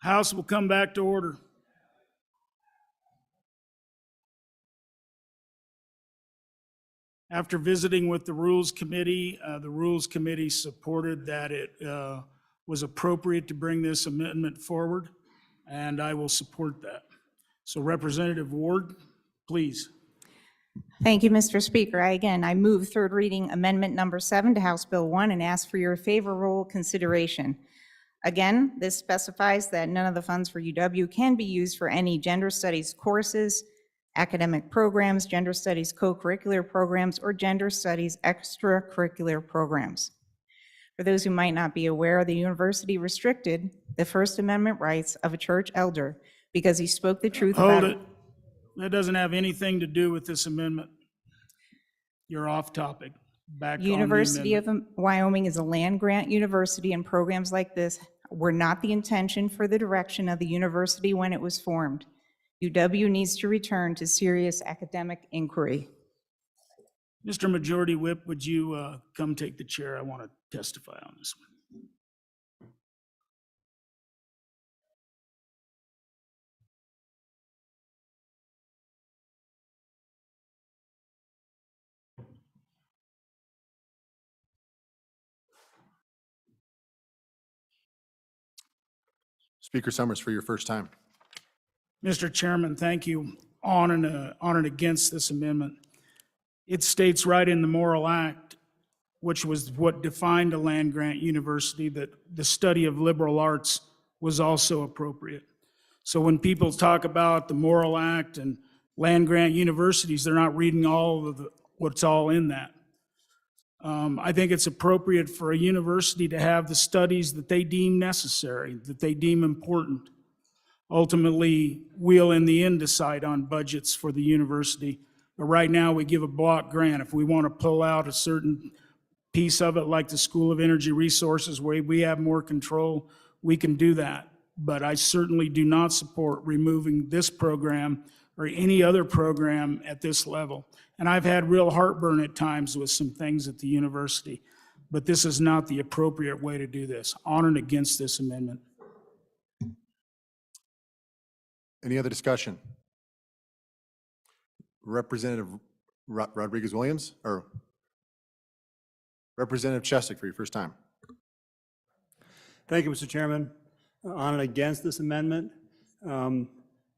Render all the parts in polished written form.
House will come back to order. After visiting with the Rules Committee supported that it was appropriate to bring this amendment forward, and I will support that. So Representative Ward, please. Thank you, Mr. Speaker. I move third reading amendment number 7 to House Bill 1 and ask for your favorable consideration. Again, this specifies that none of the funds for UW can be used for any gender studies courses, academic programs, gender studies co-curricular programs, or gender studies extracurricular programs. For those who might not be aware, the university restricted the First Amendment rights of a church elder because he spoke the truth about... Hold it. That doesn't have anything to do with this amendment. You're off topic. Back University of Wyoming is a land-grant university, and programs like this were not the intention for the direction of the university when it was formed. UW needs to return to serious academic inquiry. Mr. Majority Whip, would you come take the chair? I want to testify on this one. Speaker Summers, for your first time. Mr. Chairman, thank you. On and against this amendment. It states right in the Moral Act, which was what defined a land-grant university, that the study of liberal arts was also appropriate. So when people talk about the Moral Act and land-grant universities, they're not reading all of what's all in that. I think it's appropriate for a university to have the studies that they deem necessary, that they deem important. Ultimately, we'll in the end decide on budgets for the university. But right now, we give a block grant. If we want to pull out a certain piece of it, like the School of Energy Resources, where we have more control, we can do that. But I certainly do not support removing this program or any other program at this level. And I've had real heartburn at times with some things at the university, but this is not the appropriate way to do this. On and against this amendment. Any other discussion? Representative Rodriguez-Williams, or Representative Chestic for your first time. Thank you, Mr. Chairman. On and against this amendment,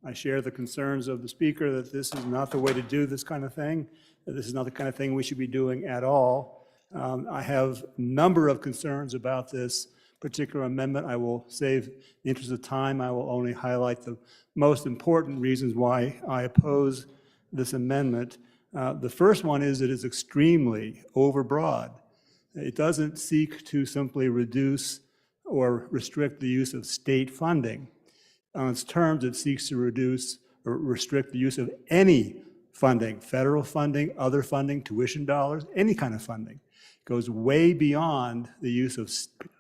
I share the concerns of the speaker that this is not the way to do this kind of thing, that this is not the kind of thing we should be doing at all. I have a number of concerns about this particular amendment. I will save, in the interest of time, I will only highlight the most important reasons why I oppose this amendment. The first one is it is extremely overbroad. It doesn't seek to simply reduce or restrict the use of state funding. On its terms, it seeks to reduce or restrict the use of any funding, federal funding, other funding, tuition dollars, any kind of funding. It goes way beyond the use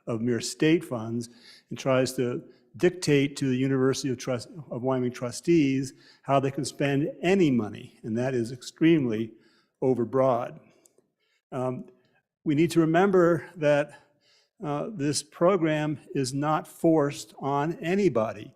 of mere state funds and tries to dictate to the University of Wyoming trustees how they can spend any money, and that is extremely overbroad. We need to remember that this program is not forced on anybody.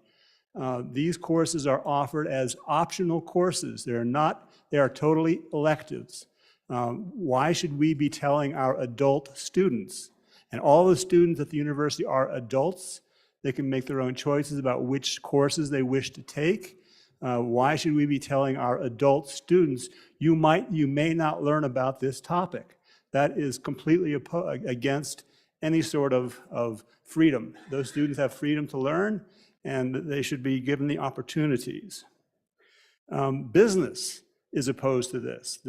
These courses are offered as optional courses. They are totally electives. Why should we be telling our adult students, and all the students at the university are adults, they can make their own choices about which courses they wish to take. Why should we be telling our adult students, you may not learn about this topic? That is completely against any sort of freedom. Those students have freedom to learn, and they should be given the opportunities. Business is opposed to this.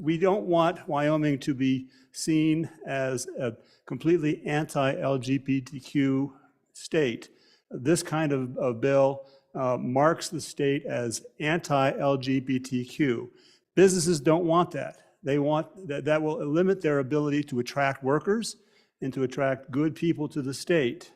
We don't want Wyoming to be seen as a completely anti-LGBTQ state. This kind of bill marks the state as anti-LGBTQ. Businesses don't want that. They want that will limit their ability to attract workers and to attract good people to the state.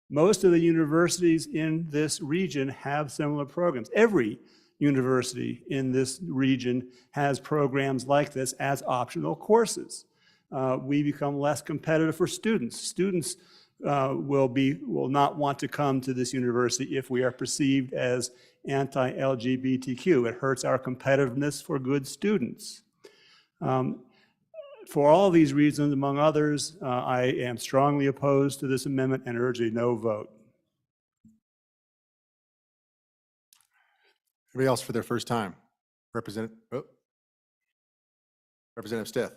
Most of the universities in this region have similar programs. Every university in this region has programs like this as optional courses. we become less competitive for students. Students will not want to come to this university if we are perceived as anti-LGBTQ. It hurts our competitiveness for good students. For all these reasons, among others, I am strongly opposed to this amendment and urge a no vote. Anybody else for their first time? Representative Stith.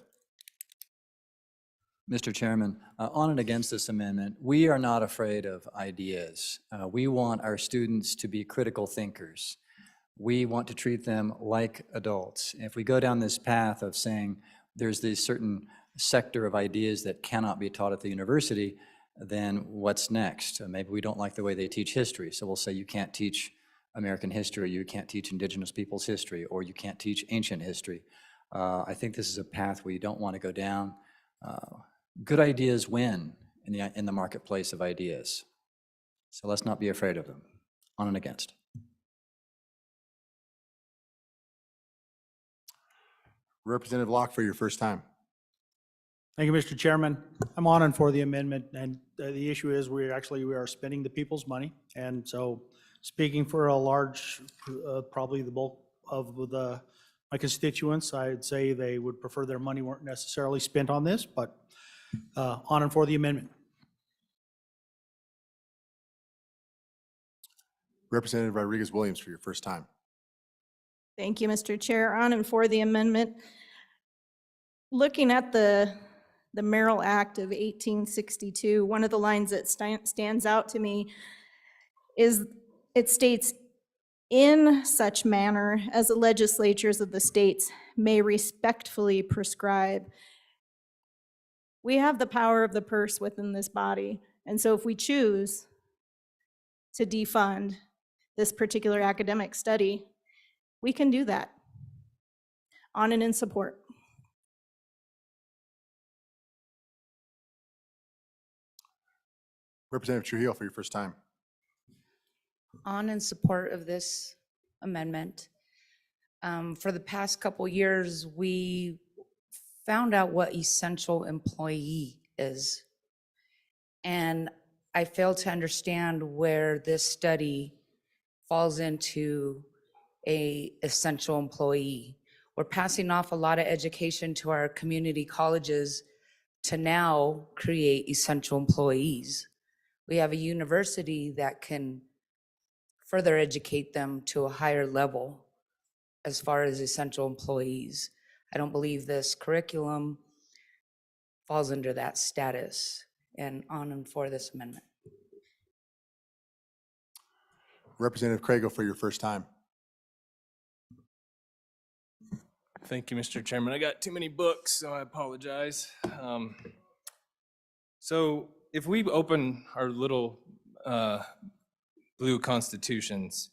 Mr. Chairman, on and against this amendment, we are not afraid of ideas. We want our students to be critical thinkers. We want to treat them like adults. If we go down this path of saying there's this certain sector of ideas that cannot be taught at the university, then what's next? Maybe we don't like the way they teach history, so we'll say you can't teach American history, you can't teach indigenous people's history, or you can't teach ancient history. I think this is a path we don't want to go down. Good ideas win in the marketplace of ideas. So let's not be afraid of them. On and against. Representative Locke for your first time. Thank you, Mr. Chairman. I'm on and for the amendment, and the issue is we are spending the people's money. And so speaking for a large, probably the bulk of my constituents, I'd say they would prefer their money weren't necessarily spent on this, but on and for the amendment. Representative Rodriguez-Williams for your first time. Thank you, Mr. Chair. On and for the amendment. Looking at the Merrill Act of 1862, one of the lines that stands out to me is it states, "In such manner as the legislatures of the states may respectfully prescribe." We have the power of the purse within this body, and so if we choose to defund this particular academic study, we can do that. On and in support. Representative Trujillo for your first time. On in support of this amendment. For the past couple years, we found out what essential employee is. And I fail to understand where this study falls into a essential employee. We're passing off a lot of education to our community colleges to now create essential employees. We have a university that can further educate them to a higher level as far as essential employees. I don't believe this curriculum falls under that status, and on and for this amendment. Representative Crago for your first time. Thank you, Mr. Chairman. I got too many books, so I apologize. So if we open our little blue constitutions,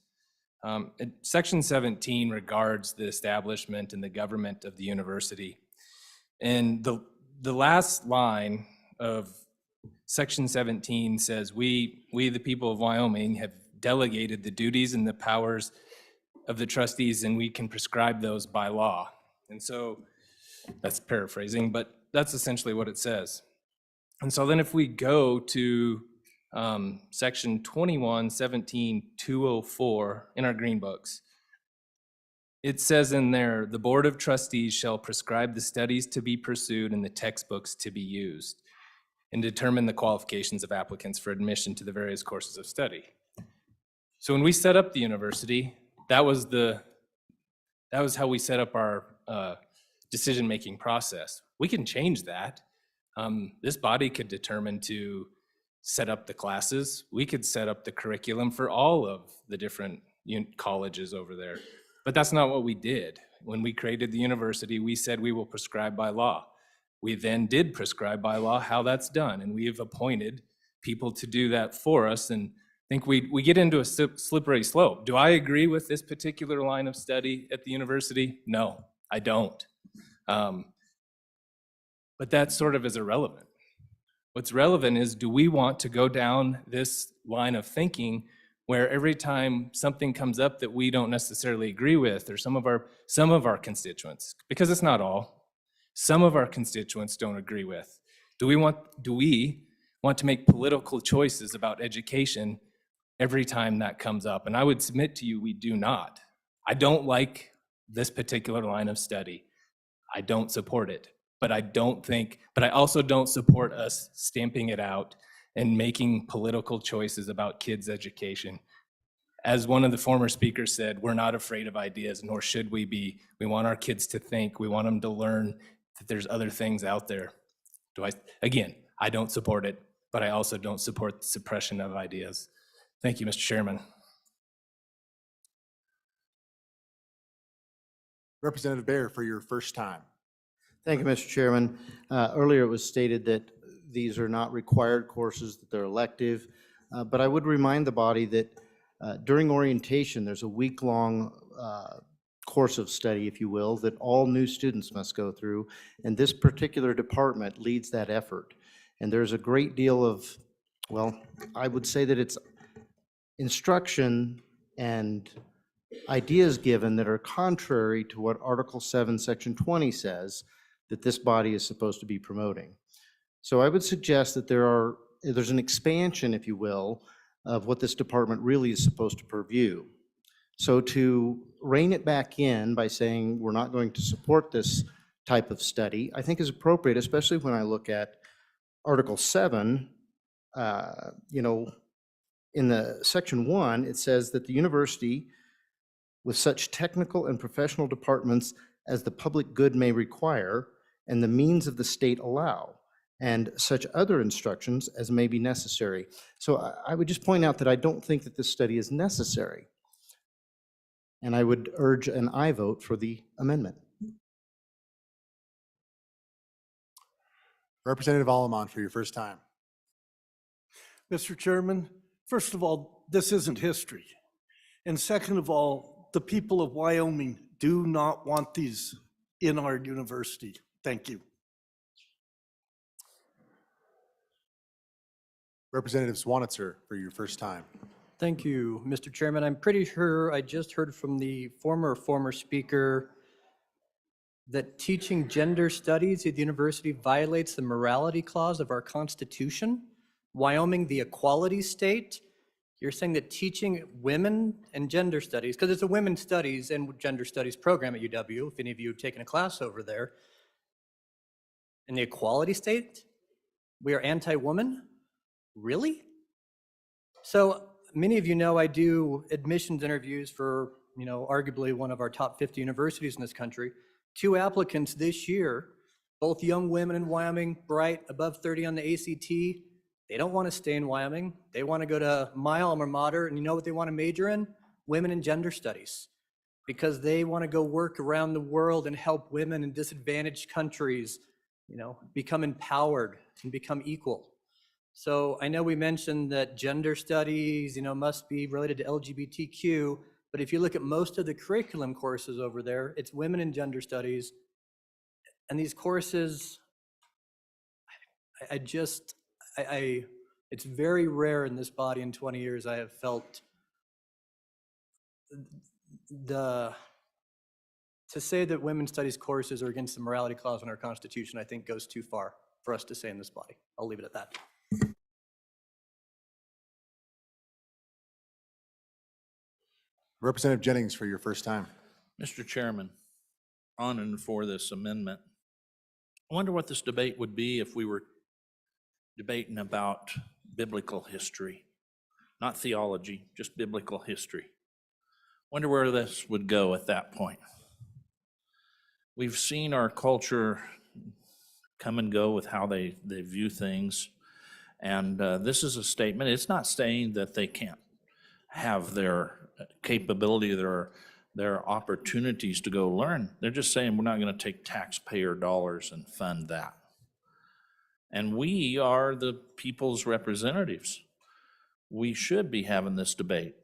Section 17 regards the establishment and the government of the university. And the last line of Section 17 says, we the people of Wyoming have delegated the duties and the powers of the trustees, and we can prescribe those by law. And so that's paraphrasing, but that's essentially what it says. And so then if we go to Section 21-17-204 in our green books, it says in there, the Board of Trustees shall prescribe the studies to be pursued and the textbooks to be used and determine the qualifications of applicants for admission to the various courses of study. So when we set up the university, that was how we set up our decision-making process. We can change that. This body could determine to set up the classes. We could set up the curriculum for all of the different colleges over there. But that's not what we did. When we created the university, we said we will prescribe by law. We then did prescribe by law how that's done, and we have appointed people to do that for us. And I think we get into a slippery slope. Do I agree with this particular line of study at the university? No, I don't. But that sort of is irrelevant. What's relevant is, do we want to go down this line of thinking where every time something comes up that we don't necessarily agree with, or some of our constituents, because it's not all, some of our constituents don't agree with. Do we want to make political choices about education every time that comes up? And I would submit to you, we do not. I don't like this particular line of study. I don't support it, but I also don't support us stamping it out and making political choices about kids' education. As one of the former speakers said, we're not afraid of ideas, nor should we be. We want our kids to think. We want them to learn that there's other things out there. Again, I don't support it, but I also don't support the suppression of ideas. Thank you, Mr. Chairman. Representative Baer for your first time. Thank you, Mr. Chairman. Earlier, it was stated that these are not required courses, that they're elective. But I would remind the body that during orientation, there's a week-long course of study, if you will, that all new students must go through. And this particular department leads that effort. And there's a great deal of, well, I would say that it's instruction and ideas given that are contrary to what Article 7, Section 20 says that this body is supposed to be promoting. So I would suggest that there's an expansion, if you will, of what this department really is supposed to purview. So to rein it back in by saying we're not going to support this type of study, I think is appropriate, especially when I look at Article 7, in the Section 1, it says that the university, with such technical and professional departments as the public good may require and the means of the state allow, and such other instructions as may be necessary. So I would just point out that I don't think that this study is necessary. And I would urge an aye vote for the amendment. Representative Allemond for your first time. Mr. Chairman, first of all, this isn't history. And second of all, the people of Wyoming do not want these in our university. Thank you. Representative Swanitzer for your first time. Thank you, Mr. Chairman. I'm pretty sure I just heard from the former speaker that teaching gender studies at the university violates the morality clause of our Constitution. Wyoming, the equality state. You're saying that teaching women and gender studies, because it's a women's studies and gender studies program at UW, if any of you have taken a class over there, in the equality state, we are anti-woman? Really? So many of you know I do admissions interviews for, arguably one of our top 50 universities in this country. 2 applicants this year, both young women in Wyoming, bright, above 30 on the ACT. They don't want to stay in Wyoming. They want to go to my alma mater, and you know what they want to major in? Women and gender studies, because they want to go work around the world and help women in disadvantaged countries, become empowered and become equal. So I know we mentioned that gender studies, must be related to LGBTQ, but if you look at most of the curriculum courses over there, it's women and gender studies. And these courses, it's very rare in this body in 20 years I have felt to say that women's studies courses are against the morality clause in our Constitution, I think goes too far for us to say in this body. I'll leave it at that. Representative Jennings for your first time. Mr. Chairman, on and for this amendment, I wonder what this debate would be if we were debating about biblical history, not theology, just biblical history. Wonder where this would go at that point. We've seen our culture come and go with how they view things, and this is a statement. It's not saying that they can't have their capability, their opportunities to go learn. They're just saying we're not going to take taxpayer dollars and fund that. And we are the people's representatives. We should be having this debate.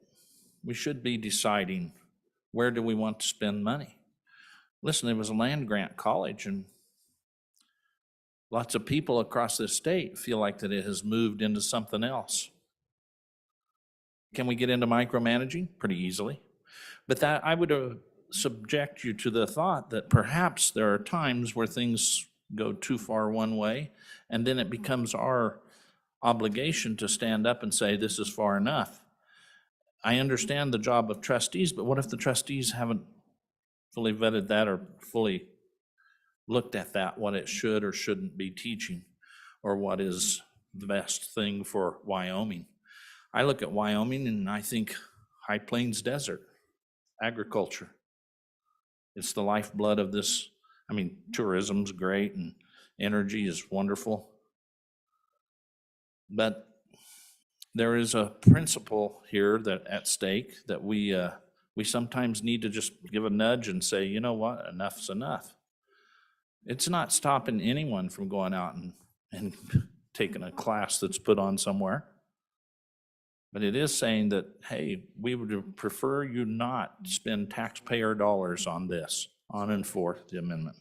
We should be deciding where do we want to spend money. Listen, it was a land grant college, and lots of people across this state feel like that it has moved into something else. Can we get into micromanaging? Pretty easily. But that I would subject you to the thought that perhaps there are times where things go too far one way, and then it becomes our obligation to stand up and say, this is far enough. I understand the job of trustees, but what if the trustees haven't fully vetted that or fully looked at that, what it should or shouldn't be teaching, or what is the best thing for Wyoming? I look at Wyoming and I think High Plains Desert, agriculture. It's the lifeblood of this. I mean, tourism's great and energy is wonderful. But there is a principle here that at stake that we sometimes need to just give a nudge and say, you know what, enough's enough. It's not stopping anyone from going out and taking a class that's put on somewhere. But it is saying that, hey, we would prefer you not spend taxpayer dollars on this, on and for the amendment.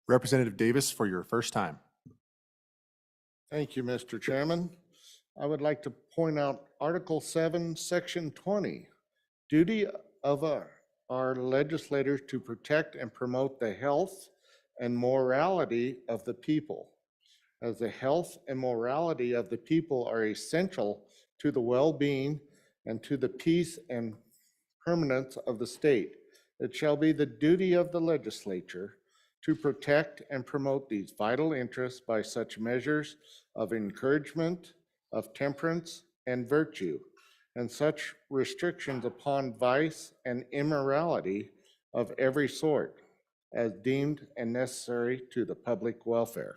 Representative Davis for your first time. Thank you, Mr. Chairman. I would like to point out Article 7, Section 20, duty of our legislators to protect and promote the health and morality of the people, as the health and morality of the people are essential to the well-being and to the peace and permanence of the state. It shall be the duty of the legislature to protect and promote these vital interests by such measures of encouragement, of temperance and virtue, and such restrictions upon vice and immorality of every sort as deemed and necessary to the public welfare.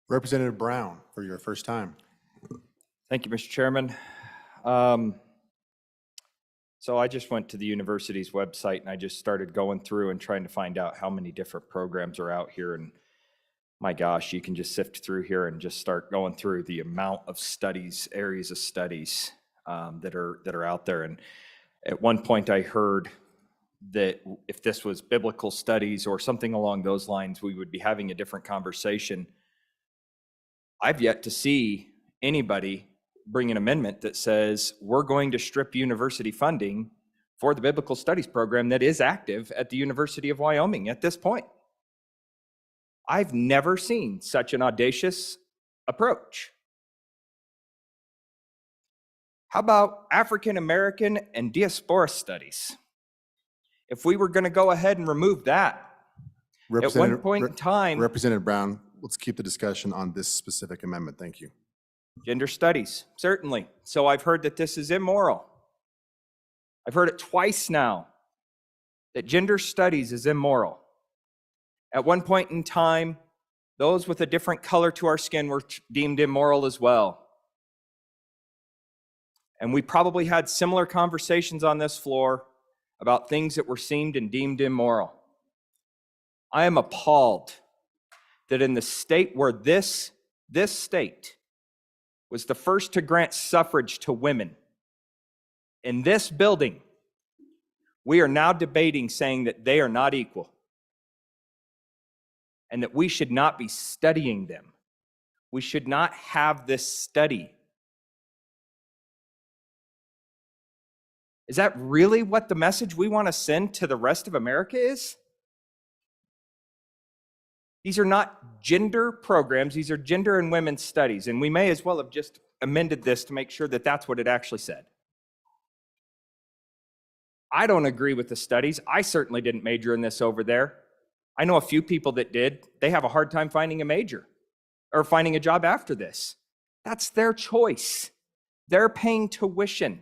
Representative Brown for your first time. Thank you, Mr. Chairman. So I just went to the university's website and I just started going through and trying to find out how many different programs are out here. And my gosh, you can just sift through here and just start going through the amount of studies, areas of studies that are out there. And at one point I heard that if this was biblical studies or something along those lines, we would be having a different conversation. I've yet to see anybody bring an amendment that says we're going to strip university funding for the biblical studies program that is active at the University of Wyoming at this point. I've never seen such an audacious approach. How about African American and diaspora studies? If we were going to go ahead and remove that, at one point in time, Representative Brown, let's keep the discussion on this specific amendment. Thank you. gender studies, certainly. So I've heard that this is immoral. I've heard it twice now, that gender studies is immoral. At one point in time, those with a different color to our skin were deemed immoral as well. And we probably had similar conversations on this floor about things that were seen and deemed immoral. I am appalled that in the state where this state was the first to grant suffrage to women, in this building, we are now debating saying that they are not equal and that we should not be studying them. We should not have this study. Is that really what the message we want to send to the rest of America is? These are not gender programs, these are gender and women's studies, and we may as well have just amended this to make sure that that's what it actually said. I don't agree with the studies. I certainly didn't major in this over there. I know a few people that did. They have a hard time finding a major or finding a job after this. That's their choice. They're paying tuition.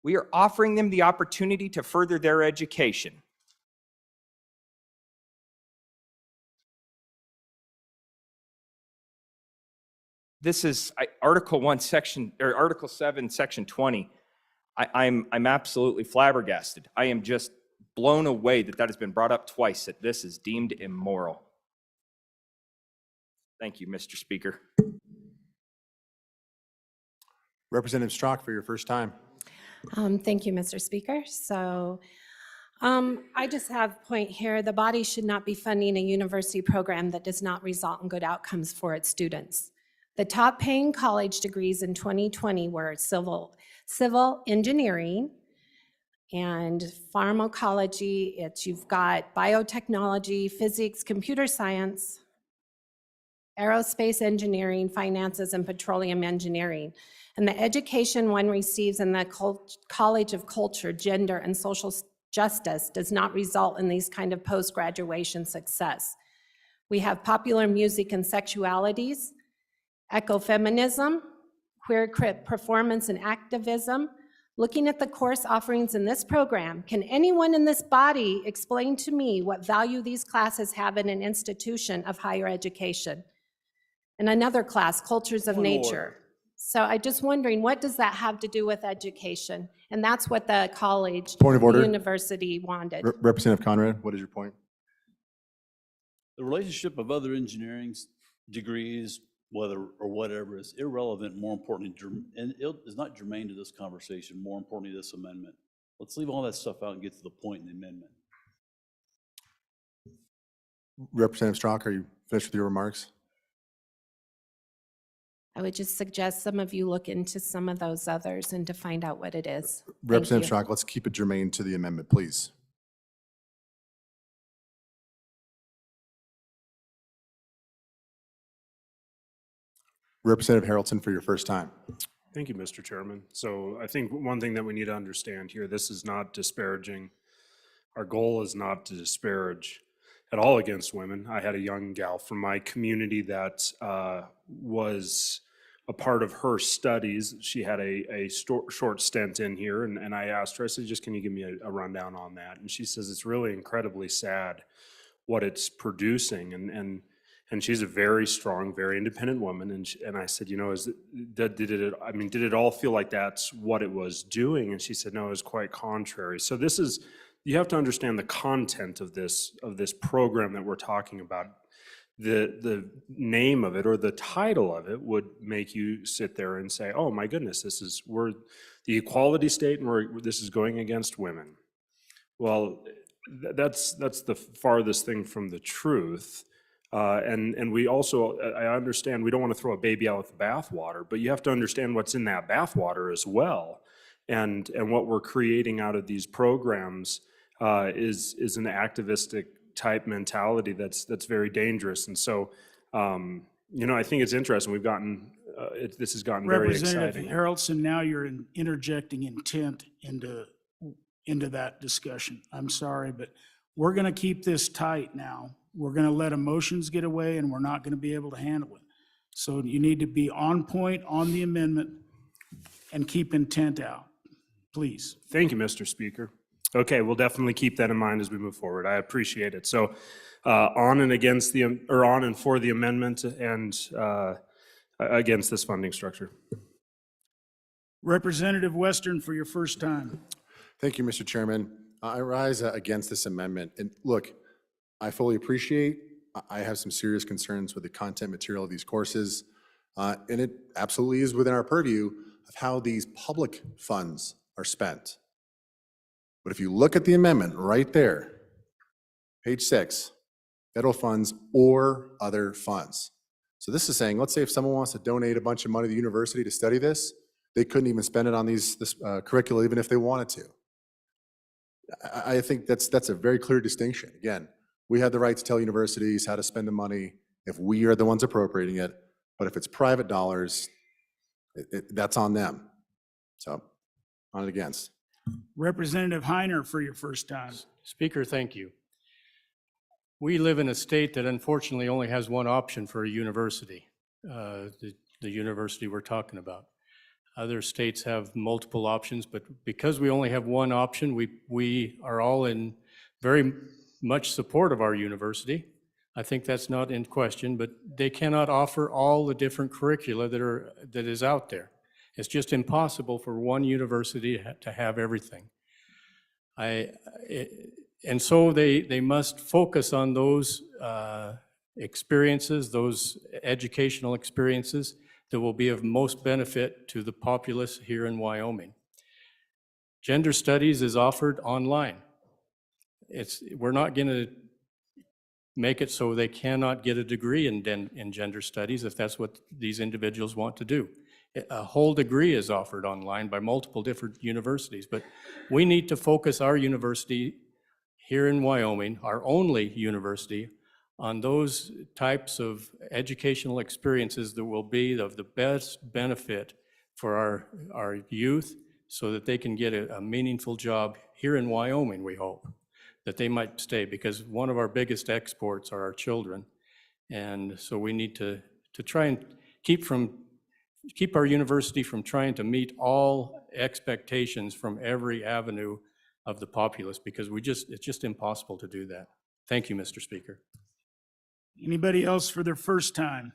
We are offering them the opportunity to further their education. This is Article 1, section, or Article 7, Section 20. I'm absolutely flabbergasted. I am just blown away that has been brought up twice, that this is deemed immoral. Thank you, Mr. Speaker. Representative Strzok for your first time. Thank you, Mr. Speaker. So I just have a point here. The body should not be funding a university program that does not result in good outcomes for its students. The top paying college degrees in 2020 were civil engineering and pharmacology. You've got biotechnology, physics, computer science, aerospace engineering, finances, and petroleum engineering. And the education one receives in the College of Culture, Gender, and Social Justice does not result in these kind of post-graduation success. We have popular music and sexualities, ecofeminism, queer performance and activism. Looking at the course offerings in this program, can anyone in this body explain to me what value these classes have in an institution of higher education? And another class, Cultures of Nature. So I'm just wondering, what does that have to do with education? And that's what the college, Point of order. the university wanted. Representative Conrad, what is your point? The relationship of other engineering degrees, whether or whatever, is irrelevant, more importantly, and it is not germane to this conversation, more importantly, this amendment. Let's leave all that stuff out and get to the point in the amendment. Representative Strzok, are you finished with your remarks? I would just suggest some of you look into some of those others and to find out what it is. Thank Representative you. Strzok, let's keep it germane to the amendment, please. Representative Harrelson for your first time. Thank you, Mr. Chairman. So I think one thing that we need to understand here, this is not disparaging. Our goal is not to disparage at all against women. I had a young gal from my community that was a part of her studies. She had a short stint in here, and I asked her, I said, just can you give me a rundown on that? And she says it's really incredibly sad what it's producing, and she's a very strong, very independent woman. And I said, you know, did it all feel like that's what it was doing? And she said, no, it was quite contrary. So you have to understand the content of this program that we're talking about. The name of it or the title of it would make you sit there and say, oh my goodness, we're the equality state and this is going against women. Well, that's the farthest thing from the truth. And we also, I understand we don't want to throw a baby out with the bathwater, but you have to understand what's in that bathwater as well. And what we're creating out of these programs is an activistic type mentality that's very dangerous. And so, you know, I think it's interesting. We've gotten, this has gotten very exciting. Representative Harrelson, now you're interjecting intent into that discussion. I'm sorry, but we're going to keep this tight now. We're going to let emotions get away, and we're not going to be able to handle it. So you need to be on point on the amendment and keep intent out, please. Thank you, Mr. Speaker. Okay, we'll definitely keep that in mind as we move forward. I appreciate it. So on and for the amendment and against this funding structure. Representative Western for your first time. Thank you, Mr. Chairman. I rise against this amendment. And look, I fully appreciate, I have some serious concerns with the content material of these courses. And it absolutely is within our purview of how these public funds are spent. But if you look at the amendment right there, page 6, federal funds or other funds. So this is saying, let's say if someone wants to donate a bunch of money to the university to study this, they couldn't even spend it on this curricula even if they wanted to. I think that's a very clear distinction. Again, we have the right to tell universities how to spend the money if we are the ones appropriating it, but if it's private dollars, that's on them. So, on and against. Representative Heiner for your first time. Speaker, thank you. We live in a state that unfortunately only has one option for a university, the university we're talking about. Other states have multiple options, but because we only have one option, we are all in very much support of our university. I think that's not in question, but they cannot offer all the different curricula that is out there. It's just impossible for one university to have everything. And so they must focus on those experiences, those educational experiences that will be of most benefit to the populace here in Wyoming. Gender studies is offered online. we're not going to make it so they cannot get a degree in gender studies if that's what these individuals want to do. A whole degree is offered online by multiple different universities, but we need to focus our university here in Wyoming, our only university, on those types of educational experiences that will be of the best benefit for our youth so that they can get a meaningful job here in Wyoming, we hope, that they might stay, because one of our biggest exports are our children. And so we need to try and keep our university from trying to meet all expectations from every avenue of the populace, because it's just impossible to do that. Thank you, Mr. Speaker. Anybody else for their first time?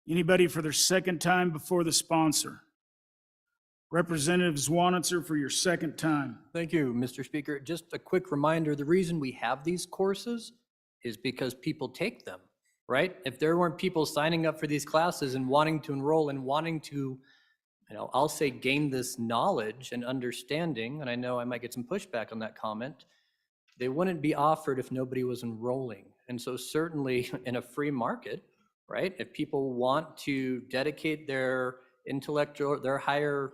Anybody for their second time before the sponsor? Representative Zwanitzer for your second time. Thank you, Mr. Speaker. Just a quick reminder, the reason we have these courses is because people take them, right? If there weren't people signing up for these classes and wanting to enroll and wanting to, I'll say gain this knowledge and understanding, and I know I might get some pushback on that comment, they wouldn't be offered if nobody was enrolling. And so certainly in a free market, right, if people want to dedicate their intellectual, their higher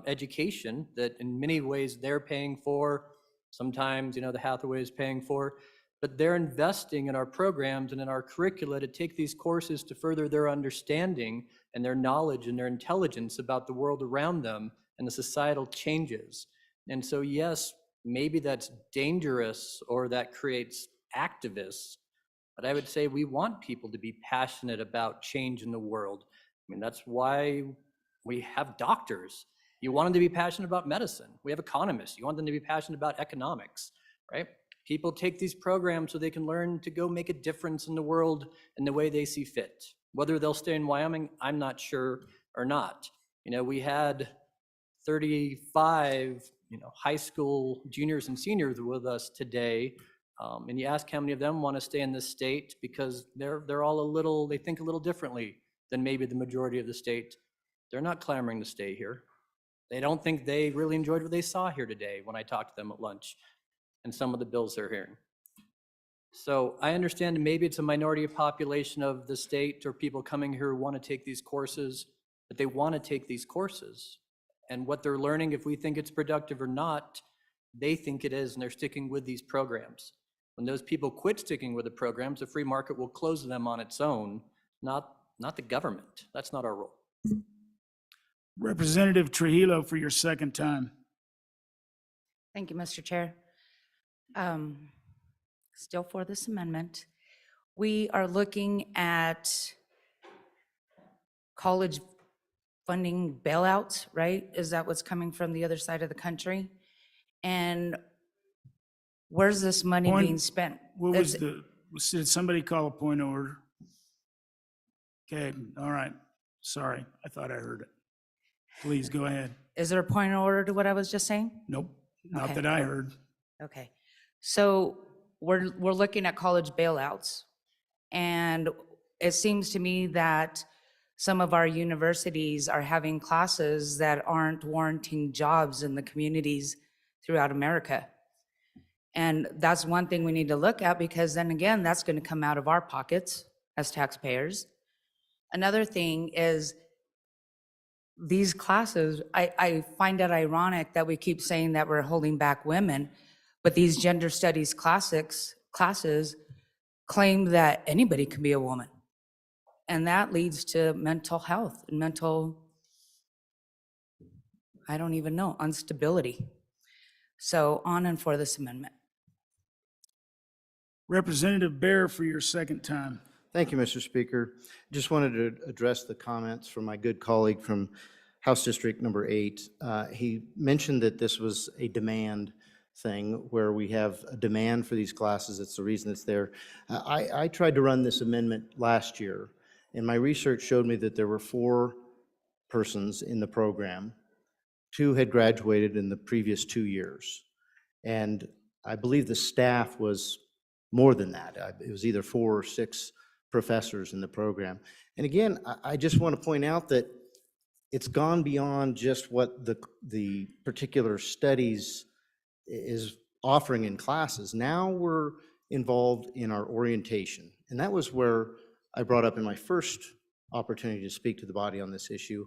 education that in many ways they're paying for, sometimes, the Hathaway is paying for, but they're investing in our programs and in our curricula to take these courses to further their understanding and their knowledge and their intelligence about the world around them and the societal changes. And so, yes, maybe that's dangerous or that creates activists, but I would say we want people to be passionate about change in the world. I mean, that's why we have doctors. You want them to be passionate about medicine. We have economists. You want them to be passionate about economics, right? People take these programs so they can learn to go make a difference in the world in the way they see fit. Whether they'll stay in Wyoming, I'm not sure or not. We had 35, high school juniors and seniors with us today. And you ask how many of them want to stay in this state because they're all they think a little differently than maybe the majority of the state. They're not clamoring to stay here. They don't think they really enjoyed what they saw here today when I talked to them at lunch and some of the bills they're hearing. So I understand maybe it's a minority of population of the state or people coming here who want to take these courses, but they want to take these courses. And what they're learning, if we think it's productive or not, they think it is, and they're sticking with these programs. When those people quit sticking with the programs, the free market will close them on its own, not the government. That's not our role. Representative Trujillo for your second time. Thank you, Mr. Chair. Still for this amendment. We are looking at college funding bailouts, right? Is that what's coming from the other side of the country? And where's this money being spent? What was did somebody call a point of order? Okay, all right. Sorry, I thought I heard it. Please go ahead. Is there a point of order to what I was just saying? Nope, not Okay. that I heard. Okay, so we're looking at college bailouts, and it seems to me that some of our universities are having classes that aren't warranting jobs in the communities throughout America. And that's one thing we need to look at, because then again, that's going to come out of our pockets as taxpayers. Another thing is these classes, I find it ironic that we keep saying that we're holding back women, but these gender studies classes claim that anybody can be a woman. And that leads to mental health and I don't even know, instability. So on and for this amendment. Representative Bear for your second time. Thank you, Mr. Speaker. Just wanted to address the comments from my good colleague from House District number 8. He mentioned that this was a demand thing where we have a demand for these classes. It's the reason it's there. I tried to run this amendment last year, and my research showed me that there were 4 persons in the program. 2 had graduated in the previous 2 years. And I believe the staff was more than that. It was either 4 or 6 professors in the program. And again, I just want to point out that it's gone beyond just what the particular studies is offering in classes. Now we're involved in our orientation. And that was where I brought up in my first opportunity to speak to the body on this issue,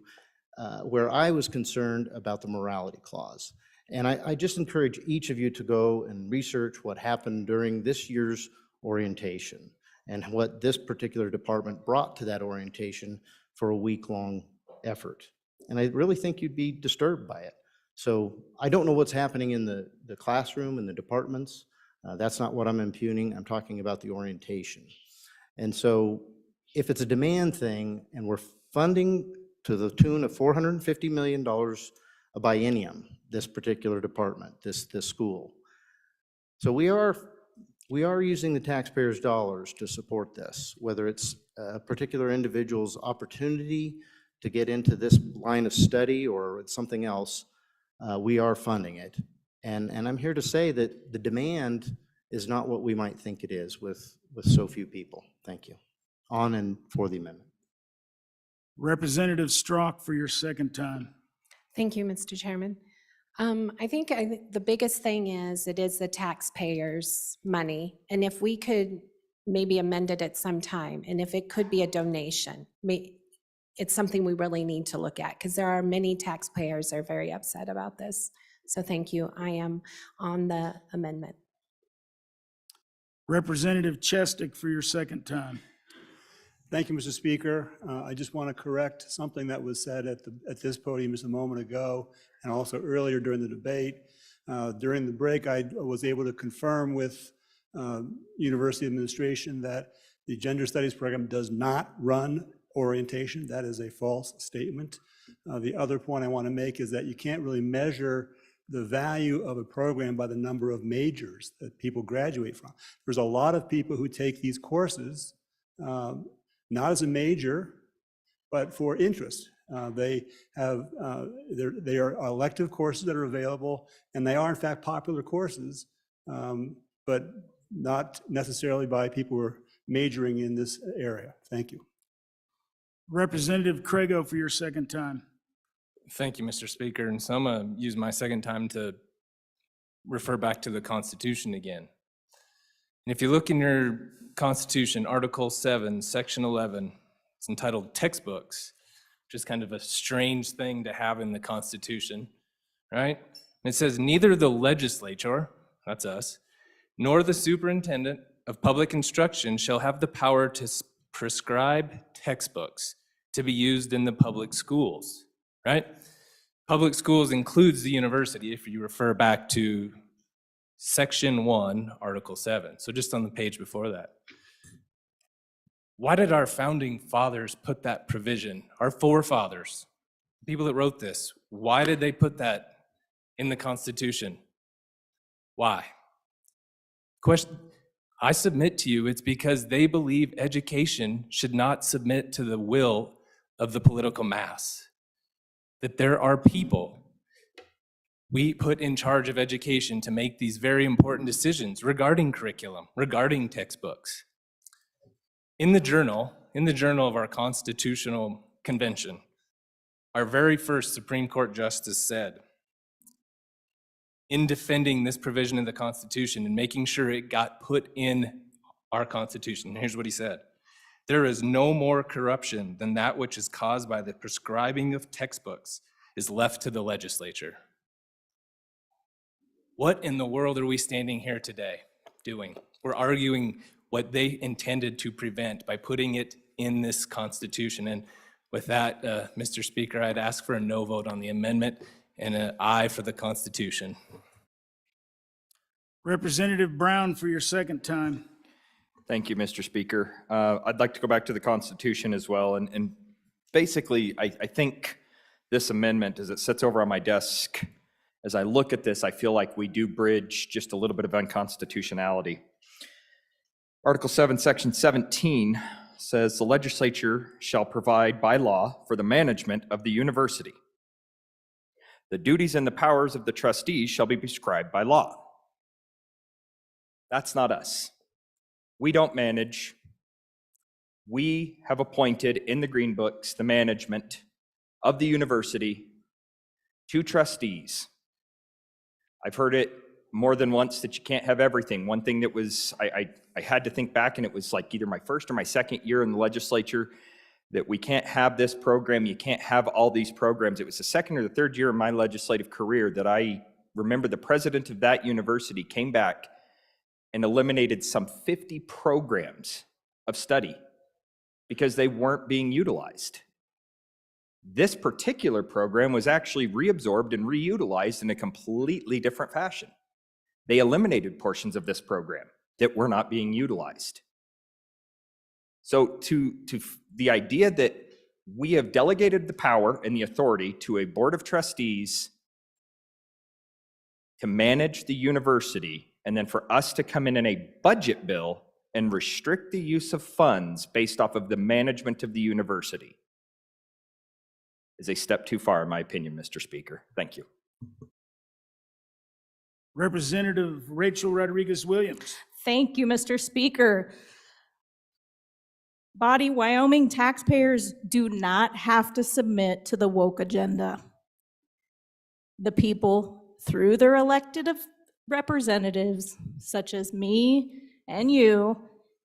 where I was concerned about the morality clause. And I just encourage each of you to go and research what happened during this year's orientation and what this particular department brought to that orientation for a week-long effort. And I really think you'd be disturbed by it. So I don't know what's happening in the classroom and the departments. That's not what I'm impugning. I'm talking about the orientation. And so if it's a demand thing and we're funding to the tune of $450 million a biennium, this particular department, this school. So we are using the taxpayers' dollars to support this, whether it's a particular individual's opportunity to get into this line of study or it's something else, we are funding it. And I'm here to say that the demand is not what we might think it is with so few people. Thank you. On and for the amendment. Representative Strzok for your second time. Thank you, Mr. Chairman. I think the biggest thing is it is the taxpayers' money. And if we could maybe amend it at some time, and if it could be a donation, it's something we really need to look at because there are many taxpayers that are very upset about this. So thank you. I am on the amendment. Representative Chestick for your second time. Thank you, Mr. Speaker. I just want to correct something that was said at this podium just a moment ago and also earlier during the debate. During the break, I was able to confirm with university administration that the gender studies program does not run orientation. That is a false statement. The other point I want to make is that you can't really measure the value of a program by the number of majors that people graduate from. There's a lot of people who take these courses not as a major, but for interest. They are elective courses that are available, and they are in fact popular courses, but not necessarily by people who are majoring in this area. Thank you. Representative Craigo for your second time. Thank you, Mr. Speaker. And so I'm going to use my second time to refer back to the Constitution again. And if you look in your Constitution, Article 7, Section 11, it's entitled Textbooks, which is kind of a strange thing to have in the Constitution, right? And it says, neither the legislature, that's us, nor the superintendent of public instruction shall have the power to prescribe textbooks to be used in the public schools, right? Public schools includes the university if you refer back to Section 1, Article 7. So just on the page before that. Why did our founding fathers put that provision? Our forefathers, people that wrote this, why did they put that in the Constitution? Why? Question, I submit to you, it's because they believe education should not submit to the will of the political mass. That there are people we put in charge of education to make these very important decisions regarding curriculum, regarding textbooks. In the journal of our Constitutional Convention, our very first Supreme Court justice said, in defending this provision of the Constitution and making sure it got put in our Constitution, here's what he said: there is no more corruption than that which is caused by the prescribing of textbooks is left to the legislature. What in the world are we standing here today doing? We're arguing what they intended to prevent by putting it in this Constitution. And with that, Mr. Speaker, I'd ask for a no vote on the amendment and an aye for the Constitution. Representative Brown for your second time. Thank you, Mr. Speaker. I'd like to go back to the Constitution as well. And basically, I think this amendment, as it sits over on my desk, as I look at this, I feel like we do bridge just a little bit of unconstitutionality. Article 7, Section 17 says, the legislature shall provide by law for the management of the university. The duties and the powers of the trustees shall be prescribed by law. That's not us. We don't manage. We have appointed in the Green Books the management of the university to trustees. I've heard it more than once that you can't have everything. One thing that was, I had to think back, and it was like either my first or my second year in the legislature, that we can't have this program, you can't have all these programs. It was the second or the third year in my legislative career that I remember the president of that university came back and eliminated some 50 programs of study because they weren't being utilized. This particular program was actually reabsorbed and reutilized in a completely different fashion. They eliminated portions of this program that were not being utilized. So to the idea that we have delegated the power and the authority to a board of trustees to manage the university, and then for us to come in a budget bill and restrict the use of funds based off of the management of the university is a step too far, in my opinion, Mr. Speaker. Thank you. Representative Rachel Rodriguez-Williams. Thank you, Mr. Speaker. Body Wyoming taxpayers do not have to submit to the woke agenda. The people, through their elected representatives, such as me and you,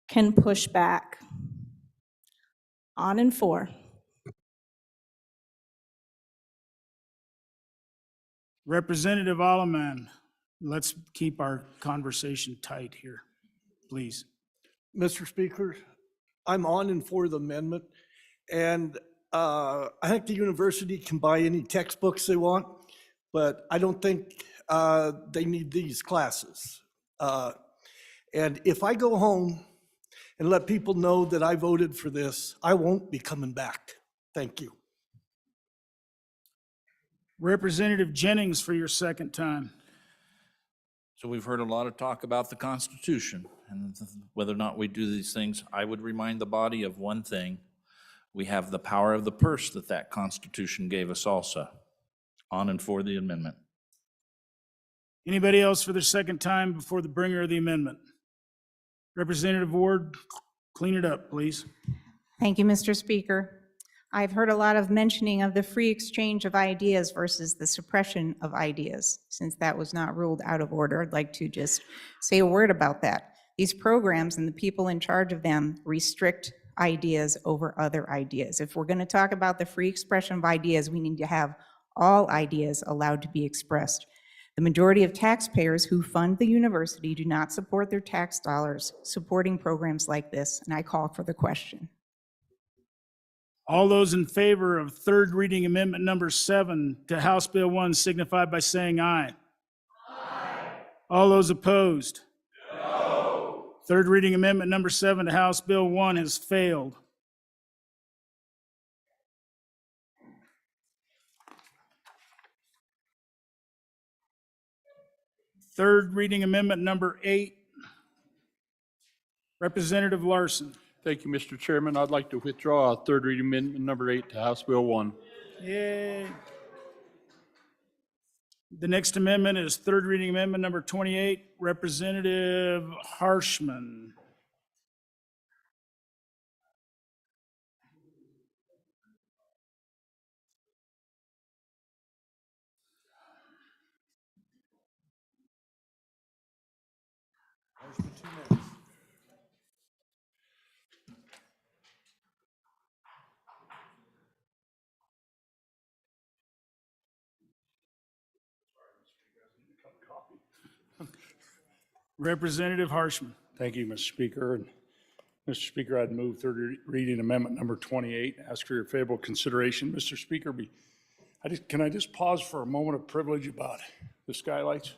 can push back. On and for. Representative Alleman, let's keep our conversation tight here, please. Mr. Speaker, I'm on and for the amendment, and I think the university can buy any textbooks they want, but I don't think they need these classes. And if I go home and let people know that I voted for this, I won't be coming back. Thank you. Representative Jennings for your second time. So we've heard a lot of talk about the Constitution and whether or not we do these things. I would remind the body of one thing. We have the power of the purse that Constitution gave us also. On and for the amendment. Anybody else for their second time before the bringer of the amendment? Representative Ward, clean it up, please. Thank you, Mr. Speaker. I've heard a lot of mentioning of the free exchange of ideas versus the suppression of ideas. Since that was not ruled out of order, I'd like to just say a word about that. These programs and the people in charge of them restrict ideas over other ideas. If we're going to talk about the free expression of ideas, we need to have all ideas allowed to be expressed. The majority of taxpayers who fund the university do not support their tax dollars supporting programs like this, and I call for the question. All those in favor of third reading amendment number 7 to House Bill 1 signify by saying aye. Aye. All those opposed? No. Third reading amendment number 7 to House Bill 1 has failed. Third reading amendment number 8. Representative Larson. Thank you, Mr. Chairman. I'd like to withdraw third reading amendment number 8 to House Bill 1. Yay. The next amendment is third reading amendment number 28. Representative Harshman. Representative Harshman. Thank you, Mr. Speaker. And Mr. Speaker, I'd move third reading amendment number 28. Ask for your favorable consideration. Mr. Speaker, can I just pause for a moment of privilege about the skylights?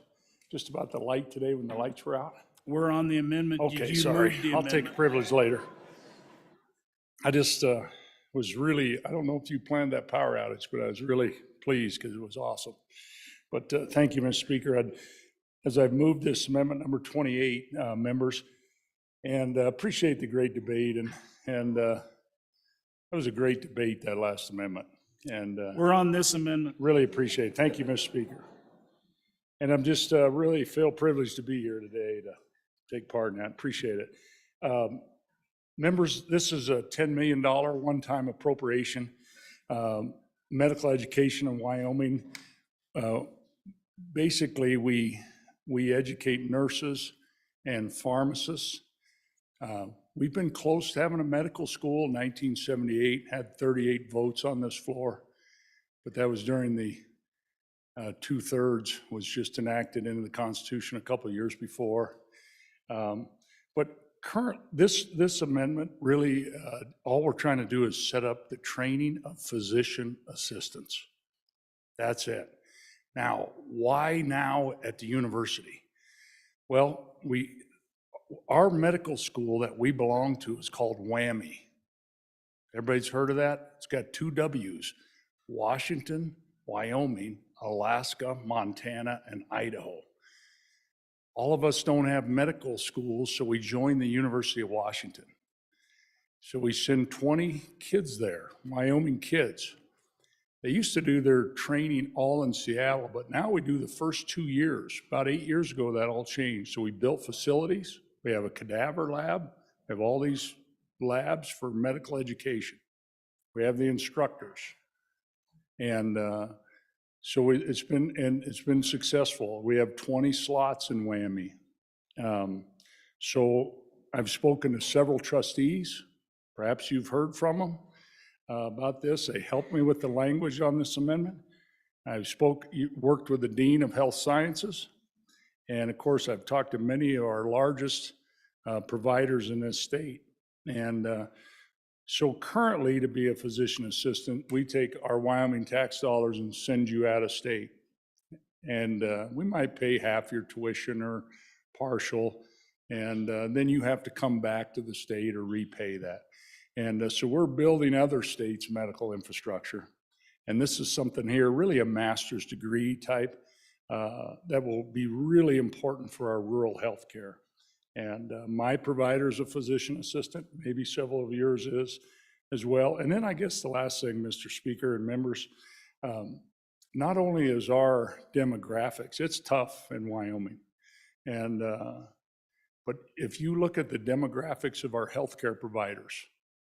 Just about the light today when the lights were out? We're on the amendment. Okay, sorry. I'll take the privilege later. I just was really, I don't know if you planned that power outage, but I was really pleased because it was awesome. But thank you, Mr. Speaker. As I've moved this amendment number 28, members, and appreciate the great debate, and that was a great debate, that last amendment. And we're on this amendment. Really appreciate it. Thank you, Mr. Speaker. And I'm just really feel privileged to be here today to take part in that. Appreciate it. Members, this is a $10 million one-time appropriation. Medical education in Wyoming. Basically, we we educate nurses and pharmacists. We've been close to having a medical school. 1978 had 38 votes on this floor, but that was during the 2/3 was just enacted into the Constitution a couple of years before. But this amendment really, all we're trying to do is set up the training of physician assistants. That's it. Now, why now at the university? Well, our medical school that we belong to is called WWAMI. Everybody's heard of that? It's got 2 W's, Washington, Wyoming, Alaska, Montana, and Idaho. All of us don't have medical schools, so we joined the University of Washington. So we send 20 kids there, Wyoming kids. They used to do their training all in Seattle, but now we do the first 2 years. About 8 years ago, that all changed. So we built facilities. We have a cadaver lab. We have all these labs for medical education. We have the instructors. And so it's been successful. We have 20 slots in WWAMI. So I've spoken to several trustees. Perhaps you've heard from them about this. They helped me with the language on this amendment. I've worked with the Dean of Health Sciences. And of course, I've talked to many of our largest providers in this state. And so currently, to be a physician assistant, we take our Wyoming tax dollars and send you out of state. And we might pay half your tuition or partial. And then you have to come back to the state or repay that. And so we're building other states' medical infrastructure. And this is something here, really a master's degree type, that will be really important for our rural healthcare. And my provider is a physician assistant, maybe several of yours is as well. And then I guess the last thing, Mr. Speaker and members, not only is our demographics, it's tough in Wyoming. And, but if you look at the demographics of our healthcare providers,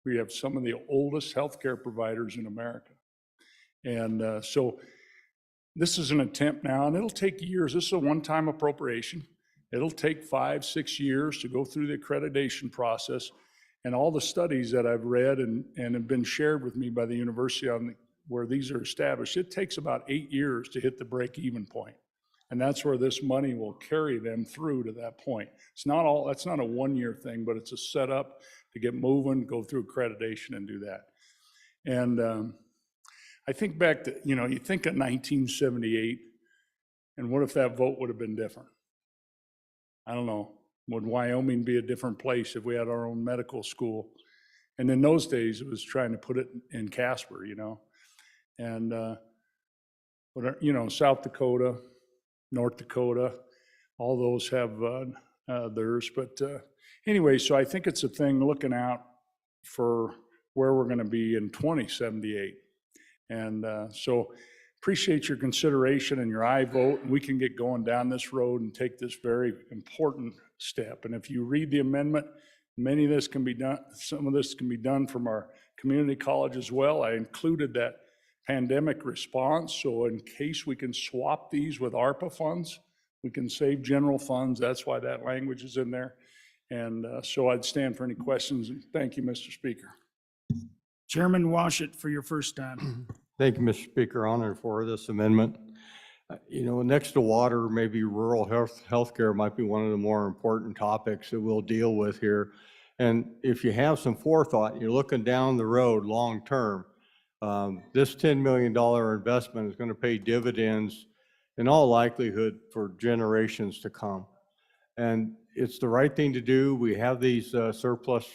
we have some of the oldest healthcare providers in America. And so this is an attempt now, and it'll take years. This is a one-time appropriation. It'll take 5-6 years to go through the accreditation process. And all the studies that I've read and have been shared with me by the university on where these are established, it takes about 8 years to hit the break-even point. And that's where this money will carry them through to that point. That's not a one-year thing, but it's a setup to get moving, go through accreditation and do that. And I think back to, you think of 1978, and what if that vote would have been different? I don't know. Would Wyoming be a different place if we had our own medical school? And in those days, it was trying to put it in Casper, And, South Dakota, North Dakota, all those have theirs. But anyway, so I think it's a thing looking out for where we're going to be in 2078. And so appreciate your consideration and your aye vote. And we can get going down this road and take this very important step. And if you read the amendment, many of this can be done, some of this can be done from our community college as well. I included that pandemic response. So in case we can swap these with ARPA funds, we can save general funds. That's why that language is in there. And so I'd stand for any questions. Thank you, Mr. Speaker. Chairman Washit for your first time. Thank you, Mr. Speaker. Honored for this amendment. Next to water, maybe rural healthcare might be one of the more important topics that we'll deal with here. And if you have some forethought, you're looking down the road long-term, this $10 million investment is going to pay dividends in all likelihood for generations to come. And it's the right thing to do. We have these surplus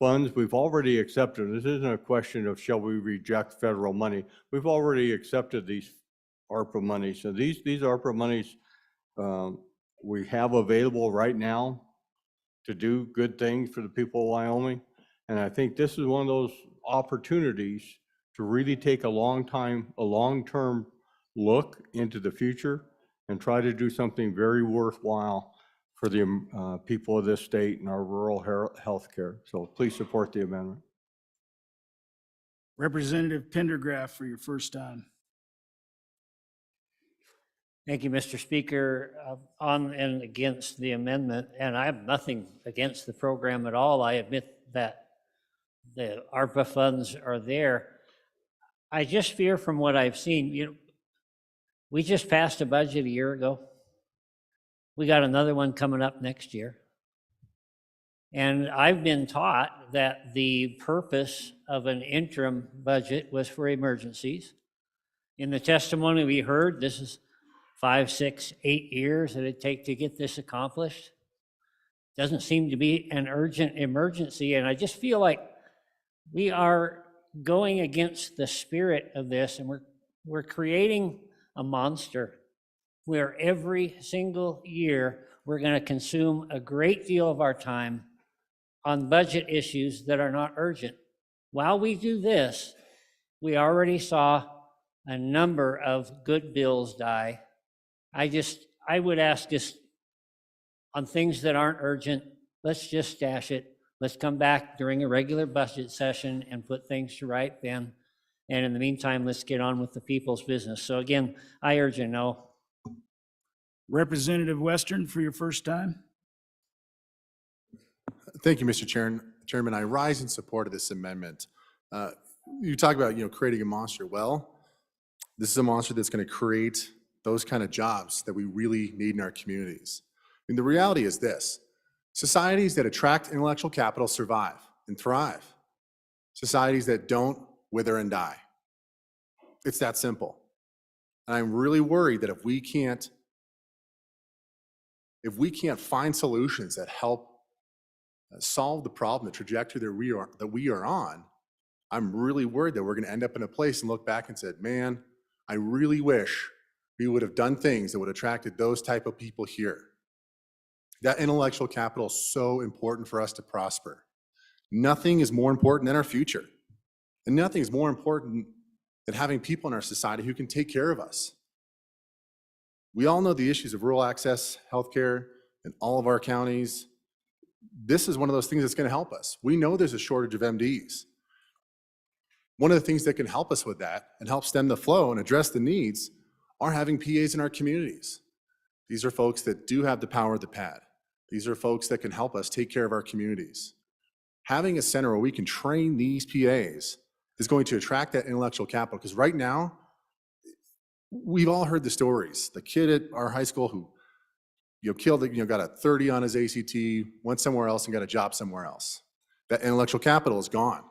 funds. We've already accepted. This isn't a question of shall we reject federal money. We've already accepted these ARPA monies. So these ARPA monies we have available right now to do good things for the people of Wyoming. And I think this is one of those opportunities to really take a long-term look into the future and try to do something very worthwhile for the people of this state and our rural health care. So please support the amendment. Representative Pendergraft for your first time. Thank you, Mr. Speaker. On and against the amendment, and I have nothing against the program at all. I admit that the ARPA funds are there. I just fear from what I've seen, we just passed a budget a year ago. We got another one coming up next year. And I've been taught that the purpose of an interim budget was for emergencies. In the testimony we heard, this is 5, 6, 8 years that it'd take to get this accomplished. Doesn't seem to be an urgent emergency, and I just feel like we are going against the spirit of this, and we're creating a monster where every single year we're going to consume a great deal of our time on budget issues that are not urgent. While we do this, we already saw a number of good bills die. I would ask us on things that aren't urgent, let's just stash it. Let's come back during a regular budget session and put things to right then. And in the meantime, let's get on with the people's business. So again, I urge a no. Representative Western for your first time. Thank you, Mr. Chairman. I rise in support of this amendment. You talk about, creating a monster. Well, this is a monster that's going to create those kind of jobs that we really need in our communities. The reality is this: societies that attract intellectual capital survive and thrive. Societies that don't wither and die. It's that simple. And I'm really worried that if we can't find solutions that help solve the problem, the trajectory that we are on, I'm really worried that we're going to end up in a place and look back and said, man, I really wish we would have done things that would have attracted those type of people here. That intellectual capital is so important for us to prosper. Nothing is more important than our future. And nothing is more important than having people in our society who can take care of us. We all know the issues of rural access, healthcare, in all of our counties. This is one of those things that's going to help us. We know there's a shortage of MDs. One of the things that can help us with that and help stem the flow and address the needs are having PAs in our communities. These are folks that do have the power of the pad. These are folks that can help us take care of our communities. Having a center where we can train these PAs is going to attract that intellectual capital, because right now, we've all heard the stories. The kid at our high school who got a 30 on his ACT, went somewhere else and got a job somewhere else. That intellectual capital is gone.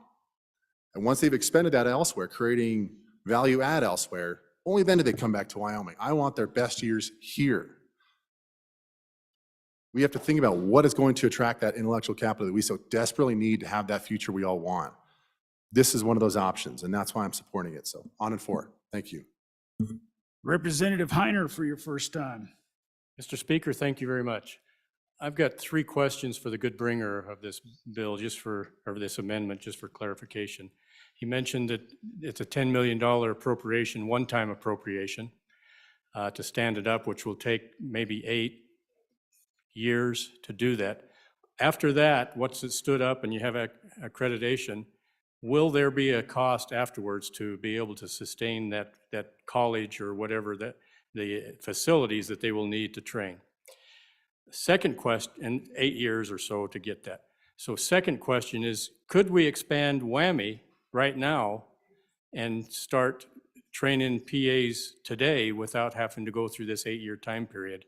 And once they've expended that elsewhere, creating value add elsewhere, only then do they come back to Wyoming. I want their best years here. We have to think about what is going to attract that intellectual capital that we so desperately need to have that future we all want. This is one of those options, and that's why I'm supporting it. So on and for it. Thank you. Representative Heiner for your first time. Mr. Speaker, thank you very much. I've got 3 questions for the good bringer of this bill, or this amendment, just for clarification. He mentioned that it's a $10 million appropriation, one-time appropriation, to stand it up, which will take maybe 8 years to do that. After that, once it's stood up and you have accreditation, will there be a cost afterwards to be able to sustain that college or whatever, the facilities that they will need to train? Second question, and 8 years or so to get that. So second question is, could we expand WWAMI right now and start training PAs today without having to go through this 8-year time period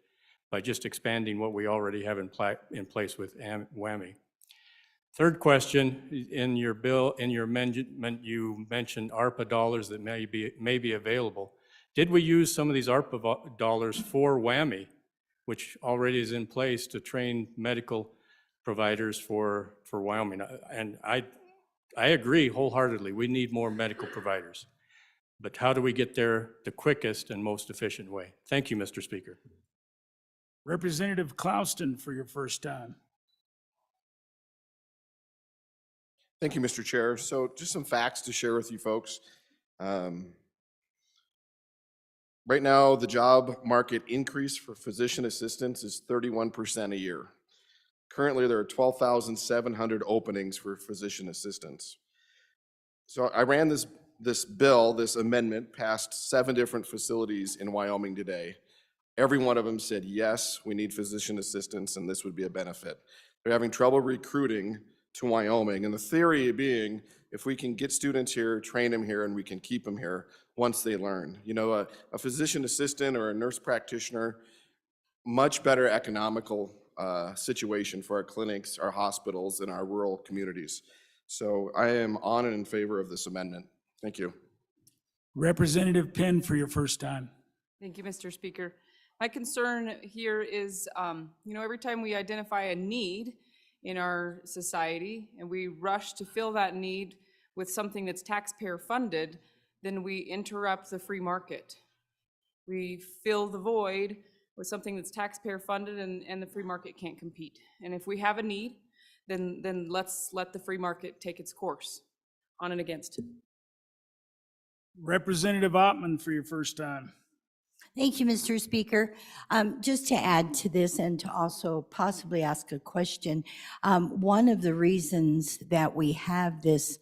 by just expanding what we already have in place with WWAMI? Third question, in your bill, in your amendment, you mentioned ARPA dollars that may be available. Did we use some of these ARPA dollars for WWAMI, which already is in place to train medical providers for Wyoming? And I agree wholeheartedly, we need more medical providers. But how do we get there the quickest and most efficient way? Thank you, Mr. Speaker. Representative Clouston for your first time. Thank you, Mr. Chair. So just some facts to share with you folks. Right now, the job market increase for physician assistants is 31% a year. Currently, there are 12,700 openings for physician assistants. So I ran this amendment past 7 different facilities in Wyoming today. Every one of them said, yes, we need physician assistants and this would be a benefit. They're having trouble recruiting to Wyoming, and the theory being, if we can get students here, train them here, and we can keep them here once they learn. You know, a physician assistant or a nurse practitioner, much better economical situation for our clinics, our hospitals, and our rural communities. So I am on and in favor of this amendment. Thank you. Representative Penn for your first time. Thank you, Mr. Speaker. My concern here is, every time we identify a need in our society and we rush to fill that need with something that's taxpayer funded, then we interrupt the free market. We fill the void with something that's taxpayer funded and the free market can't compete. And if we have a need, then let's let the free market take its course. On and against. Representative Ottman for your first time. Thank you, Mr. Speaker. Just to add to this and to also possibly ask a question, one of the reasons that we have this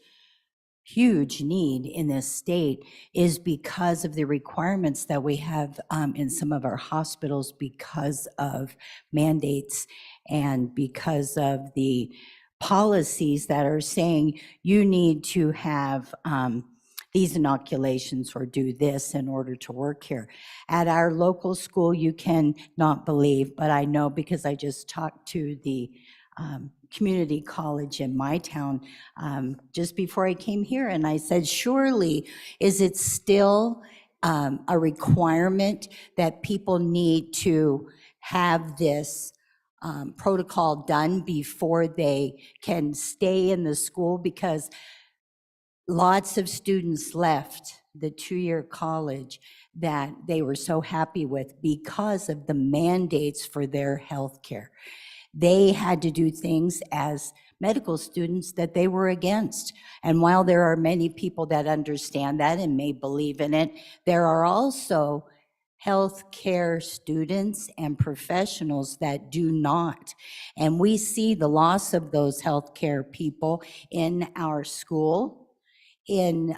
huge need in this state is because of the requirements that we have in some of our hospitals because of mandates and because of the policies that are saying you need to have these inoculations or do this in order to work here. At our local school, you can not believe, but I know because I just talked to the community college in my town just before I came here, and I said, surely is it still a requirement that people need to have this protocol done before they can stay in the school? Because lots of students left the two-year college that they were so happy with because of the mandates for their health care. They had to do things as medical students that they were against. And while there are many people that understand that and may believe in it, there are also health care students and professionals that do not. And we see the loss of those health care people in our school, in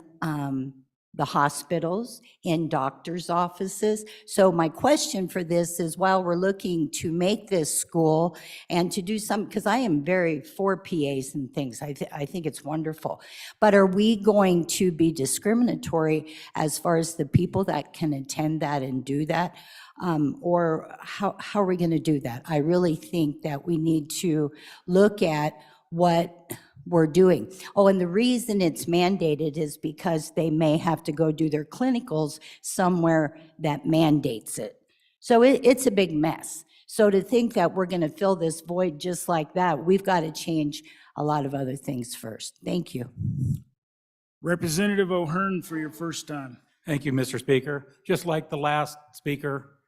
the hospitals, in doctors' offices. So my question for this is, while we're looking to make this school and to do some, because I am very for PAs and things, I think it's wonderful, but are we going to be discriminatory as far as the people that can attend that and do that? Or how are we going to do that? I really think that we need to look at what we're doing. Oh, and the reason it's mandated is because they may have to go do their clinicals somewhere that mandates it. So it's a big mess. So to think that we're going to fill this void just like that, we've got to change a lot of other things first. Thank you. Representative O'Hearn for your first time. Thank you, Mr. Speaker. Just like the last speaker,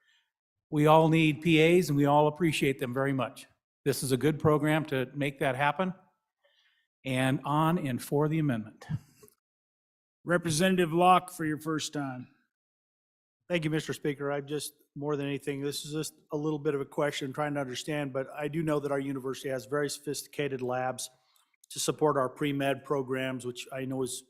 we all need PAs and we all appreciate them very much. This is a good program to make that happen. And on and for the amendment. Representative Locke for your first time. Thank you, Mr. Speaker. I just, more than anything, this is just a little bit of a question trying to understand, but I do know that our university has very sophisticated labs to support our pre-med programs, which I know is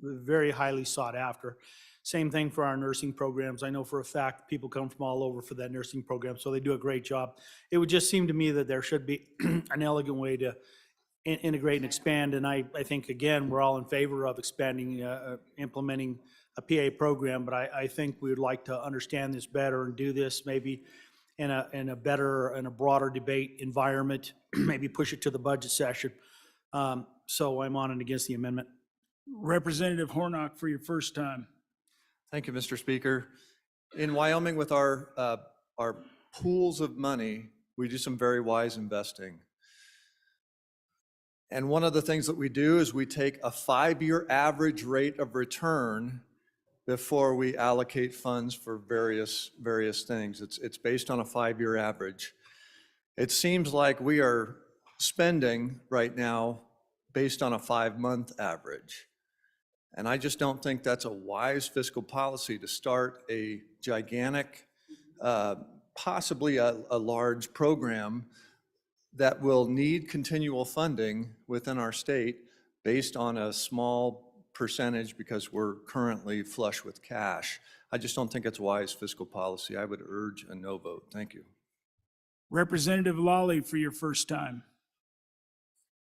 very highly sought after. Same thing for our nursing programs. I know for a fact people come from all over for that nursing program, so they do a great job. It would just seem to me that there should be an elegant way to integrate and expand, and I think, again, we're all in favor of expanding, implementing a PA program, but I think we would like to understand this better and do this maybe in a better and a broader debate environment, maybe push it to the budget session. So I'm on and against the amendment. Representative Hornock for your first time. Thank you, Mr. Speaker. In Wyoming, with our pools of money, we do some very wise investing. And one of the things that we do is we take a 5-year average rate of return before we allocate funds for various things. It's based on a 5-year average. It seems like we are spending right now based on a 5-month average. And I just don't think that's a wise fiscal policy to start a gigantic, possibly a large program that will need continual funding within our state based on a small percentage because we're currently flush with cash. I just don't think it's wise fiscal policy. I would urge a no vote. Thank you. Representative Lawley for your first time.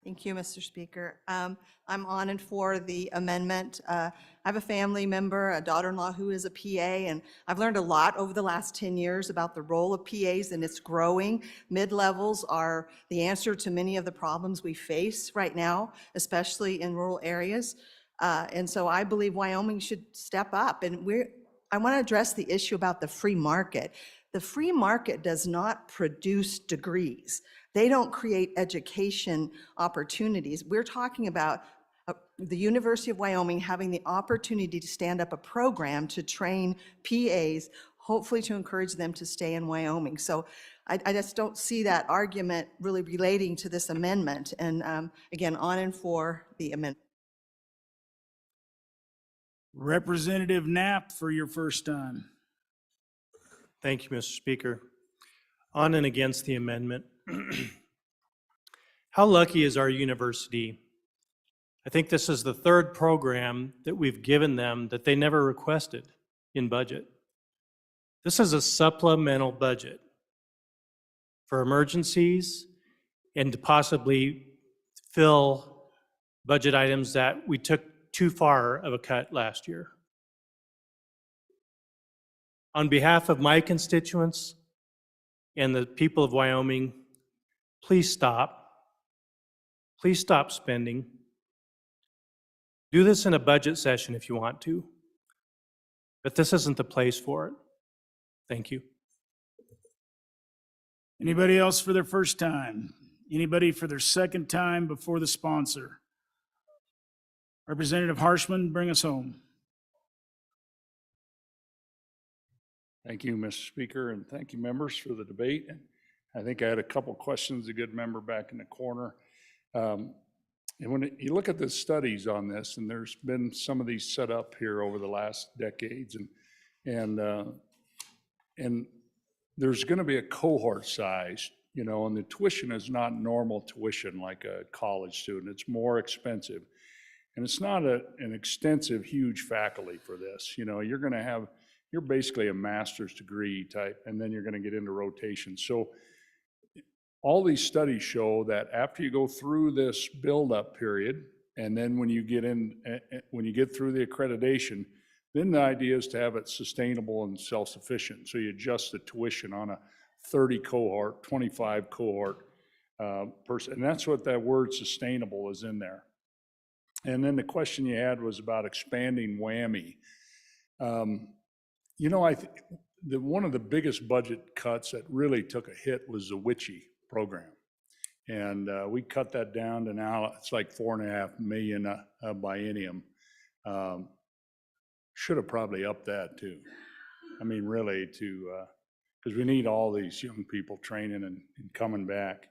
Thank you, Mr. Speaker. I'm on and for the amendment. I have a family member, a daughter-in-law who is a PA, and I've learned a lot over the last 10 years about the role of PAs, and it's growing. Mid-levels are the answer to many of the problems we face right now, especially in rural areas. And so I believe Wyoming should step up. And I want to address the issue about the free market. The free market does not produce degrees. They don't create education opportunities. We're talking about the University of Wyoming having the opportunity to stand up a program to train PAs, hopefully to encourage them to stay in Wyoming. So I just don't see that argument really relating to this amendment. And again, on and for the amendment. Representative Knapp for your first time. Thank you, Mr. Speaker. On and against the amendment. How lucky is our university? I think this is the third program that we've given them that they never requested in budget. This is a supplemental budget for emergencies and to possibly fill budget items that we took too far of a cut last year. On behalf of my constituents and the people of Wyoming, please stop. Please stop spending. Do this in a budget session if you want to, but this isn't the place for it. Thank you. Anybody else for their first time? Anybody for their second time before the sponsor? Representative Harshman, bring us home. Thank you, Mr. Speaker, and thank you, members, for the debate. And I think I had a couple questions, a good member back in the corner. And when you look at the studies on this, and there's been some of these set up here over the last decades, and there's going to be a cohort size, you know, and the tuition is not normal tuition like a college student. It's more expensive. And it's not an extensive, huge faculty for this. You know, you're basically a master's degree type, and then you're going to get into rotation. So all these studies show that after you go through this build-up period, and then when you get through the accreditation, then the idea is to have it sustainable and self-sufficient. So you adjust the tuition on a 30 cohort, 25 cohort person, and that's what that word sustainable is in there. And then the question you had was about expanding WWAMI. You know, one of the biggest budget cuts that really took a hit was the WICHE program. And we cut that down to now it's like $4.5 million a biennium. Should have probably upped that too. I mean, really, because we need all these young people training and coming back.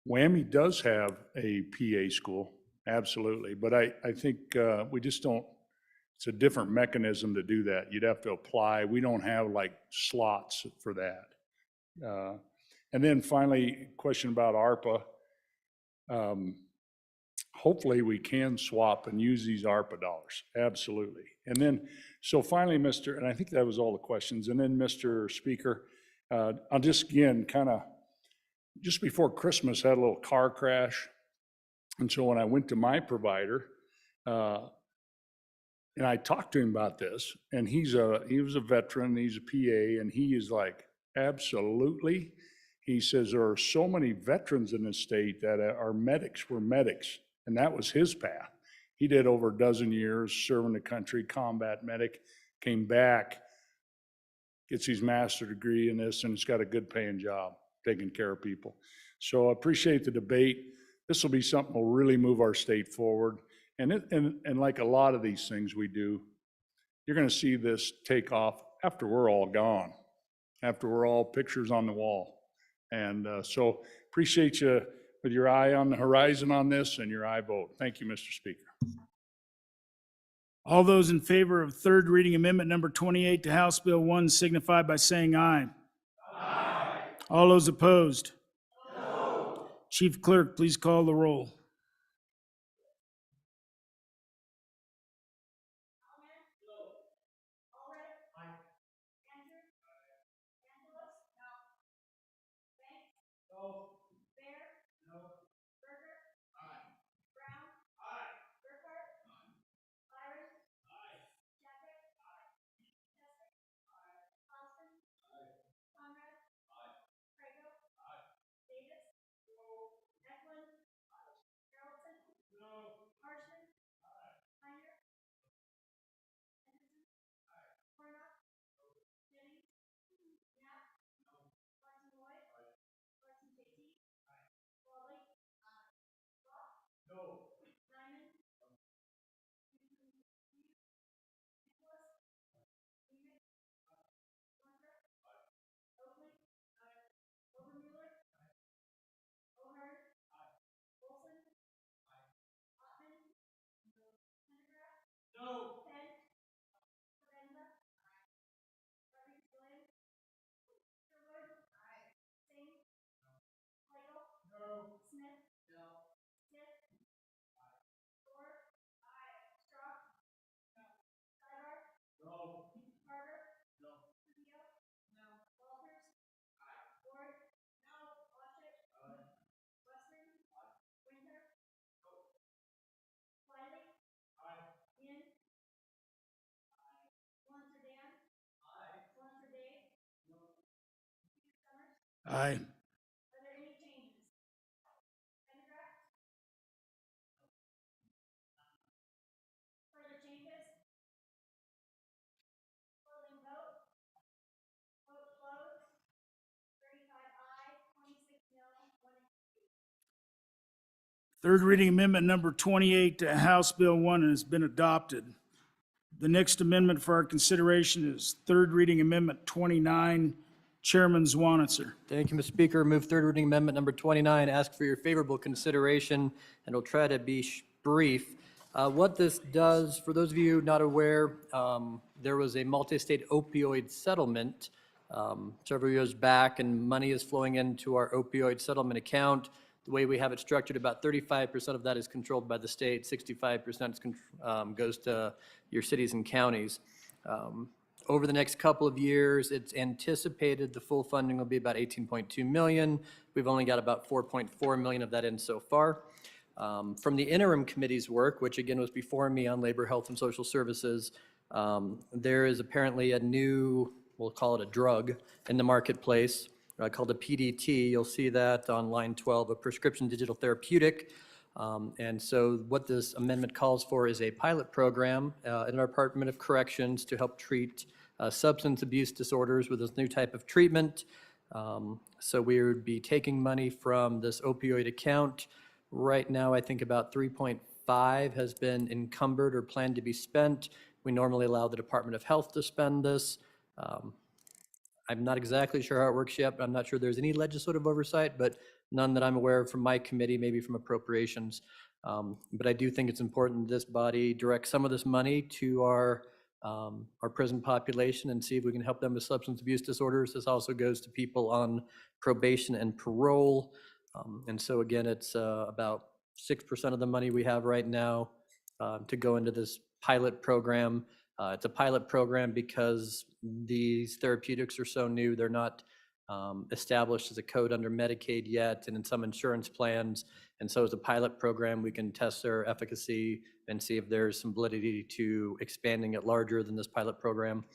WWAMI does have a PA school, absolutely, but I think we just don't, it's a different mechanism to do that. You'd have to apply. We don't have like slots for that. And then finally, question about ARPA. Hopefully we can swap and use these ARPA dollars, absolutely. And then, so finally, and I think that was all the questions. And then, Mr. Speaker, I'll just again just before Christmas, I had a little car crash. And so when I went to my provider, and I talked to him about this, and he was a veteran, he's a PA, and he is like, absolutely. He says, there are so many veterans in this state that are medics, were medics, and that was his path. He did over a dozen years serving the country, combat medic, came back, gets his master's degree in this, and it's got a good paying job, taking care of people. So I appreciate the debate. This will be something that will really move our state forward. And like a lot of these things we do, you're going to see this take off after we're all gone, after we're all pictures on the wall. And so appreciate you with your eye on the horizon on this and your aye vote. Thank you, Mr. Speaker. All those in favor of third reading amendment number 28 to House Bill 1 signify by saying aye. Aye. All those opposed? No. Chief Clerk, please call the roll. Aye. Third reading amendment number 28 to House Bill 1 has been adopted. The next amendment for our consideration is third reading amendment 29, Chairman Zwanitzer. Thank you, Mr. Speaker. Move third reading amendment number 29. Ask for your favorable consideration, and we'll try to be brief. What this does, for those of you not aware, there was a multi-state opioid settlement several years back, and money is flowing into our opioid settlement account. The way we have it structured, about 35% of that is controlled by the state, 65% goes to your cities and counties. Over the next couple of years, it's anticipated the full funding will be about $18.2 million. We've only got about $4.4 million of that in so far. From the interim committee's work, which again was before me on labor, health, and social services, there is apparently a new, we'll call it a drug, in the marketplace called a PDT. You'll see that on line 12, a prescription digital therapeutic. And so what this amendment calls for is a pilot program in our Department of Corrections to help treat substance abuse disorders with this new type of treatment. So we would be taking money from this opioid account. Right now, I think about 3.5 has been encumbered or planned to be spent. We normally allow the Department of Health to spend this. I'm not exactly sure how it works yet, but I'm not sure there's any legislative oversight, but none that I'm aware of from my committee, maybe from appropriations. But I do think it's important this body direct some of this money to our prison population and see if we can help them with substance abuse disorders. This also goes to people on probation and parole. And so again, it's about 6% of the money we have right now to go into this pilot program. It's a pilot program because these therapeutics are so new. They're not established as a code under Medicaid yet and in some insurance plans. And so as a pilot program, we can test their efficacy and see if there's some validity to expanding it larger than this pilot program.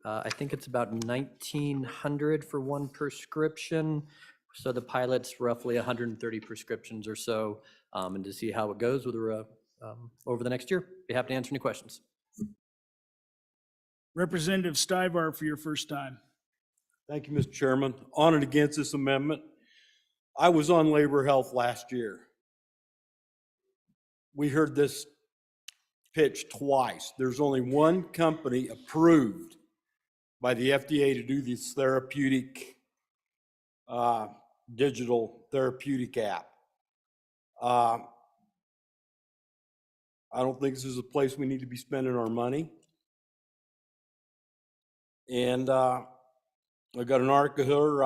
I think it's about $1,900 for one prescription. So the pilot's roughly 130 prescriptions or so, and to see how it goes with over the next year. Be happy to answer any questions. Representative Stivar for your first time. Thank you, Mr. Chairman. On and against this amendment. I was on Labor Health last year. We heard this pitch twice. There's only one company approved by the FDA to do this therapeutic, digital therapeutic app. I don't think this is a place we need to be spending our money. And I got an article here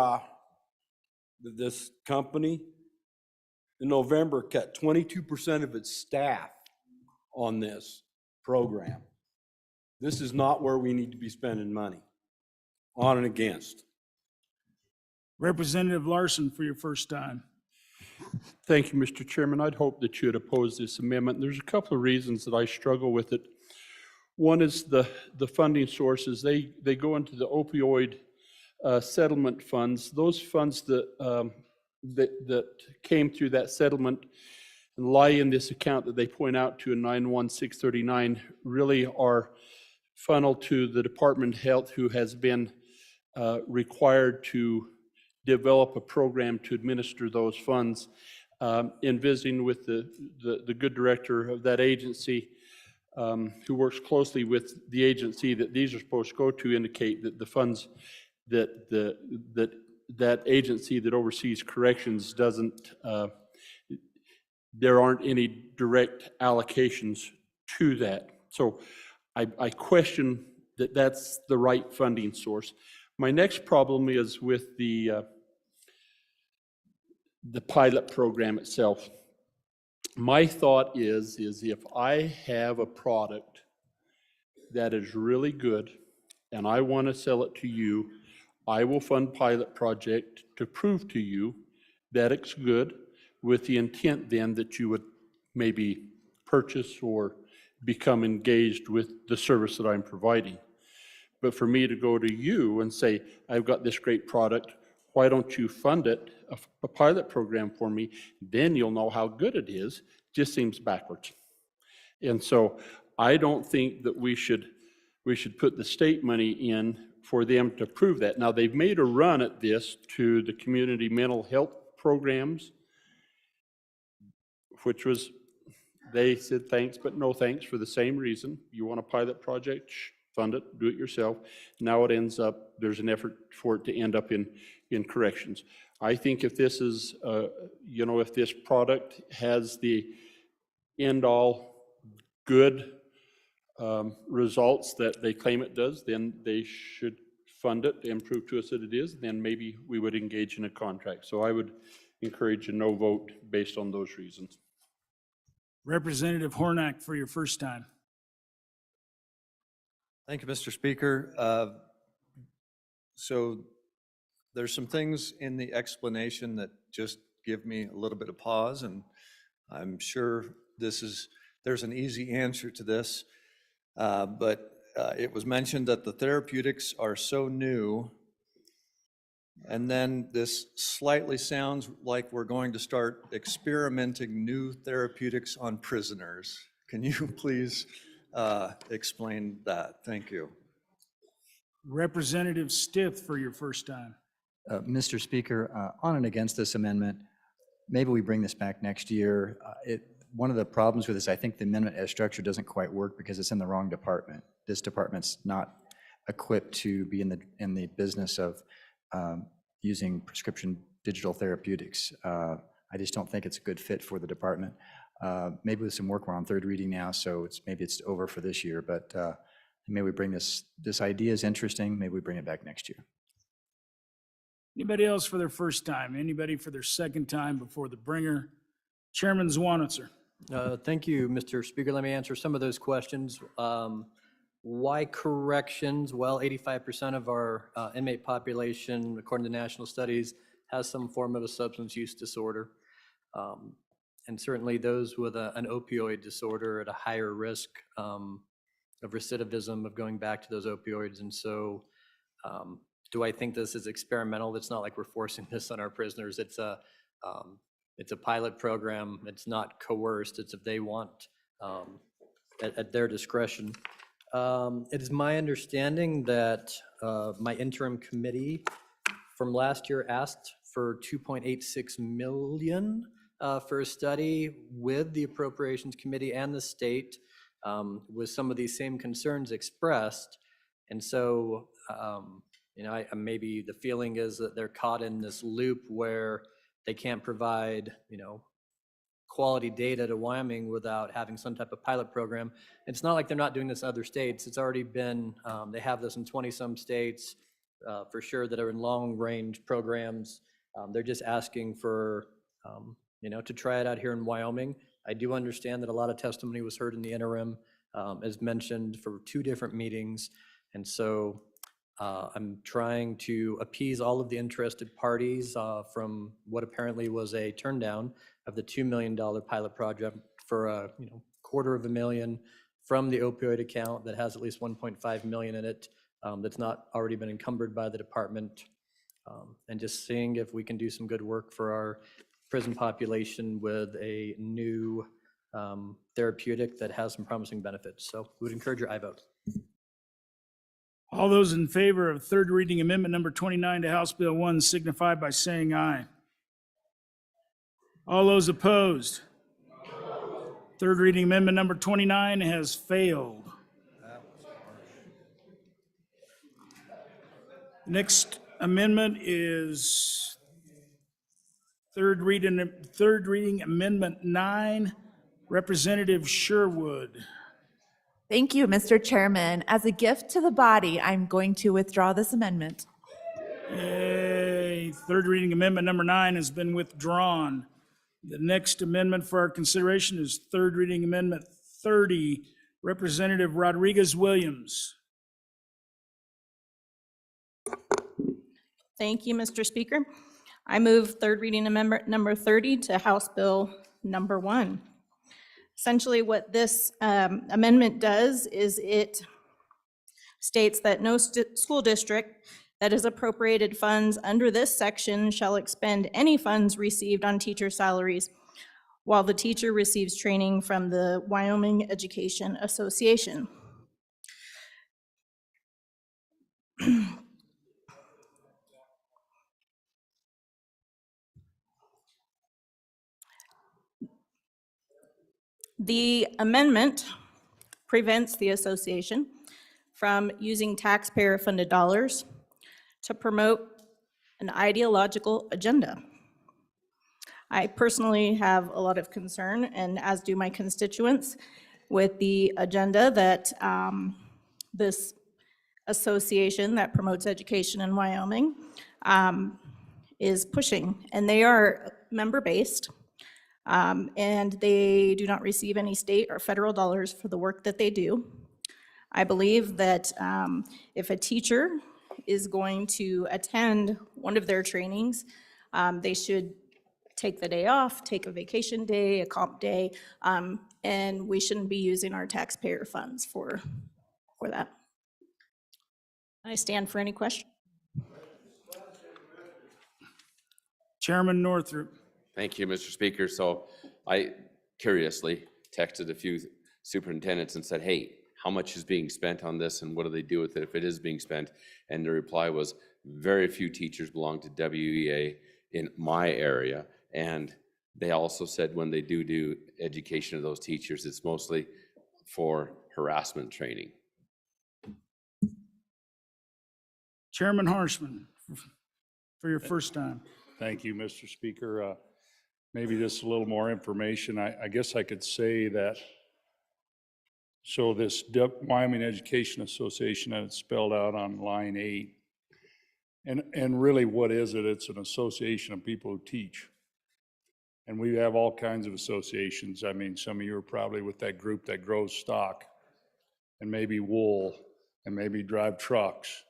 that this company in November cut 22% of its staff on this program. This is not where we need to be spending money. On and against. Representative Larson for your first time. Thank you, Mr. Chairman. I'd hope that you'd oppose this amendment. There's a couple of reasons that I struggle with it. One is the funding sources. They go into the opioid settlement funds. Those funds that came through that settlement and lie in this account that they point out to in 91639 really are funneled to the Department of Health, who has been required to develop a program to administer those funds. In visiting with the good director of that agency, who works closely with the agency that these are supposed to go to, indicate that the funds that agency that oversees corrections doesn't, there aren't any direct allocations to that. So I question that that's the right funding source. My next problem is with the pilot program itself. My thought is if I have a product that is really good and I want to sell it to you, I will fund pilot project to prove to you that it's good, with the intent then that you would maybe purchase or become engaged with the service that I'm providing. But for me to go to you and say, I've got this great product, why don't you fund it, a pilot program for me, then you'll know how good it is, just seems backwards. And so I don't think that we should put the state money in for them to prove that. Now, they've made a run at this to the community mental health programs, which was, they said thanks, but no thanks for the same reason. You want a pilot project, fund it, do it yourself. Now it ends up, there's an effort for it to end up in corrections. I think if this is, if this product has the end-all good results that they claim it does, then they should fund it and prove to us that it is, then maybe we would engage in a contract. So I would encourage a no vote based on those reasons. Representative Hornak for your first time. Thank you, Mr. Speaker. So there's some things in the explanation that just give me a little bit of pause, and I'm sure there's an easy answer to this, but it was mentioned that the therapeutics are so new, and then this slightly sounds like we're going to start experimenting new therapeutics on prisoners. Can you please explain that? Thank you. Representative Stith for your first time. Mr. Speaker, on and against this amendment, maybe we bring this back next year. One of the problems with this, I think the amendment as structured doesn't quite work because it's in the wrong department. This department's not equipped to be in the business of using prescription digital therapeutics. I just don't think it's a good fit for the department. Maybe with some work, we're on third reading now, so maybe it's over for this year, but maybe we bring this idea is interesting, maybe we bring it back next year. Anybody else for their first time? Anybody for their second time before the bringer? Chairman Zwanitzer. Thank you, Mr. Speaker. Let me answer some of those questions. Why corrections? Well, 85% of our inmate population, according to national studies, has some form of a substance use disorder. And certainly those with an opioid disorder are at a higher risk of recidivism, of going back to those opioids. And so do I think this is experimental? It's not like we're forcing this on our prisoners. It's a pilot program. It's not coerced. It's if they want at their discretion. It is my understanding that my interim committee from last year asked for $2.86 million for a study with the Appropriations Committee and the state with some of these same concerns expressed. And so, maybe the feeling is that they're caught in this loop where they can't provide, quality data to Wyoming without having some type of pilot program. It's not like they're not doing this in other states. It's already been, they have this in 20-some states, for sure, that are in long-range programs. They're just asking for, to try it out here in Wyoming. I do understand that a lot of testimony was heard in the interim, as mentioned, for 2 different meetings. And so I'm trying to appease all of the interested parties from what apparently was a turndown of the $2 million pilot project for a $250,000 from the opioid account that has at least $1.5 million in it that's not already been encumbered by the department, and just seeing if we can do some good work for our prison population with a new therapeutic that has some promising benefits. So we would encourage your aye vote. All those in favor of third reading amendment number 29 to House Bill 1 signify by saying aye. All those opposed? Third reading amendment number 29 has failed. Next amendment is third reading amendment 9, Representative Sherwood. Thank you, Mr. Chairman. As a gift to the body, I'm going to withdraw this amendment. Yay. Third reading amendment number 9 has been withdrawn. The next amendment for our consideration is third reading amendment 30, Representative Rodriguez-Williams. Thank you, Mr. Speaker. I move third reading amendment number 30 to House Bill number 1. Essentially, what this amendment does is it states that no school district that is appropriated funds under this section shall expend any funds received on teacher salaries while the teacher receives training from the Wyoming Education Association. The amendment prevents the association from using taxpayer-funded dollars to promote an ideological agenda. I personally have a lot of concern, and as do my constituents, with the agenda that this association that promotes education in Wyoming is pushing. And they are member-based, and they do not receive any state or federal dollars for the work that they do. I believe that if a teacher is going to attend one of their trainings, they should take the day off, take a vacation day, a comp day, and we shouldn't be using our taxpayer funds for that. I stand for any questions. Chairman Northrup. Thank you, Mr. Speaker. So I curiously texted a few superintendents and said, hey, how much is being spent on this and what do they do with it if it is being spent? And the reply was very few teachers belong to WEA in my area. And they also said when they do education of those teachers, it's mostly for harassment training. Chairman Harshman, for your first time. Thank you, Mr. Speaker. Maybe just a little more information. I guess I could say that, so this Wyoming Education Association, and it's spelled out on line 8. And really, what is it? It's an association of people who teach. And we have all kinds of associations. I mean, some of you are probably with that group that grows stock, and maybe wool, and maybe drive trucks.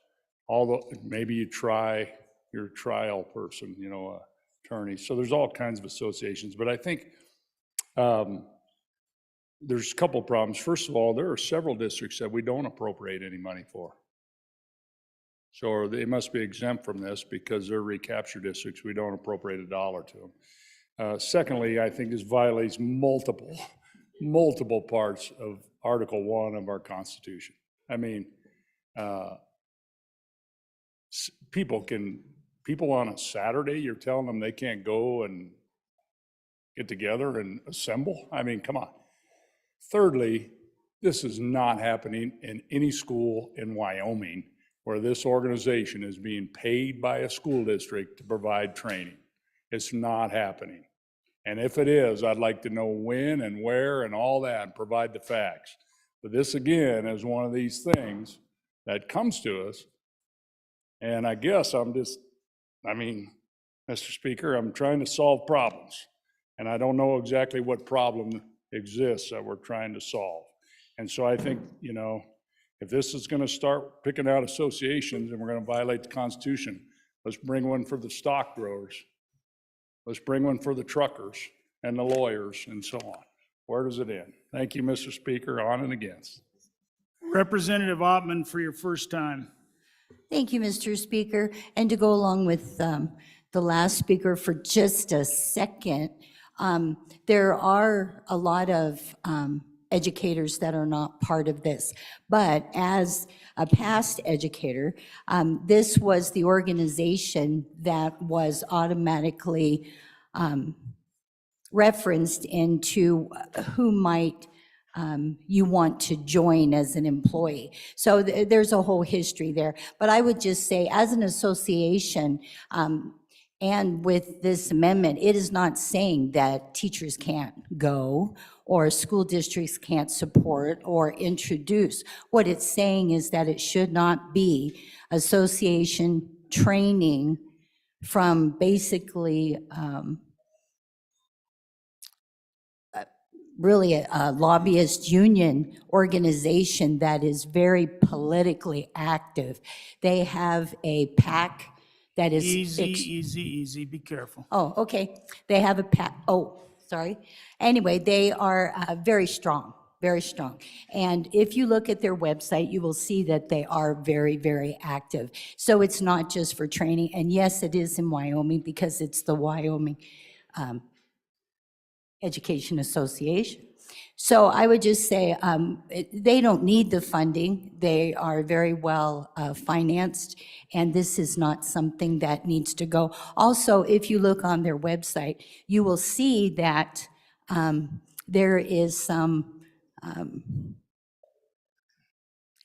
Maybe you're a trial person, you know, attorney. So there's all kinds of associations. But I think there's a couple problems. First of all, there are several districts that we don't appropriate any money for. So they must be exempt from this because they're recapture districts. We don't appropriate a dollar to them. Secondly, I think this violates multiple parts of Article 1 of our Constitution. I mean, people on a Saturday, you're telling them they can't go and get together and assemble? I mean, come on. Thirdly, this is not happening in any school in Wyoming where this organization is being paid by a school district to provide training. It's not happening. And if it is, I'd like to know when and where and all that and provide the facts. But this, again, is one of these things that comes to us. And I guess Mr. Speaker, I'm trying to solve problems. And I don't know exactly what problem exists that we're trying to solve. And so I think, you know, if this is going to start picking out associations and we're going to violate the Constitution, let's bring one for the stock growers. Let's bring one for the truckers and the lawyers and so on. Where does it end? Thank you, Mr. Speaker. On and against. Representative Ottman, for your first time. Thank you, Mr. Speaker. And to go along with the last speaker for just a second, there are a lot of educators that are not part of this. But as a past educator, this was the organization that was automatically referenced into who might you want to join as an employee. So there's a whole history there. But I would just say, as an association, and with this amendment, it is not saying that teachers can't go or school districts can't support or introduce. What it's saying is that it should not be association training from basically really a lobbyist union organization that is very politically active. They have a PAC that is Easy, be careful. Oh, okay. They have a sorry. Anyway, they are very strong. very strong. And if you look at their website, you will see that they are very, very active. So it's not just for training. And yes, it is in Wyoming because it's the Wyoming Education Association. So I would just say they don't need the funding. They are very well financed, and this is not something that needs to go. Also, if you look on their website, you will see that there is some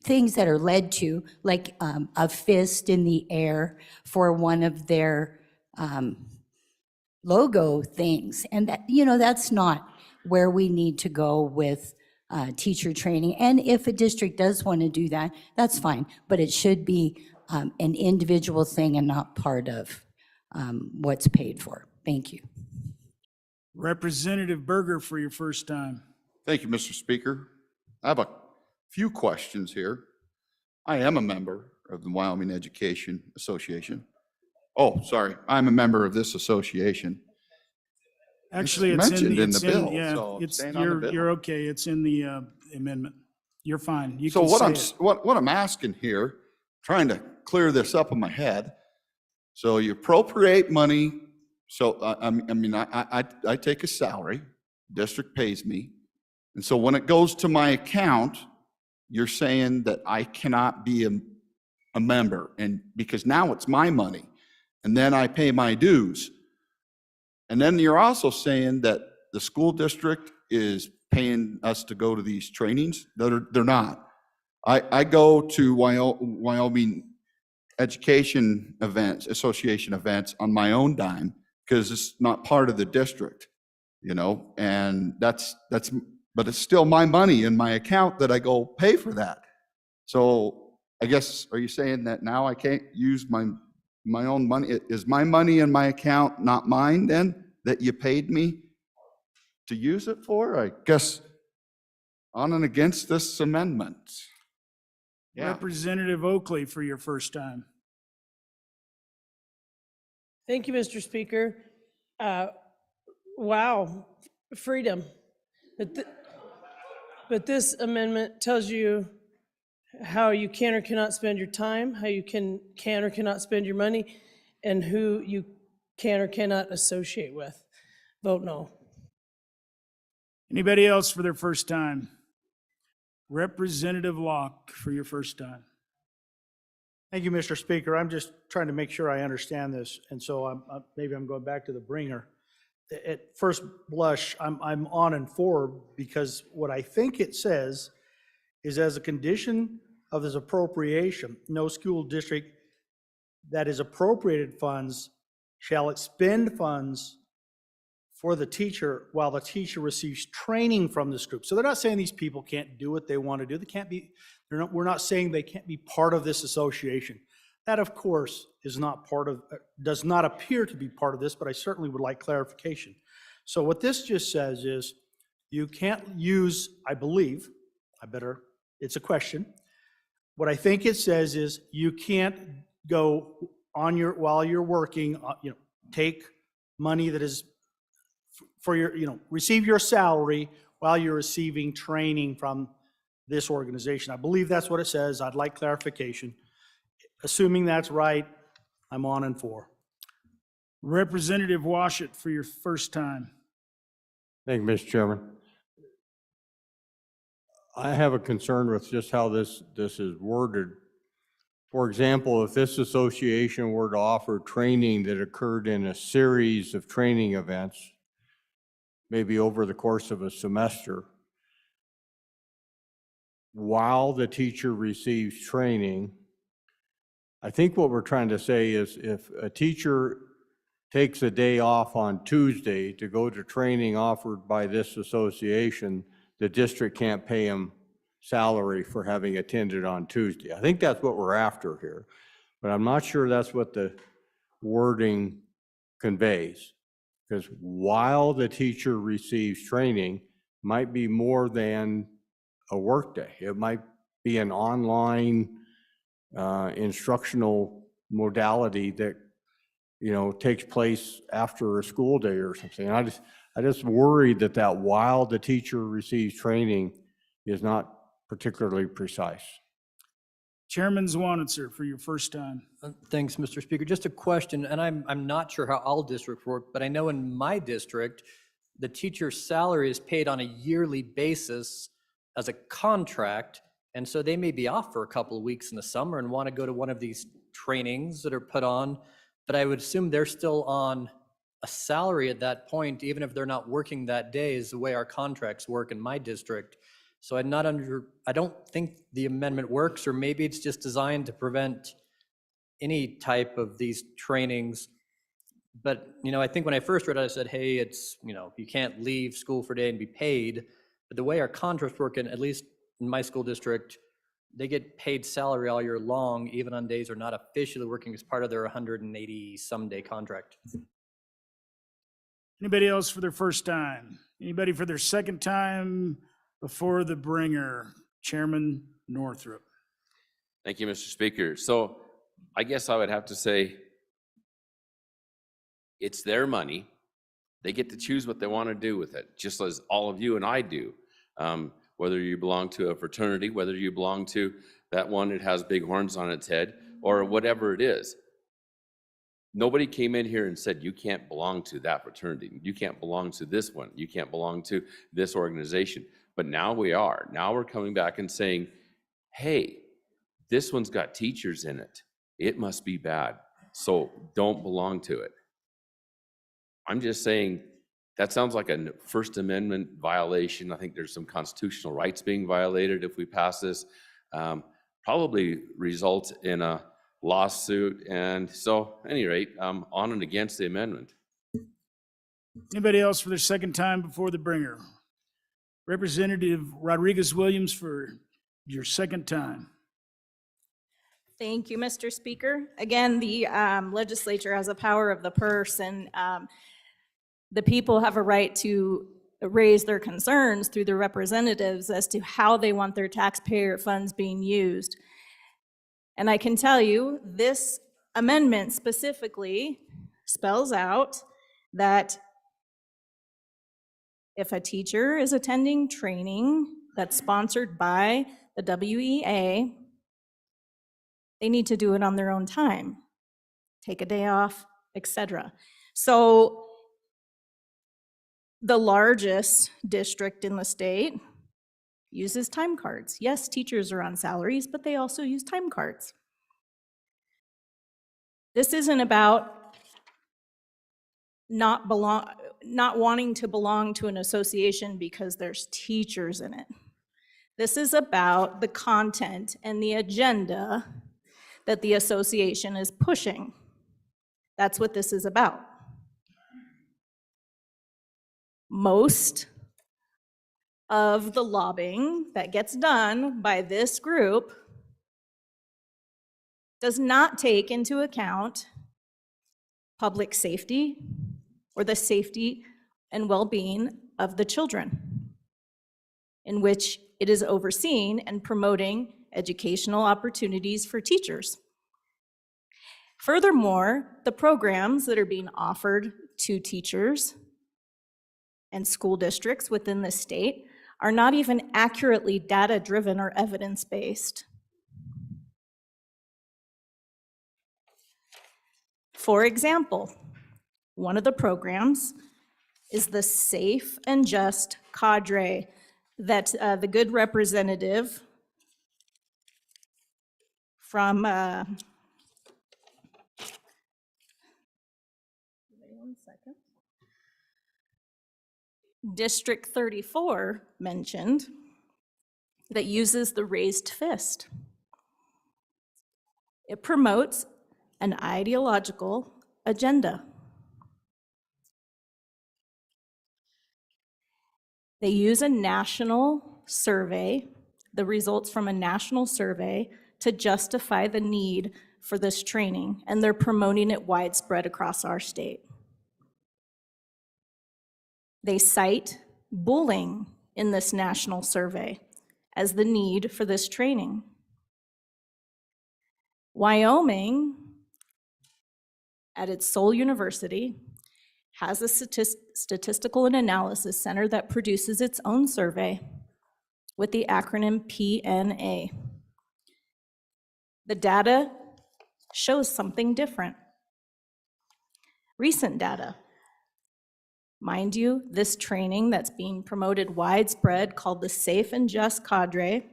things that are led to, like a fist in the air for one of their logo things. And that, you know, that's not where we need to go with teacher training. And if a district does want to do that, that's fine, but it should be an individual thing and not part of what's paid for. Thank you. Representative Berger for your first time. Thank you, Mr. Speaker. I have a few questions here. I am a member of the Wyoming Education Association. Oh, sorry, I'm a member of this association. Actually, it's mentioned in the bill, yeah, so it's, staying on the bill. you're okay. It's in the amendment. You're fine. You So can what say I'm, it. what I'm asking here, trying to clear this up in my head. So you appropriate money, so I take a salary, district pays me. And so when it goes to my account, you're saying that I cannot be a member, and because now it's my money, and then I pay my dues. And then you're also saying that the school district is paying us to go to these trainings. They're not. I go to Wyoming Education Association events on my own dime because it's not part of the district, you know, and but it's still my money in my account that I go pay for that. So I guess, are you saying that now I can't use my own money? Is my money in my account not mine then, that you paid me to use it for? I guess on and against this amendment. Yeah. Representative Oakley for your first time. Thank you, Mr. Speaker. Wow, freedom. But this amendment tells you how you can or cannot spend your time, how you can or cannot spend your money, and who you can or cannot associate with. Vote no. Anybody else for their first time? Representative Locke for your first time. Thank you, Mr. Speaker. I'm just trying to make sure I understand this, and so maybe I'm going back to the bringer. At first blush, I'm on and for, because what I think it says is, as a condition of this appropriation, no school district that is appropriated funds shall expend funds for the teacher while the teacher receives training from this group. So they're not saying these people can't do what they want to do. They can't be, we're not saying they can't be part of this association. That, of course, is not part of, does not appear to be part of this, but I certainly would like clarification. So what this just says is, you can't use, I believe, it's a question. What I think it says is, you can't go on while you're working, take money that is for your, receive your salary while you're receiving training from this organization. I believe that's what it says. I'd like clarification. Assuming that's right, I'm on and for. Representative Washut for your first time. Thank you, Mr. Chairman. I have a concern with just how this is worded. For example, if this association were to offer training that occurred in a series of training events, maybe over the course of a semester, while the teacher receives training, I think what we're trying to say is, if a teacher takes a day off on Tuesday to go to training offered by this association, the district can't pay him salary for having attended on Tuesday. I think that's what we're after here, but I'm not sure that's what the wording conveys, because while the teacher receives training might be more than a workday. It might be an online instructional modality that takes place after a school day or something. I just worry that while the teacher receives training, is not particularly precise. Chairman Zwanitzer, for your first time. Thanks, Mr. Speaker. Just a question, and I'm not sure how all districts work, but I know in my district, the teacher's salary is paid on a yearly basis as a contract, and so they may be off for a couple of weeks in the summer and want to go to one of these trainings that are put on, but I would assume they're still on a salary at that point, even if they're not working that day, is the way our contracts work in my district. So I don't think the amendment works, or maybe it's just designed to prevent any type of these trainings. But, I think when I first read it, I said, hey, it's, you can't leave school for a day and be paid. But the way our contracts work, at least in my school district, they get paid salary all year long, even on days they're not officially working as part of their 180-some day contract. Anybody else for their first time? Anybody for their second time before the bringer? Chairman Northrup. Thank you, Mr. Speaker. So I guess I would have to say it's their money. They get to choose what they want to do with it, just as all of you and I do. Whether you belong to a fraternity, whether you belong to that one that has big horns on its head, or whatever it is. Nobody came in here and said, you can't belong to that fraternity. You can't belong to this one. You can't belong to this organization. But now we are. Now we're coming back and saying, hey, this one's got teachers in it. It must be bad. So don't belong to it. I'm just saying that sounds like a First Amendment violation. I think there's some constitutional rights being violated if we pass this. Probably result in a lawsuit. And so, at any rate, I'm on and against the amendment. Anybody else for their second time before the bringer? Representative Rodriguez-Williams for your second time. Thank you, Mr. Speaker. Again, the legislature has a power of the purse, and the people have a right to raise their concerns through their representatives as to how they want their taxpayer funds being used. And I can tell you, this amendment specifically spells out that if a teacher is attending training that's sponsored by the WEA, they need to do it on their own time, take a day off, etc. So the largest district in the state uses time cards. Yes, teachers are on salaries, but they also use time cards. This isn't about not wanting to belong to an association because there's teachers in it. This is about the content and the agenda that the association is pushing. That's what this is about. Most of the lobbying that gets done by this group does not take into account public safety or the safety and well-being of the children, in which it is overseeing and promoting educational opportunities for teachers. Furthermore, the programs that are being offered to teachers and school districts within the state are not even accurately data-driven or evidence-based. For example, one of the programs is the Safe and Just Cadre that the good representative from District 34 mentioned, that uses the raised fist. It promotes an ideological agenda. They use a national survey, the results from a national survey, to justify the need for this training, and they're promoting it widespread across our state. They cite bullying in this national survey as the need for this training. Wyoming, at its sole university, has a statistical and analysis center that produces its own survey. with the acronym PNA. The data shows something different. Recent data. Mind you, this training that's being promoted widespread, called the Safe and Just Cadre,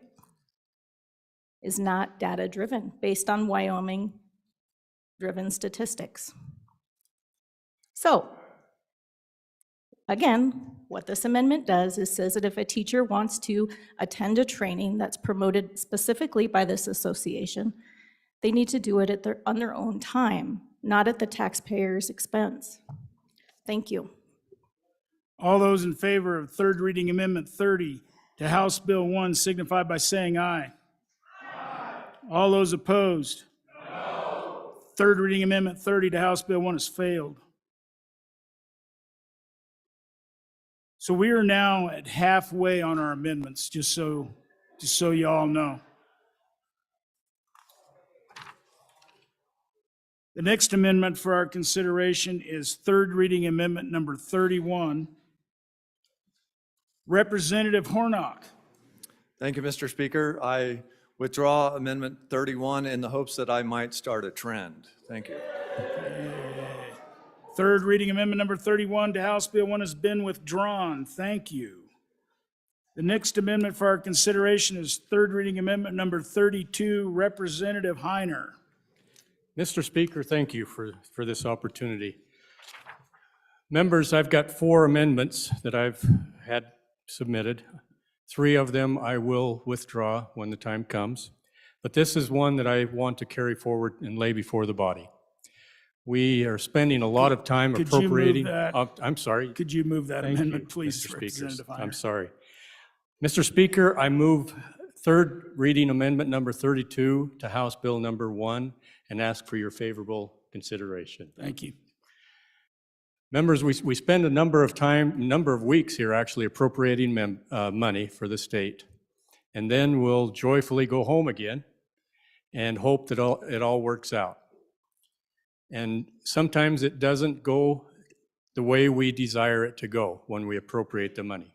is not data-driven, based on Wyoming-driven statistics. So, again, what this amendment does is says that if a teacher wants to attend a training that's promoted specifically by this association, they need to do it on their own time, not at the taxpayer's expense. Thank you. All those in favor of third reading Amendment 30 to House Bill 1 signify by saying aye. Aye. All those opposed? No. Third reading Amendment 30 to House Bill 1 has failed. So we are now at halfway on our amendments, just so you all know. The next amendment for our consideration is third reading Amendment number 31. Representative Hornock. Thank you, Mr. Speaker. I withdraw Amendment 31 in the hopes that I might start a trend. Thank you. Third reading Amendment number 31 to House Bill 1 has been withdrawn. Thank you. The next amendment for our consideration is third reading Amendment number 32, Representative Heiner. Mr. Speaker, thank you for this opportunity. Members, I've got 4 amendments that I've had submitted. 3 of them I will withdraw when the time comes, but this is one that I want to carry forward and lay before the body. We are spending a lot of time Could you move appropriating. that? I'm sorry. Could you move that Thank amendment, you, please, Mr. Speaker. Representative Heiner? I'm sorry. Mr. Speaker, I move third reading Amendment number 32 to House Bill number 1 and ask for your favorable consideration. Thank you. Members, we spend a number of weeks here actually appropriating money for the state, and then we'll joyfully go home again and hope that it all works out. And sometimes it doesn't go the way we desire it to go when we appropriate the money.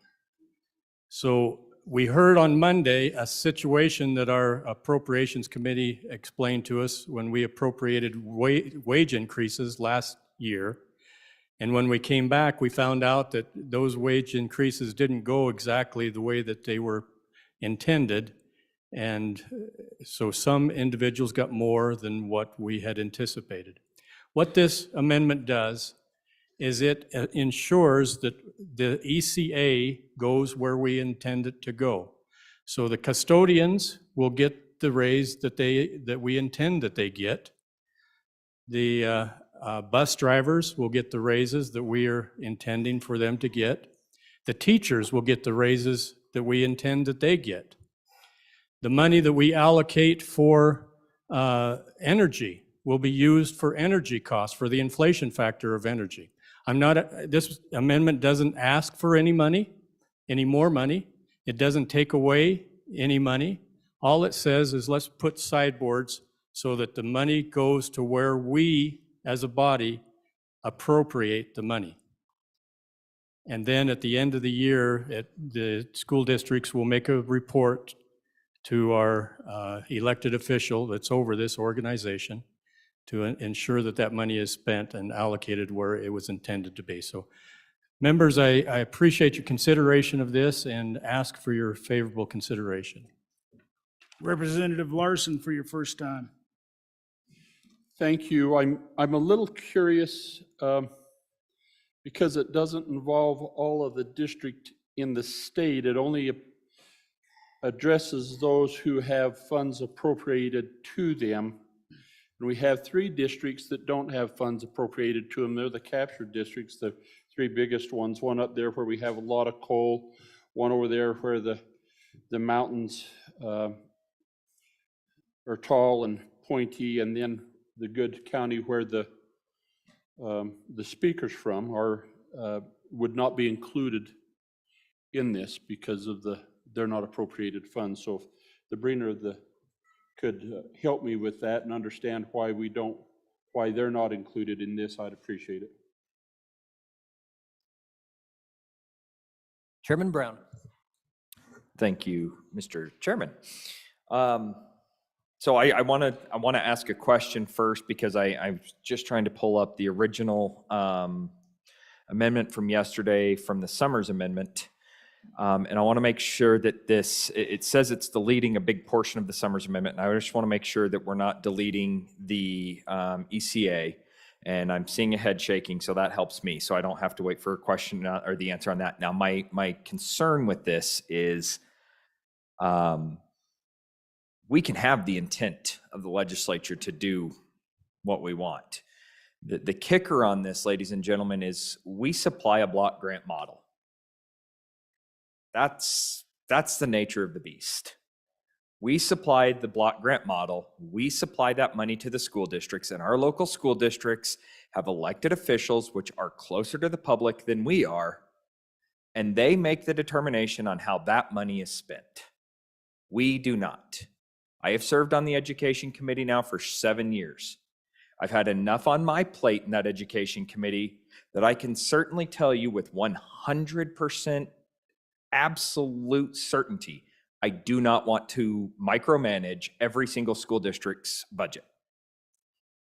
So we heard on Monday a situation that our Appropriations Committee explained to us when we appropriated wage increases last year. And when we came back, we found out that those wage increases didn't go exactly the way that they were intended. And so some individuals got more than what we had anticipated. What this amendment does is it ensures that the ECA goes where we intend it to go. So the custodians will get the raise that we intend that they get. The bus drivers will get the raises that we are intending for them to get. The teachers will get the raises that we intend that they get. The money that we allocate for energy will be used for energy costs, for the inflation factor of energy. This amendment doesn't ask for any more money. It doesn't take away any money. All it says is let's put sideboards so that the money goes to where we, as a body, appropriate the money. And then at the end of the year, the school districts will make a report to our elected official that's over this organization to ensure that that money is spent and allocated where it was intended to be. So members, I appreciate your consideration of this and ask for your favorable consideration. Representative Larson for your first time. Thank you. I'm a little curious because it doesn't involve all of the district in the state. It only addresses those who have funds appropriated to them. And we have 3 districts that don't have funds appropriated to them. They're the captured districts, the 3 biggest ones. One up there where we have a lot of coal, one over there where the mountains are tall and pointy, and then the good county where the speaker's from would not be included in this because of they're not appropriated funds. So if the Breener could help me with that and understand why they're not included in this, I'd appreciate it. Chairman Brown. Thank you, Mr. Chairman. So I want to ask a question first because I'm just trying to pull up the original amendment from yesterday from the Summers Amendment. And I want to make sure that it says it's deleting a big portion of the Summers Amendment. And I just want to make sure that we're not deleting the ECA. And I'm seeing a head shaking, so that helps me. So I don't have to wait for a question or the answer on that. Now, my concern with this is we can have the intent of the legislature to do what we want. The kicker on this, ladies and gentlemen, is we supply a block grant model. That's the nature of the beast. We supplied the block grant model. We supply that money to the school districts, and our local school districts have elected officials which are closer to the public than we are, and they make the determination on how that money is spent. We do not. I have served on the education committee now for 7 years. I've had enough on my plate in that education committee that I can certainly tell you with 100% absolute certainty, I do not want to micromanage every single school district's budget.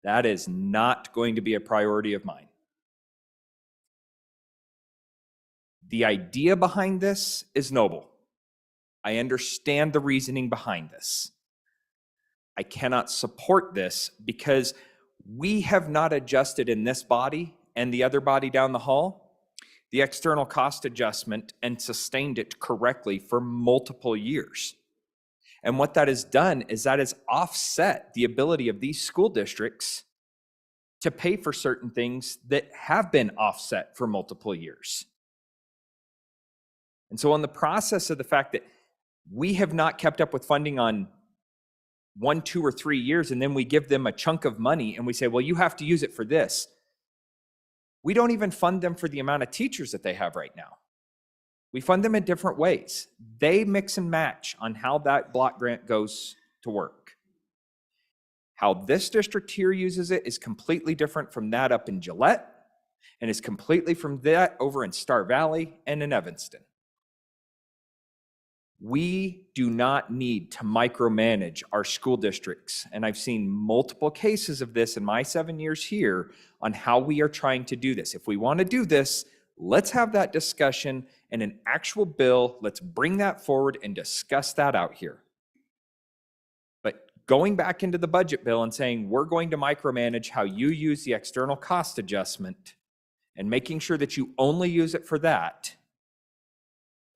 That is not going to be a priority of mine. The idea behind this is noble. I understand the reasoning behind this. I cannot support this because we have not adjusted in this body and the other body down the hall the external cost adjustment and sustained it correctly for multiple years. And what that has done is that has offset the ability of these school districts to pay for certain things that have been offset for multiple years. And so on the process of the fact that we have not kept up with funding on 1, 2, or 3 years, and then we give them a chunk of money and we say, well, you have to use it for this. We don't even fund them for the amount of teachers that they have right now. We fund them in different ways. They mix and match on how that block grant goes to work. How this district here uses it is completely different from that up in Gillette, and is completely from that over in Star Valley and in Evanston. We do not need to micromanage our school districts. And I've seen multiple cases of this in my 7 years here on how we are trying to do this. If we want to do this, let's have that discussion and an actual bill. Let's bring that forward and discuss that out here. But going back into the budget bill and saying we're going to micromanage how you use the external cost adjustment and making sure that you only use it for that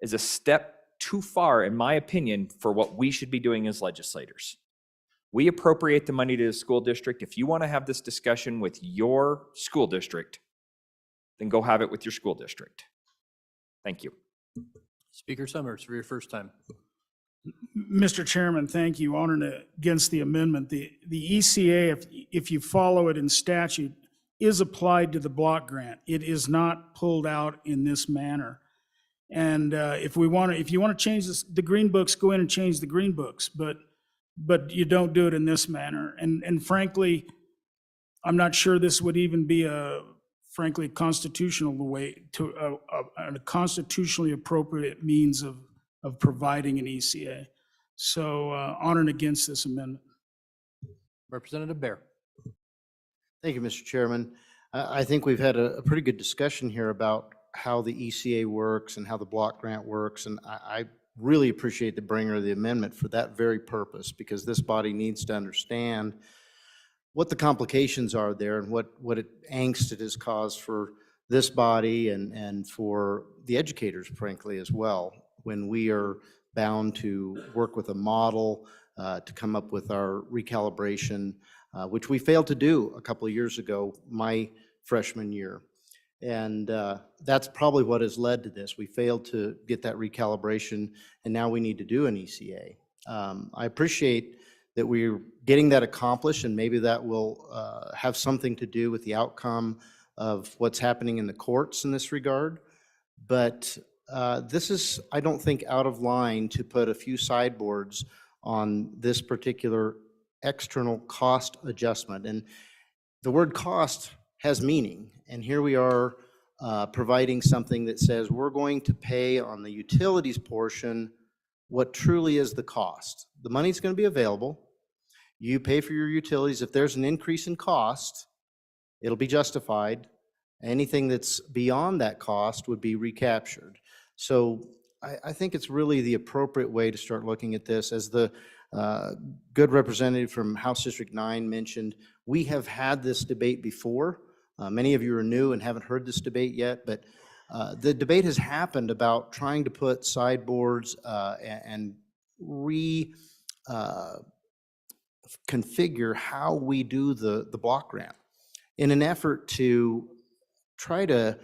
is a step too far, in my opinion, for what we should be doing as legislators. We appropriate the money to the school district. If you want to have this discussion with your school district, then go have it with your school district. Thank you. Speaker Summers, for your first time. Mr. Chairman, thank you. On and against the amendment, the ECA, if you follow it in statute, is applied to the block grant. It is not pulled out in this manner. And if you want to change this, the green books, go in and change the green books, but you don't do it in this manner. And frankly, I'm not sure this would even be frankly constitutional way to a constitutionally appropriate means of providing an ECA. So on and against this amendment. Representative Bear. Thank you, Mr. Chairman. I think we've had a pretty good discussion here about how the ECA works and how the block grant works. And I really appreciate the bringer of the amendment for that very purpose, because this body needs to understand what the complications are there and what angst it has caused for this body and for the educators, frankly, as well, when we are bound to work with a model to come up with our recalibration, which we failed to do a couple of years ago, my freshman year. And that's probably what has led to this. We failed to get that recalibration, and now we need to do an ECA. I appreciate that we're getting that accomplished, and maybe that will have something to do with the outcome of what's happening in the courts in this regard. But this is, I don't think, out of line to put a few sideboards on this particular external cost adjustment. And the word cost has meaning. And here we are providing something that says we're going to pay on the utilities portion what truly is the cost. The money's going to be available. You pay for your utilities. If there's an increase in cost, it'll be justified. Anything that's beyond that cost would be recaptured. So I think it's really the appropriate way to start looking at this. As the good representative from House District 9 mentioned, we have had this debate before. Many of you are new and haven't heard this debate yet, but the debate has happened about trying to put sideboards and configure how we do the block grant in an effort to try to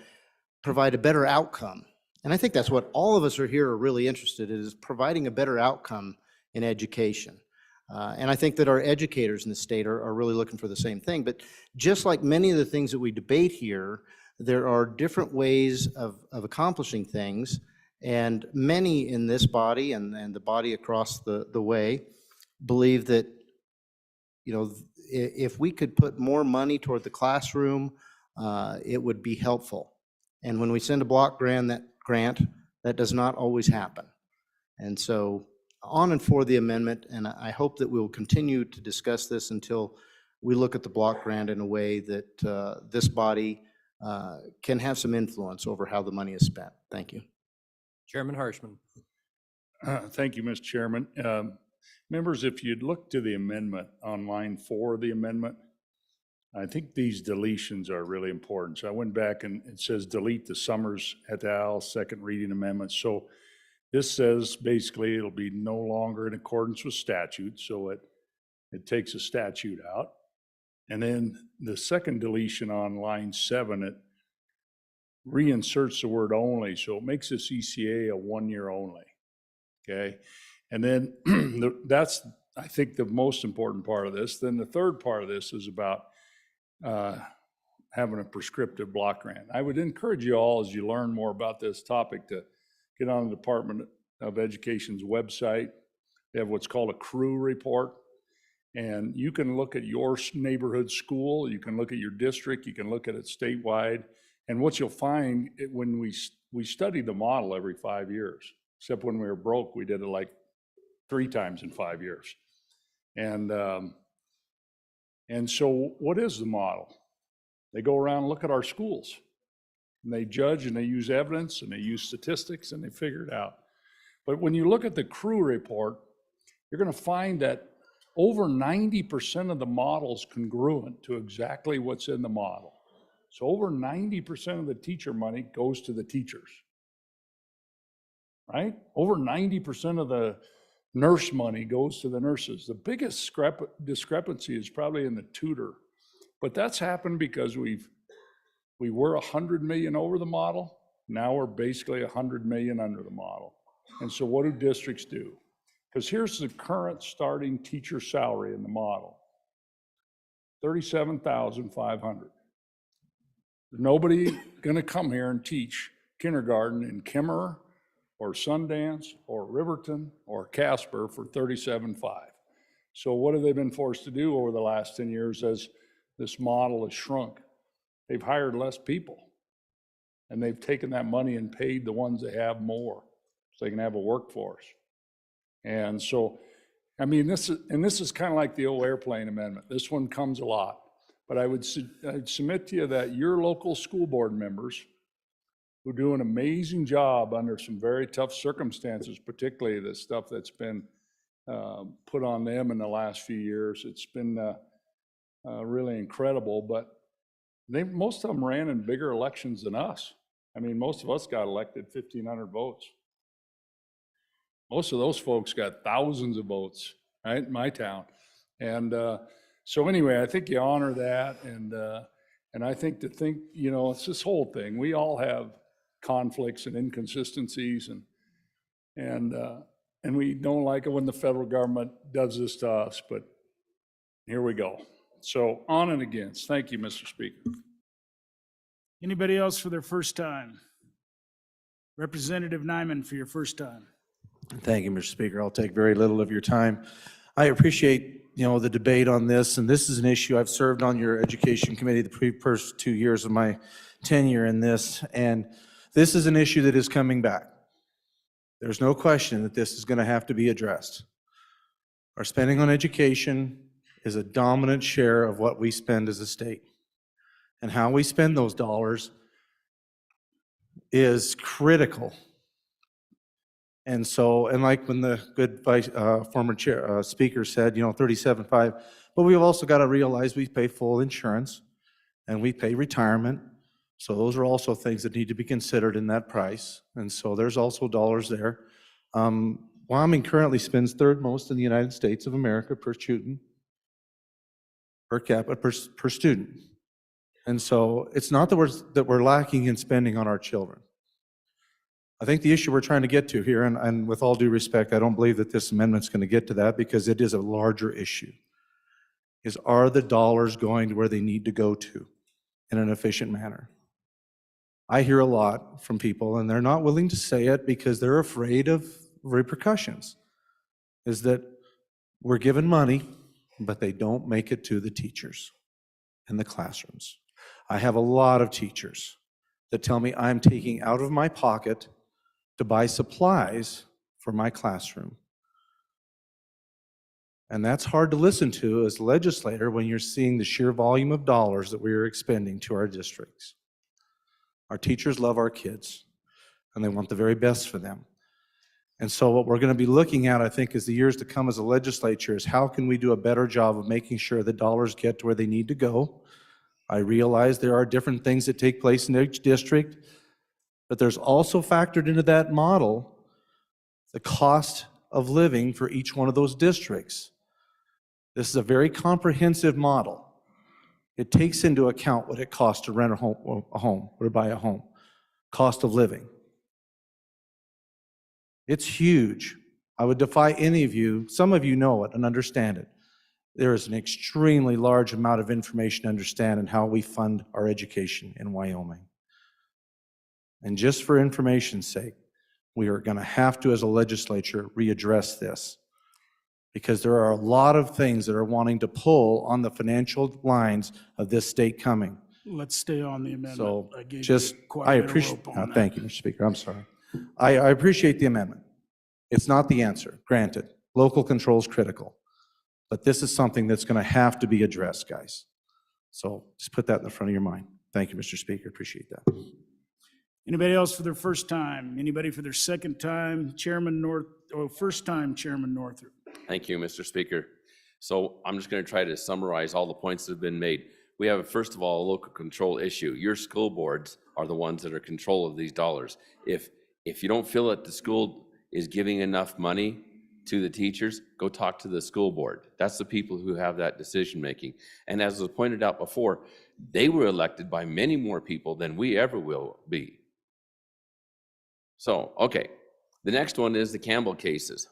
provide a better outcome. And I think that's what all of us are here are really interested in, is providing a better outcome in education. And I think that our educators in the state are really looking for the same thing. But just like many of the things that we debate here, there are different ways of accomplishing things. And many in this body and the body across the way believe that, you know, if we could put more money toward the classroom, it would be helpful. And when we send a block grant, that does not always happen. And so on and for the amendment, and I hope that we'll continue to discuss this until we look at the block grant in a way that this body can have some influence over how the money is spent. Thank you. Chairman Harshman. Thank you, Mr. Chairman. Members, if you'd look to the amendment on line 4 of the amendment, I think these deletions are really important. So I went back and it says delete the Summers et al. Second reading amendment. So this says basically it'll be no longer in accordance with statute. So it takes a statute out. And then the second deletion on line 7, it reinserts the word only. So it makes this ECA a 1 year only. Okay. And then that's, I think, the most important part of this. Then the third part of this is about having a prescriptive block grant. I would encourage you all, as you learn more about this topic, to get on the Department of Education's website. They have what's called a CREW report. And you can look at your neighborhood school, you can look at your district, you can look at it statewide. And what you'll find, when we study the model every 5 years, except when we were broke, we did it like 3 times in 5 years. And so what is the model? They go around and look at our schools, and they judge and they use evidence and they use statistics and they figure it out. But when you look at the CREW report, you're going to find that over 90% of the model's congruent to exactly what's in the model. So over 90% of the teacher money goes to the teachers, right? Over 90% of the nurse money goes to the nurses. The biggest discrepancy is probably in the tutor, but that's happened because we were 100 million over the model. Now we're basically 100 million under the model. And so what do districts do? Because here's the current starting teacher salary in the model, $37,500. Nobody gonna come here and teach kindergarten in Kimmerer or Sundance or Riverton or Casper for $37,500. So what have they been forced to do over the last 10 years as this model has shrunk? They've hired less people, and they've taken that money and paid the ones that have more so they can have a workforce. And so, I mean, this is kind of like the old airplane amendment. This one comes a lot. But I'd submit to you that your local school board members, who do an amazing job under some very tough circumstances, particularly the stuff that's been put on them in the last few years, it's been really incredible. But most of them ran in bigger elections than us. I mean, most of us got elected 1,500 votes. Most of those folks got thousands of votes, right, in my town. And so anyway, I think you honor that. And I think you know, it's this whole thing. We all have conflicts and inconsistencies, and we don't like it when the federal government does this to us, but here we go. So on and against. Thank you, Mr. Speaker. Anybody else for their first time? Representative Nyman for your first time. Thank you, Mr. Speaker. I'll take very little of your time. I appreciate, you know, the debate on this, and this is an issue. I've served on your education committee the first 2 years of my tenure in this, and this is an issue that is coming back. There's no question that this is going to have to be addressed. Our spending on education is a dominant share of what we spend as a state. And how we spend those dollars is critical. And so, and like when the good former chair, speaker said, 37.5, but we've also got to realize we pay full insurance and we pay retirement. So those are also things that need to be considered in that price. And so there's also dollars there. Wyoming currently spends third most in the United States of America per student, per capita, per student. And so it's not that we're lacking in spending on our children. I think the issue we're trying to get to here, and with all due respect, I don't believe that this amendment's going to get to that because it is a larger issue, is are the dollars going to where they need to go to in an efficient manner? I hear a lot from people, and they're not willing to say it because they're afraid of repercussions, is that we're given money, but they don't make it to the teachers in the classrooms. I have a lot of teachers that tell me I'm taking out of my pocket to buy supplies for my classroom. And that's hard to listen to as a legislator when you're seeing the sheer volume of dollars that we are expending to our districts. Our teachers love our kids, and they want the very best for them. And so what we're going to be looking at, I think, as the years to come as a legislature is how can we do a better job of making sure the dollars get to where they need to go. I realize there are different things that take place in each district, but there's also factored into that model the cost of living for each one of those districts. This is a very comprehensive model. It takes into account what it costs to rent a home or to buy a home, cost of living. It's huge. I would defy any of you, some of you know it and understand it. There is an extremely large amount of information to understand in how we fund our education in Wyoming. And just for information's sake, we are going to have to, as a legislature, readdress this. Because there are a lot of things that are wanting to pull on the financial lines of this state coming. Let's stay on the amendment. So I gave just, you quite I a bit of appreciate, rope on that. thank you, Mr. Speaker, I'm sorry. I appreciate the amendment. It's not the answer, granted. Local control is critical. But this is something that's going to have to be addressed, guys. So just put that in the front of your mind. Thank you, Mr. Speaker, appreciate that. Anybody else for their first time? Anybody for their second time? First time, Chairman Northrup. Thank you, Mr. Speaker. So I'm just going to try to summarize all the points that have been made. We have, first of all, a local control issue. Your school boards are the ones that are in control of these dollars. If you don't feel that the school is giving enough money to the teachers, go talk to the school board. That's the people who have that decision making. And as was pointed out before, they were elected by many more people than we ever will be. So, okay, the next one is the Campbell cases.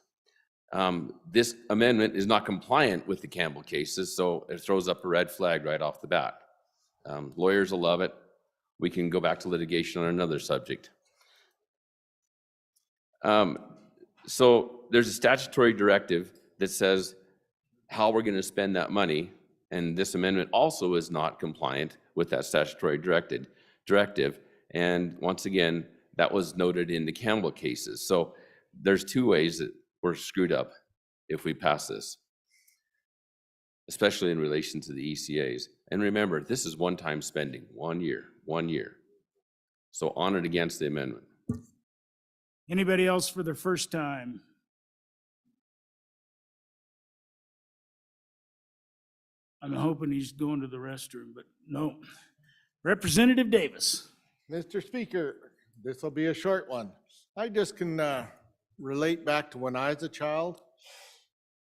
This amendment is not compliant with the Campbell cases, so it throws up a red flag right off the bat. Lawyers will love it. We can go back to litigation on another subject. So there's a statutory directive that says how we're going to spend that money, and this amendment also is not compliant with that statutory directive. And once again, that was noted in the Campbell cases. So there's two ways that we're screwed up if we pass this, especially in relation to the ECAs. And remember, this is one-time spending, 1 year. So on and against the amendment. Anybody else for their first time? I'm hoping he's going to the restroom, but no. Representative Davis. Mr. Speaker, this will be a short one. I just can relate back to when I was a child.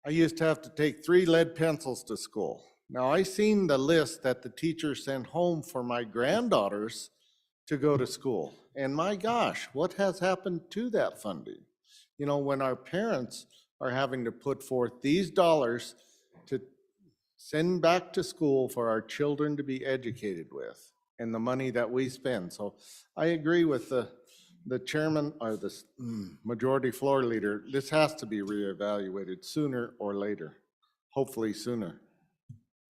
I used to have to take 3 lead pencils to school. Now, I seen the list that the teacher sent home for my granddaughters to go to school. And my gosh, what has happened to that funding? You know, when our parents are having to put forth these dollars to send back to school for our children to be educated with, and the money that we spend. So I agree with the chairman or the majority floor leader. This has to be reevaluated sooner or later, hopefully sooner.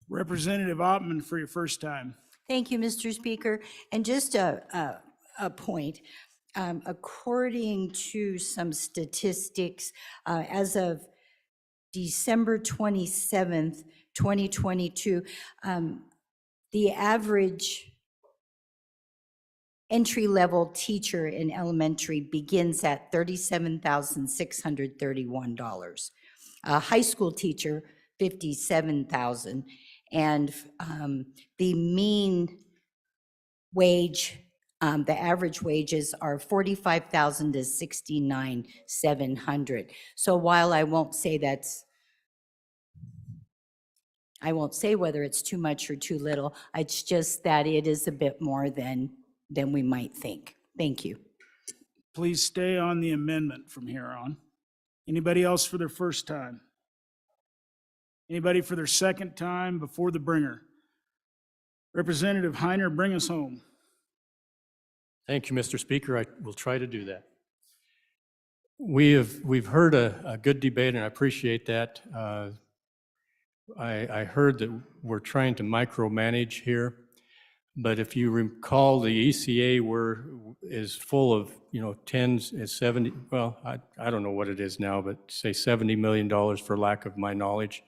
Representative Ottman for your first time. Thank you, Mr. Speaker. And just a point. according to some statistics, as of December 27th, 2022, the average entry-level teacher in elementary begins at $37,631. A high school teacher, $57,000, and the mean wage, the average wages are $45,000 to $69,700. So while I won't say whether it's too much or too little, it's just that it is a bit more than we might think. Thank you. Please stay on the amendment from here on. Anybody else for their first time? Anybody for their second time before the bringer? Representative Heiner, bring us home. Thank you, Mr. Speaker. I will try to do that. We've heard a good debate, and I appreciate that. I heard that we're trying to micromanage here, but if you recall, the ECA is full of, tens, 70, well, I don't know what it is now, but say $70 million for lack of my knowledge.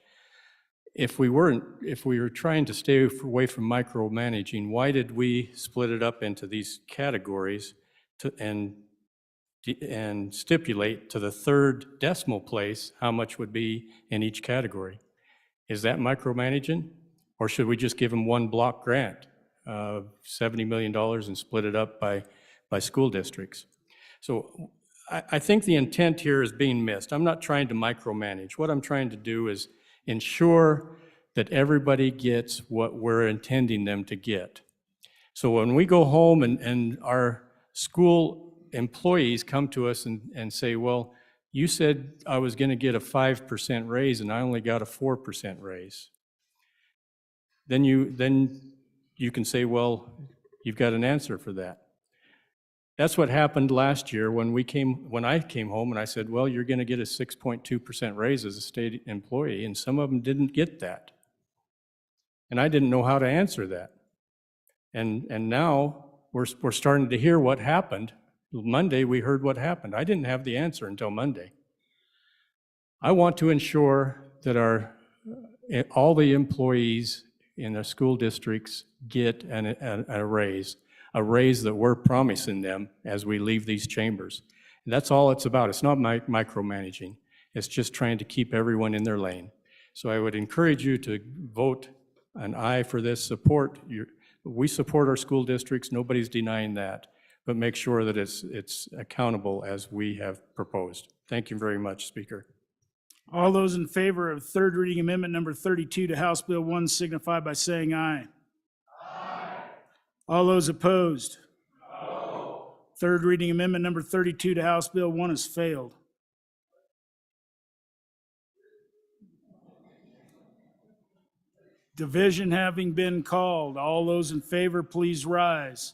If we were trying to stay away from micromanaging, why did we split it up into these categories and stipulate to the third decimal place how much would be in each category? Is that micromanaging? Or should we just give them one block grant of $70 million and split it up by school districts? So I think the intent here is being missed. I'm not trying to micromanage. What I'm trying to do is ensure that everybody gets what we're intending them to get. So when we go home and our school employees come to us and say, well, you said I was going to get a 5% raise and I only got a 4% raise. Then you can say, well, you've got an answer for that. That's what happened last year when I came home and I said, well, you're going to get a 6.2% raise as a state employee, and some of them didn't get that. And I didn't know how to answer that. And now we're starting to hear what happened. Monday, we heard what happened. I didn't have the answer until Monday. I want to ensure that all the employees in the school districts get a raise that we're promising them as we leave these chambers. And that's all it's about. It's not micromanaging. It's just trying to keep everyone in their lane. So I would encourage you to vote an aye for this support. We support our school districts. Nobody's denying that. But make sure that it's accountable as we have proposed. Thank you very much, Speaker. All those in favor of third reading amendment number 32 to House Bill 1 signify by saying aye. Aye. All those opposed? No. Third reading amendment number 32 to House Bill 1 has failed. Division having been called, all those in favor, please rise.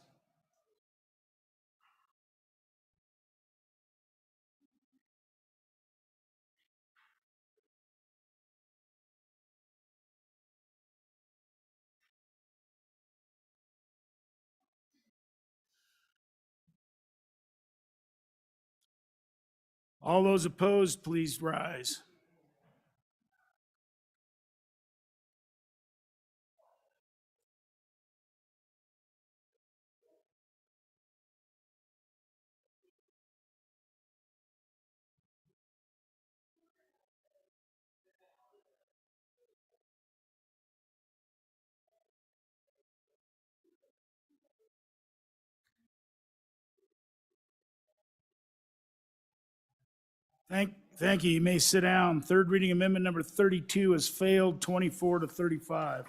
All those opposed, please rise. Thank you. You may sit down. Third reading amendment number 32 has failed, 24 to 35.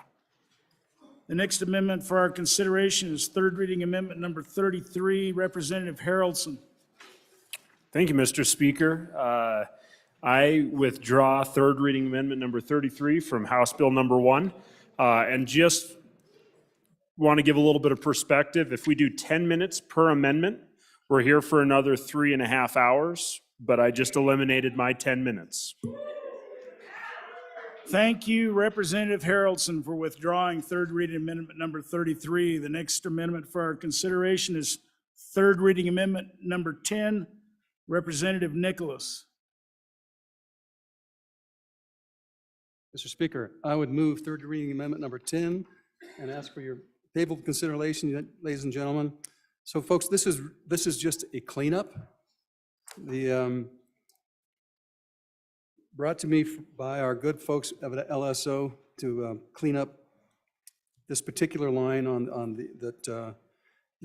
The next amendment for our consideration is third reading amendment number 33. Representative Harrelson. Thank you, Mr. Speaker. I withdraw third reading amendment number 33 from House Bill number 1. And just want to give a little bit of perspective. If we do 10 minutes per amendment, we're here for another 3.5 hours. But I just eliminated my 10 minutes. Thank you, Representative Harrelson, for withdrawing third reading amendment number 33. The next amendment for our consideration is Third reading amendment number 10, Representative Nicholas. Mr. Speaker, I would move third reading amendment number 10 and ask for your favorable consideration, ladies and gentlemen. So folks, this is just a cleanup. The brought to me by our good folks of the LSO to clean up this particular line on the, that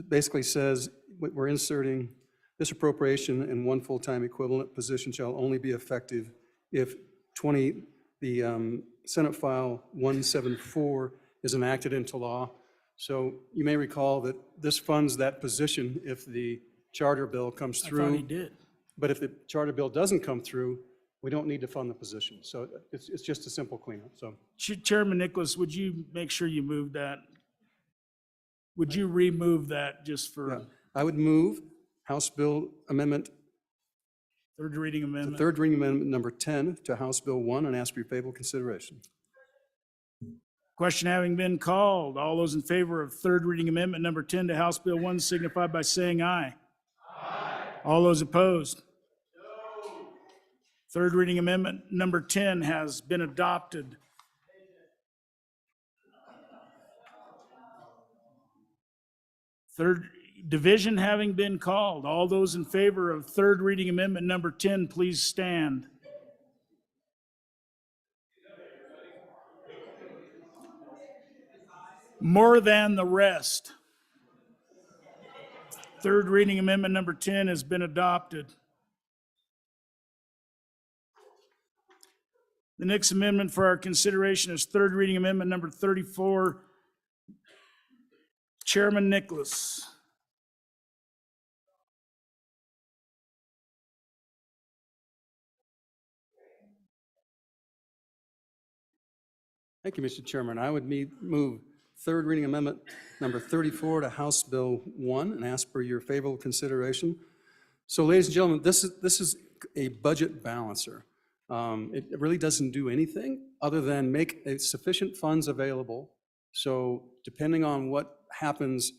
basically says we're inserting this appropriation in one full-time equivalent position shall only be effective if the Senate File 174 is enacted into law. So you may recall that this funds that position if the charter bill comes through. I thought he did. But if the charter bill doesn't come through, we don't need to fund the position. So it's just a simple cleanup, so. Chairman Nicholas, would you make sure you move that? Would you remove that just for Yeah. I would move House Bill Amendment, third reading the amendment? third reading amendment number 10 to House Bill 1 and ask for your favorable consideration. Question having been called, all those in favor of third reading amendment number 10 to House Bill 1 signify by saying aye. Aye. All those opposed? No. Third reading amendment number 10 has been adopted. Third division having been called, all those in favor of third reading amendment number 10, please stand. More than the rest. Third reading amendment number 10 has been adopted. The next amendment for our consideration is third reading amendment number 34. Chairman Nicholas. Thank you, Mr. Chairman. I would move third reading amendment number 34 to House Bill 1 and ask for your favorable consideration. So ladies and gentlemen, this is a budget balancer. It really doesn't do anything other than make sufficient funds available. So depending on what happens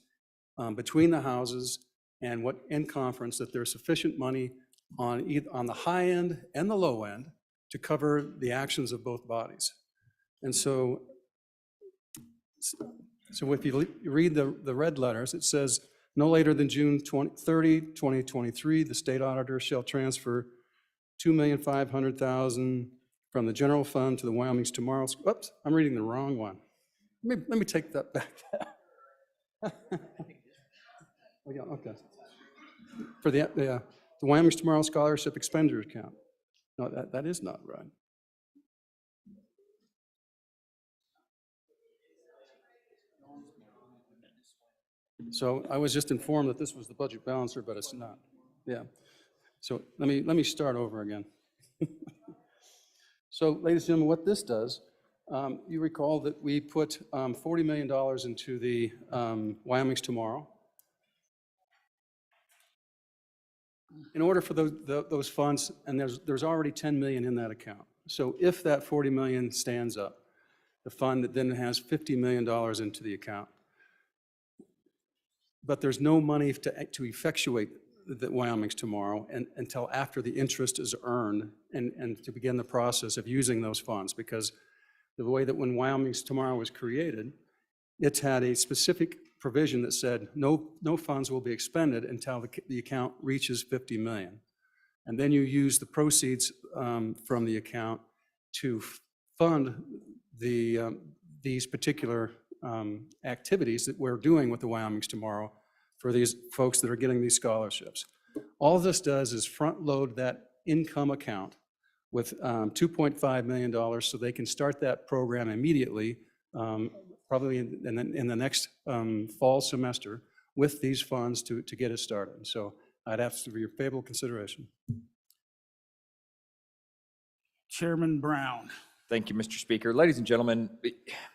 between the houses and what in conference, that there's sufficient money on the high end and the low end to cover the actions of both bodies. And so if you read the red letters, it says, no later than June 30, 2023, the state auditor shall transfer $2,500,000 from the general fund to the Wyoming's Tomorrow. Oops, I'm reading the wrong one. Let me take that back. Okay. For the Wyoming's Tomorrow Scholarship Expenditure Account. No, that is not right. So I was just informed that this was the budget balancer, but it's not. Yeah. So let me start over again. So, ladies and gentlemen, what this does, you recall that we put $40 million into the Wyoming's Tomorrow. In order for those funds, and there's already 10 million in that account. So if that 40 million stands up, the fund then has $50 million into the account. But there's no money to effectuate the Wyoming's Tomorrow until after the interest is earned and to begin the process of using those funds, because the way that when Wyoming's Tomorrow was created, it's had a specific provision that said no funds will be expended until the account reaches 50 million. And then you use the proceeds from the account to fund these particular activities that we're doing with the Wyoming's Tomorrow for these folks that are getting these scholarships. All this does is front load that income account with $2.5 million so they can start that program immediately, probably in the next fall semester with these funds to get it started. So I'd ask for your favorable consideration. Chairman Brown. Thank you, Mr. Speaker. Ladies and gentlemen,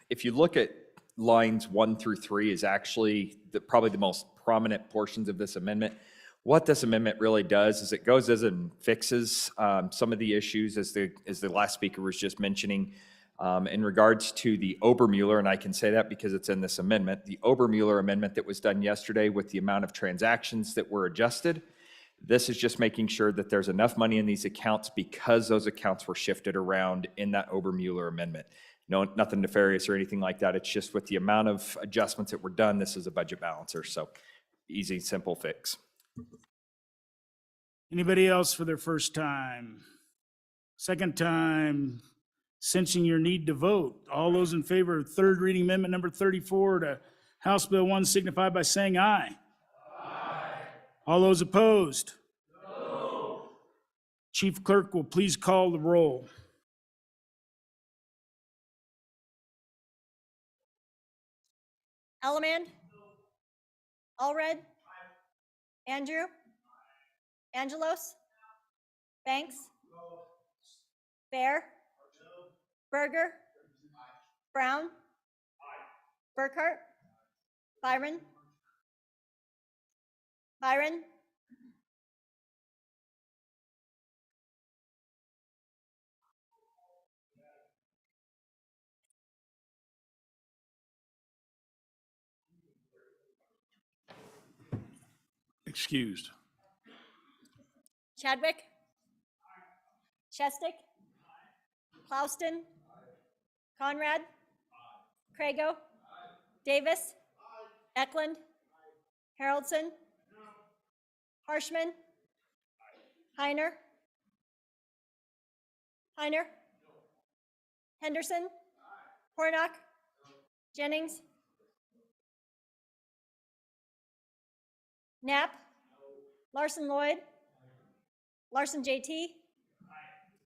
if you look at lines 1 through 3 is actually probably the most prominent portions of this amendment. What this amendment really does is it goes in and fixes some of the issues as the last speaker was just mentioning. In regards to the Obermuller, and I can say that because it's in this amendment, the Obermuller amendment that was done yesterday with the amount of transactions that were adjusted, this is just making sure that there's enough money in these accounts because those accounts were shifted around in that Obermuller amendment. No, nothing nefarious or anything like that. It's just with the amount of adjustments that were done, this is a budget balancer. So easy, simple fix. Anybody else for their first time? Second time, sensing your need to vote. All those in favor of third reading amendment number 34 to House Bill 1 signify by saying aye. Aye. All those opposed? No. Chief Clerk will please call the roll. Ellerman? Allred? Andrew? Angelos? Banks? Bear? Berger? Brown? Burkhart? Byron? Byron? Excused. Chadwick? Chestick? Clouston? Conrad? Crago? Davis? Eklund? Haroldson? Harshman? Heiner? Heiner? Henderson? Hornock? Jennings? Knapp? Larson Lloyd? Larson JT?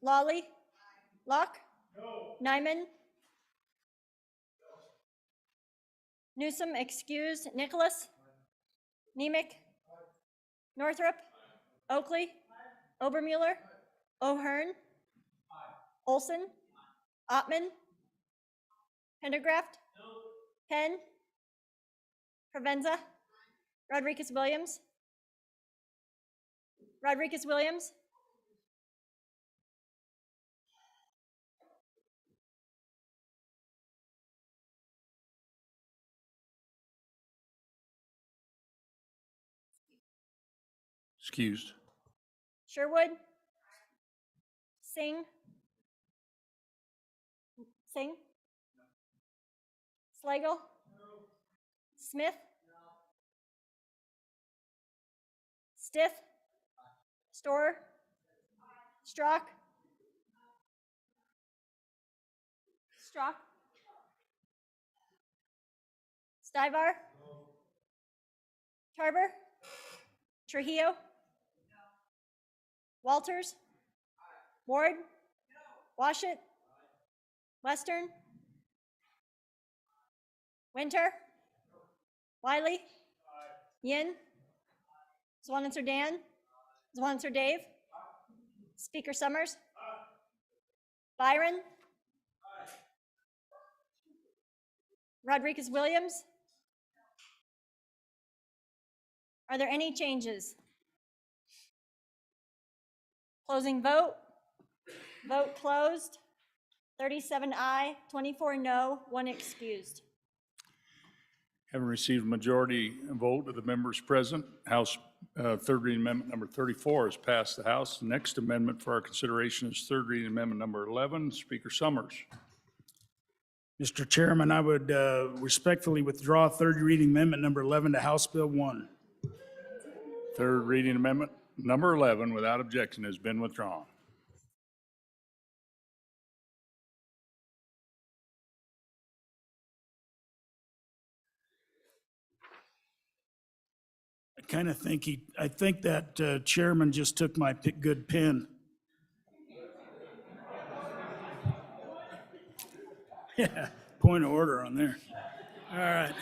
Lawley? Locke? Nyman? Newsom excused. Nicholas? Nemec? Northrup? Oakley? Obermuller? O'Hearn? Olson? Ottman? Pendergraft? Penn? Provenza? Rodriguez Williams? Rodriguez Williams? Excused. Sherwood? Singh? Singh? Slagle? Smith? Stiff? Storer? Strock? Strock? Stivar? Tarver? Trujillo? Walters? Ward? Washit? Western? Winter? Wiley? Yin? Zwanitzer Dan? Zwanitzer Dave? Speaker Summers? Byron? Rodriguez Williams? Are there any changes? Closing vote. Vote closed. 37 aye, 24 no, 1 excused. Having received a majority vote of the members present, House third reading amendment number 34 has passed the House. The next amendment for our consideration is third reading amendment number 11. Speaker Summers. Mr. Chairman, I would respectfully withdraw third reading amendment number 11 to House Bill 1. Third reading amendment number 11 without objection has been withdrawn. I think that chairman just took my good pen. Yeah, point of order on there. All right.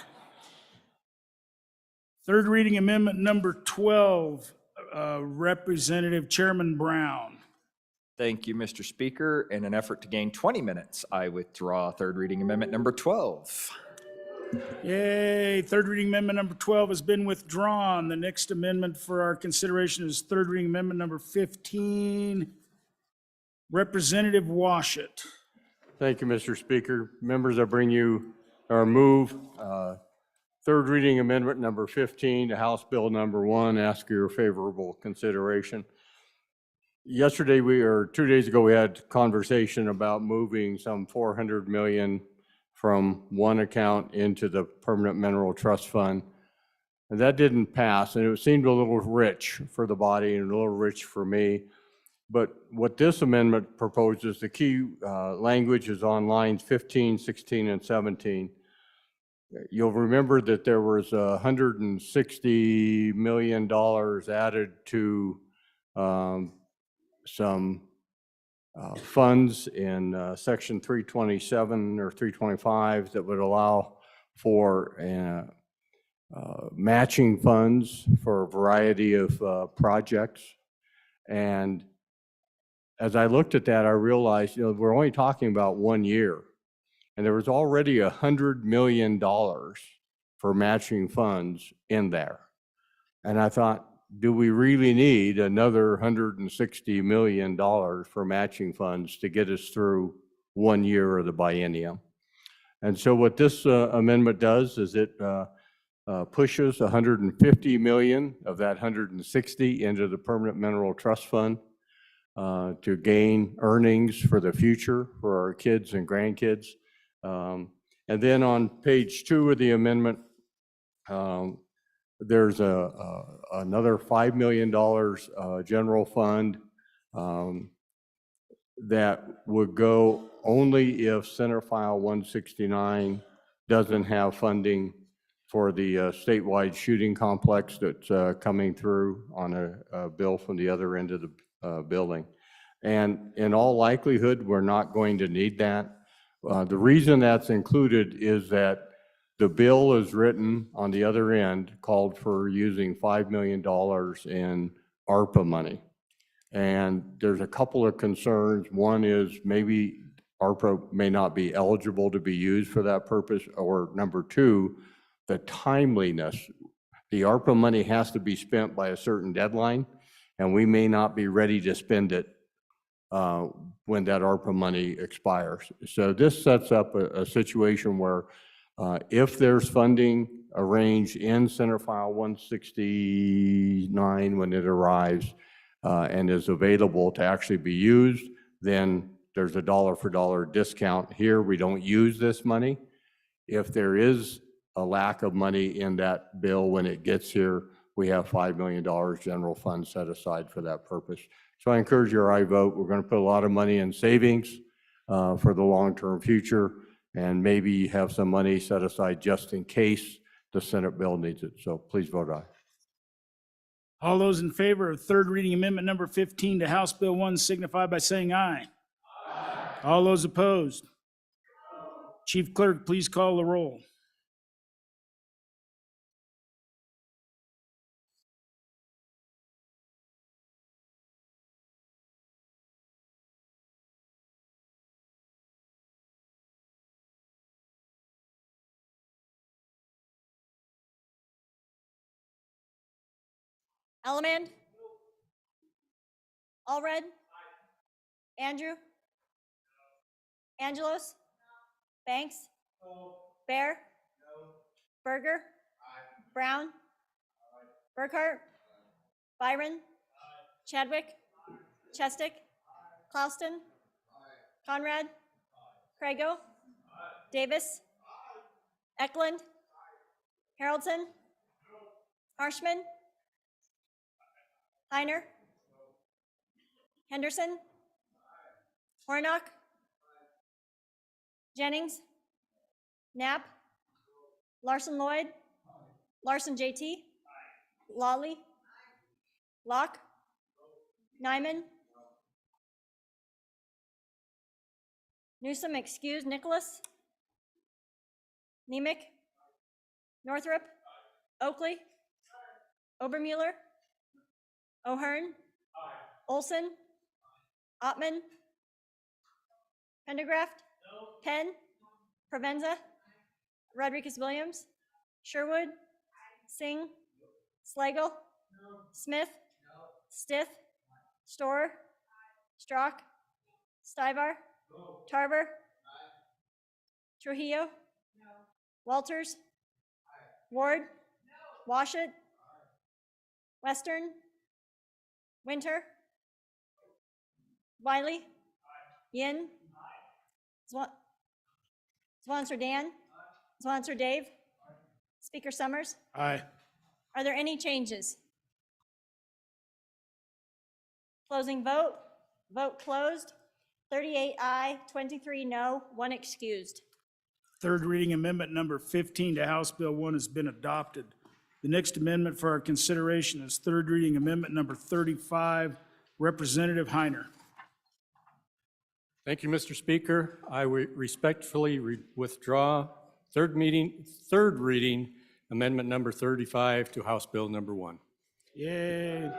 Third reading amendment number 12, Representative Chairman Brown. Thank you, Mr. Speaker. In an effort to gain 20 minutes, I withdraw third reading amendment number 12. Yay, third reading amendment number 12 has been withdrawn. The next amendment for our consideration is third reading amendment number 15, Representative Washit. Thank you, Mr. Speaker. Members, I bring you or move third reading amendment number 15 to House Bill number 1. Ask your favorable consideration. Yesterday, or 2 days ago, we had conversation about moving some 400 million from one account into the Permanent Mineral Trust Fund. And that didn't pass, and it seemed a little rich for the body and a little rich for me. But what this amendment proposes, the key language is on lines 15, 16, and 17. You'll remember that there was $160 million added to some funds in section 327 or 325 that would allow for matching funds for a variety of projects. And as I looked at that, I realized, we're only talking about 1 year. And there was already $100 million for matching funds in there. And I thought, do we really need another $160 million for matching funds to get us through 1 year of the biennium? And so what this amendment does is it pushes 150 million of that 160 into the Permanent Mineral Trust Fund to gain earnings for the future for our kids and grandkids. And then on page 2 of the amendment, there's another $5 million general fund that would go only if Senate File 169 doesn't have funding for the statewide shooting complex that's coming through on a bill from the other end of the building. And in all likelihood, we're not going to need that. The reason that's included is that the bill is written on the other end, called for using $5 million in ARPA money. And there's a couple of concerns. One is maybe ARPA may not be eligible to be used for that purpose, or number two, the timeliness. The ARPA money has to be spent by a certain deadline, and we may not be ready to spend it when that ARPA money expires. So this sets up a situation where if there's funding arranged in Senate File 169 when it arrives and is available to actually be used, then there's a dollar for dollar discount. Here, we don't use this money. If there is a lack of money in that bill when it gets here, we have $5 million general fund set aside for that purpose. So I encourage your aye vote. We're going to put a lot of money in savings for the long-term future, and maybe have some money set aside just in case the Senate bill needs it. So please vote aye. All those in favor of third reading amendment number 15 to House Bill 1 signify by saying aye. Aye. All those opposed? Chief Clerk, please call the roll. Elliman? Allred? Andrew? Angelos? Banks? Bear? Berger? Brown? Burkhart? Byron? Chadwick? Chestick? Clauston? Conrad? Crago? Davis? Eklund? Haroldson? Harshman? Heiner? Henderson? Hornock? Jennings? Knapp? Larson Lloyd? Larson JT? Lawley? Locke? Nyman? Newsom excused. Nicholas? Nemec? Northrup? Oakley? Obermueller? O'Hearn? Olson? Ottman? Pendergraft? Penn? Provenza? Rodriguez-Williams? Sherwood? Singh? Slagle? Smith? Stith? Storer? Strock? Stivar? Tarver? Trujillo? Walters? Ward? Washut? Western? Winter? Wiley? Yin? Swanser Dan? Swanser Dave? Speaker Summers? Aye. Are there any changes? Closing vote. Vote closed. 38 aye, 23 no, 1 excused. Third reading amendment number 15 to House Bill 1 has been adopted. The next amendment for our consideration is third reading amendment number 35, Representative Heiner. Thank you, Mr. Speaker. I respectfully withdraw third reading amendment number 35 to House Bill number 1. Yay.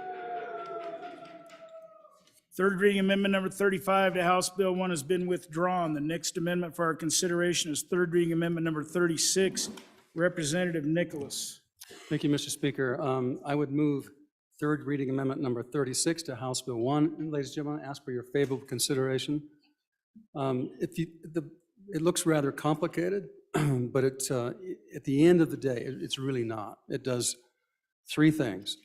Third reading amendment number 35 to House Bill 1 has been withdrawn. The next amendment for our consideration is third reading amendment number 36, Representative Nicholas. Thank you, Mr. Speaker. I would move third reading amendment number 36 to House Bill 1. And ladies and gentlemen, I ask for your favorable consideration. It looks rather complicated, but at the end of the day, it's really not. It does three things.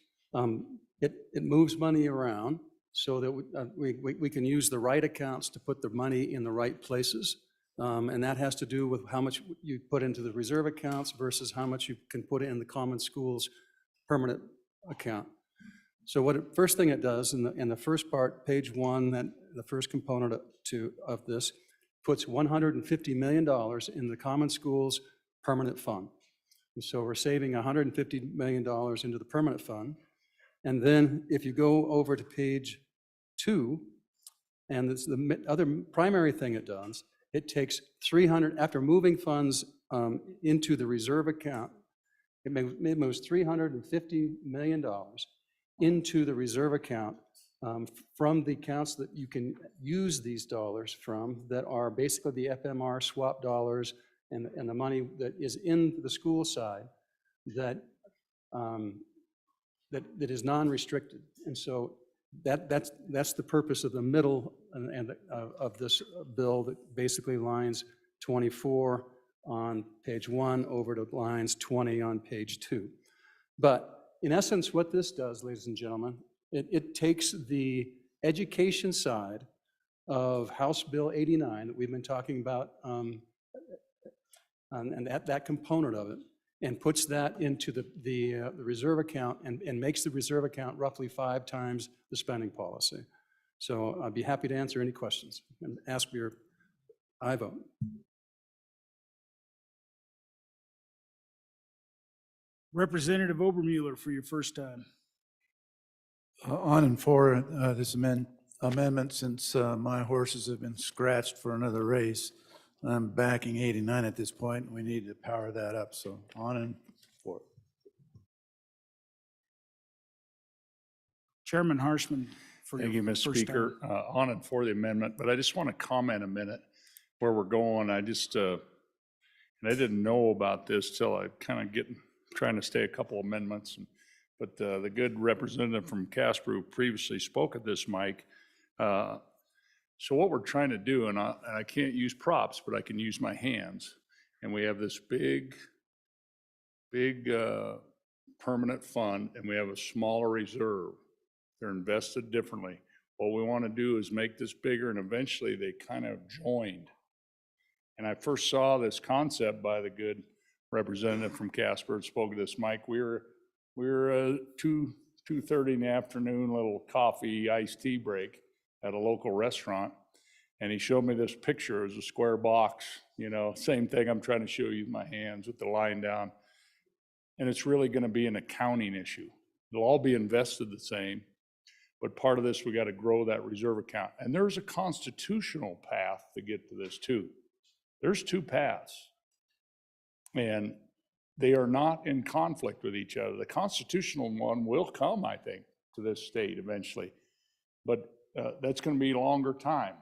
It moves money around so that we can use the right accounts to put the money in the right places. And that has to do with how much you put into the reserve accounts versus how much you can put in the common schools permanent account. So first thing it does in the first part, page 1, that the first component of this puts $150 million in the common schools permanent fund. And so we're saving $150 million into the permanent fund. And then if you go over to page 2, and it's the other primary thing it does, it takes after moving funds into the reserve account, it moves $350 million into the reserve account from the accounts that you can use these dollars from that are basically the FMR swap dollars and the money that is in the school side that is non-restricted. And so that's the purpose of the middle of this bill, that basically lines 24 on page 1 over to lines 20 on page 2. But in essence, what this does, ladies and gentlemen, it takes the education side of House Bill 89 that we've been talking about, and that component of it, and puts that into the reserve account and makes the reserve account roughly 5 times the spending policy. So I'd be happy to answer any questions and ask for your aye vote. Representative Obermuller for your first time. On and for this amendment, since my horses have been scratched for another race. I'm backing 89 at this point. We need to power that up, so on and for. Chairman Harshman for your Thank you, Mr. first Speaker. time. On and for the amendment, but I just want to comment a minute where we're going. I just, and I didn't know about this till I kind of trying to stay a couple amendments. But the good representative from Casper who previously spoke at this mic. So what we're trying to do, and I can't use props, but I can use my hands. And we have this big permanent fund, and we have a smaller reserve. They're invested differently. What we want to do is make this bigger, and eventually they kind of joined. And I first saw this concept by the good representative from Casper who spoke at this mic. We were 2:30 in the afternoon, little coffee, iced tea break at a local restaurant. And he showed me this picture. It was a square box, same thing I'm trying to show you with my hands with the line down. And it's really going to be an accounting issue. They'll all be invested the same, but part of this, we got to grow that reserve account. And there's a constitutional path to get to this too. There's 2 paths. And they are not in conflict with each other. The constitutional one will come, I think, to this state eventually. But that's going to be a longer time.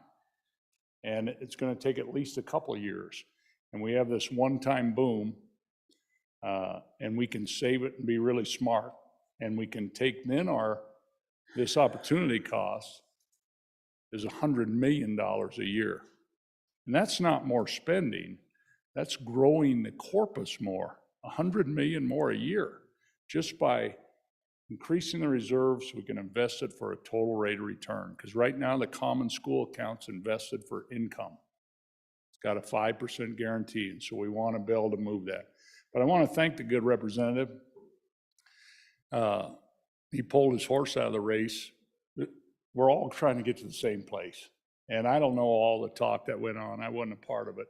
And it's going to take at least a couple of years. And we have this one-time boom, and we can save it and be really smart. And we can take then this opportunity cost is $100 million a year. And that's not more spending. That's growing the corpus more, 100 million more a year, just by increasing the reserves. We can invest it for a total rate of return. Because right now the common school account's invested for income. It's got a 5% guarantee, and so we want to be able to move that. But I want to thank the good representative. He pulled his horse out of the race. We're all trying to get to the same place. And I don't know all the talk that went on. I wasn't a part of it.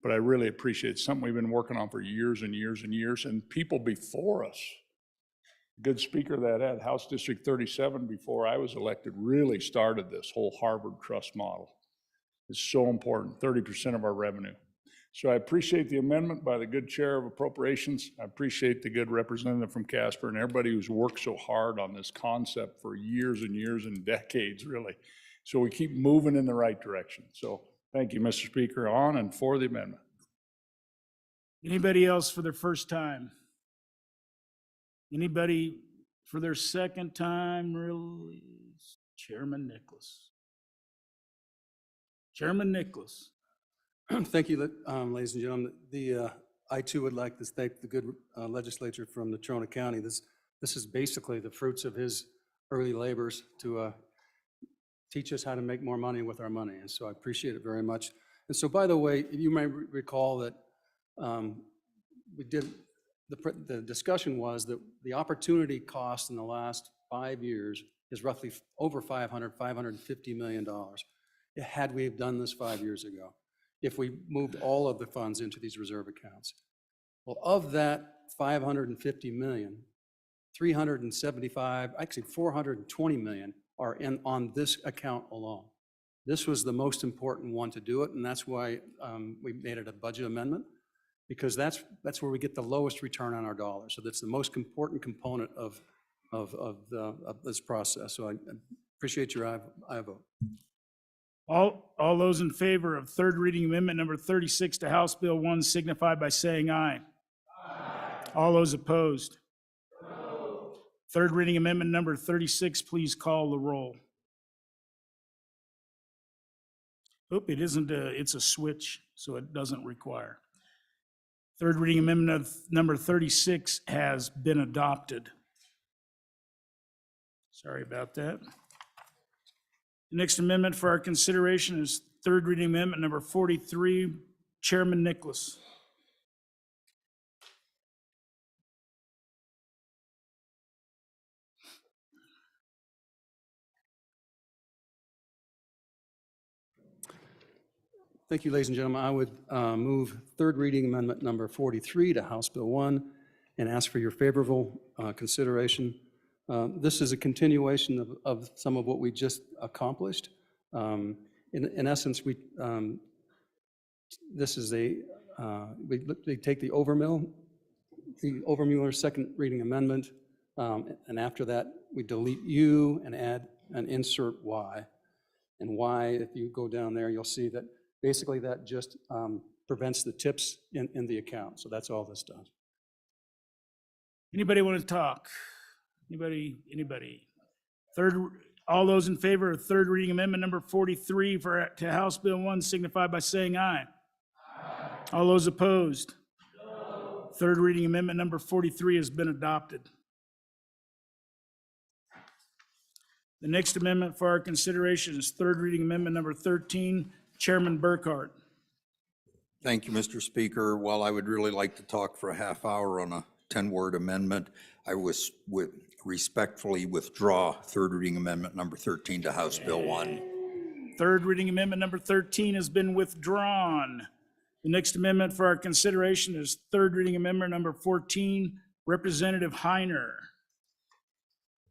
But I really appreciate it. It's something we've been working on for years and years and years, and people before us, good speaker that had House District 37 before I was elected, really started this whole Harvard Trust model. It's so important, 30% of our revenue. So I appreciate the amendment by the good chair of appropriations. I appreciate the good representative from Casper and everybody who's worked so hard on this concept for years and years and decades, really. So we keep moving in the right direction. So thank you, Mr. Speaker, on and for the amendment. Anybody else for their first time? Anybody for their second time? Really? Chairman Nicholas. Chairman Nicholas. Thank you, ladies and gentlemen. I too would like to thank the good legislature from Natrona County. This is basically the fruits of his early labors to teach us how to make more money with our money. And so I appreciate it very much. And so, by the way, you may recall that the discussion was that the opportunity cost in the last 5 years is roughly over $550 million. Had we have done this 5 years ago, if we moved all of the funds into these reserve accounts. Well, of that 550 million, 375, actually 420 million are on this account alone. This was the most important one to do it, and that's why we made it a budget amendment, because that's where we get the lowest return on our dollar. So that's the most important component of this process. So I appreciate your aye vote. All those in favor of third reading amendment number 36 to House Bill 1 signify by saying aye. Aye. All those opposed? No. Third reading amendment number 36, please call the roll. Oop, it isn't it's a switch, so it doesn't require. Third reading amendment number 36 has been adopted. Sorry about that. The next amendment for our consideration is third reading amendment number 43. Chairman Nicholas. Thank you, ladies and gentlemen. I would move third reading amendment number 43 to House Bill 1 and ask for your favorable consideration. This is a continuation of some of what we just accomplished. In essence, this is they take the Overmuller second reading amendment, and after that, we delete U and add an insert Y. And Y, if you go down there, you'll see that basically that just prevents the tips in the account. So that's all this does. Anybody want to talk? Anybody? All those in favor of third reading amendment number 43 to House Bill 1 signify by saying aye. Aye. All those opposed? No. Third reading amendment number 43 has been adopted. The next amendment for our consideration is third reading amendment number 13. Chairman Burkhart. Thank you, Mr. Speaker. While I would really like to talk for a half hour on a 10-word amendment, I would respectfully withdraw third reading amendment number 13 to House Bill 1. Third reading amendment number 13 has been withdrawn. The next amendment for our consideration is third reading amendment number 14, Representative Heiner.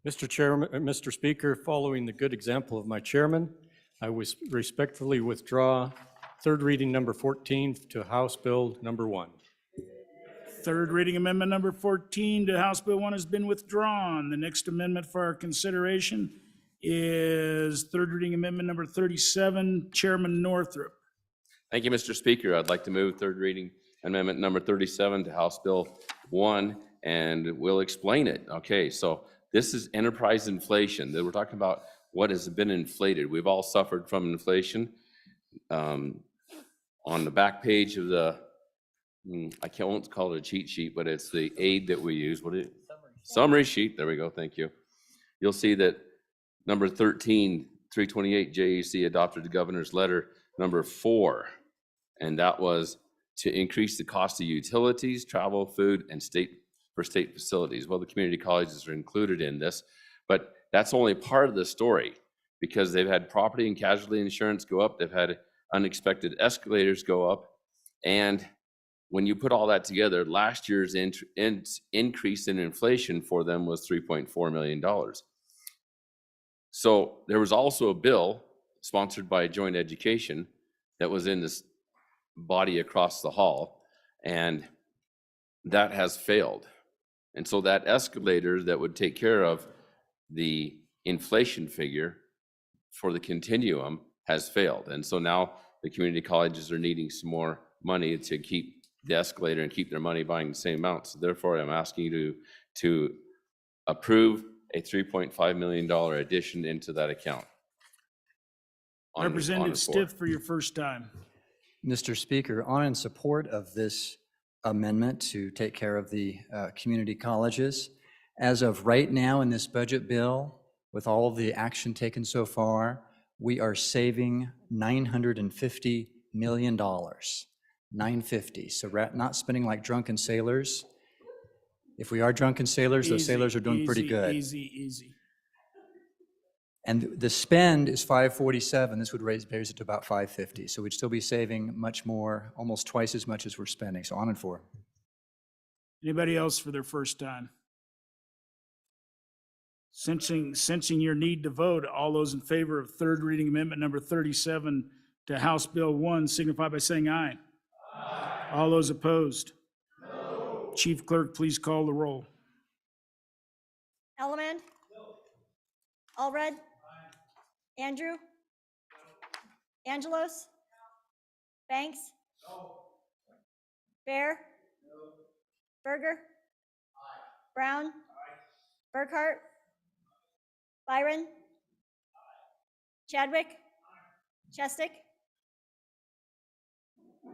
Mr. Speaker, following the good example of my chairman, I respectfully withdraw third reading number 14 to House Bill number 1. Third reading amendment number 14 to House Bill 1 has been withdrawn. The next amendment for our consideration is third reading amendment number 37, Chairman Northrup. Thank you, Mr. Speaker. I'd like to move third reading amendment number 37 to House Bill 1, and we'll explain it. Okay, so this is enterprise inflation. We're talking about what has been inflated. We've all suffered from inflation. on the back page of the, I won't call it a cheat sheet, but it's the aid that we use. What is it? Summary sheet. There we go. Thank you. You'll see that number 13, 328 JEC adopted the governor's letter number 4, and that was to increase the cost of utilities, travel, food, and state facilities. Well, the community colleges are included in this, but that's only part of the story, because they've had property and casualty insurance go up, they've had unexpected escalators go up, and when you put all that together, last year's increase in inflation for them was $3.4 million. So there was also a bill sponsored by Joint Education that was in this body across the hall, and that has failed. And so that escalator that would take care of the inflation figure for the continuum has failed. And so now the community colleges are needing some more money to keep the escalator and keep their money buying the same amount. So therefore, I'm asking you to approve a $3.5 million addition into that account. Representative Stiff for your first time. Mr. Speaker, on in support of this amendment to take care of the community colleges, as of right now in this budget bill, with all of the action taken so far, we are saving $950 million. 950. So we're not spending like drunken sailors. If we are drunken sailors, those sailors are doing pretty good. Easy. And the spend is 547. This would raise it to about 550. So we'd still be saving much more, almost twice as much as we're spending. So on and for. Anybody else for their first time? Sensing your need to vote, all those in favor of third reading amendment number 37 to House Bill 1 signify by saying aye. Aye. All those opposed? No. Chief Clerk, please call the roll. Elliman? No. Allred? Aye. Andrew? No. Angelos? No. Banks? No. Bear? No. Berger? Aye. Brown? Aye. Burkhart? Byron? Aye. Chadwick? Aye. Chestick?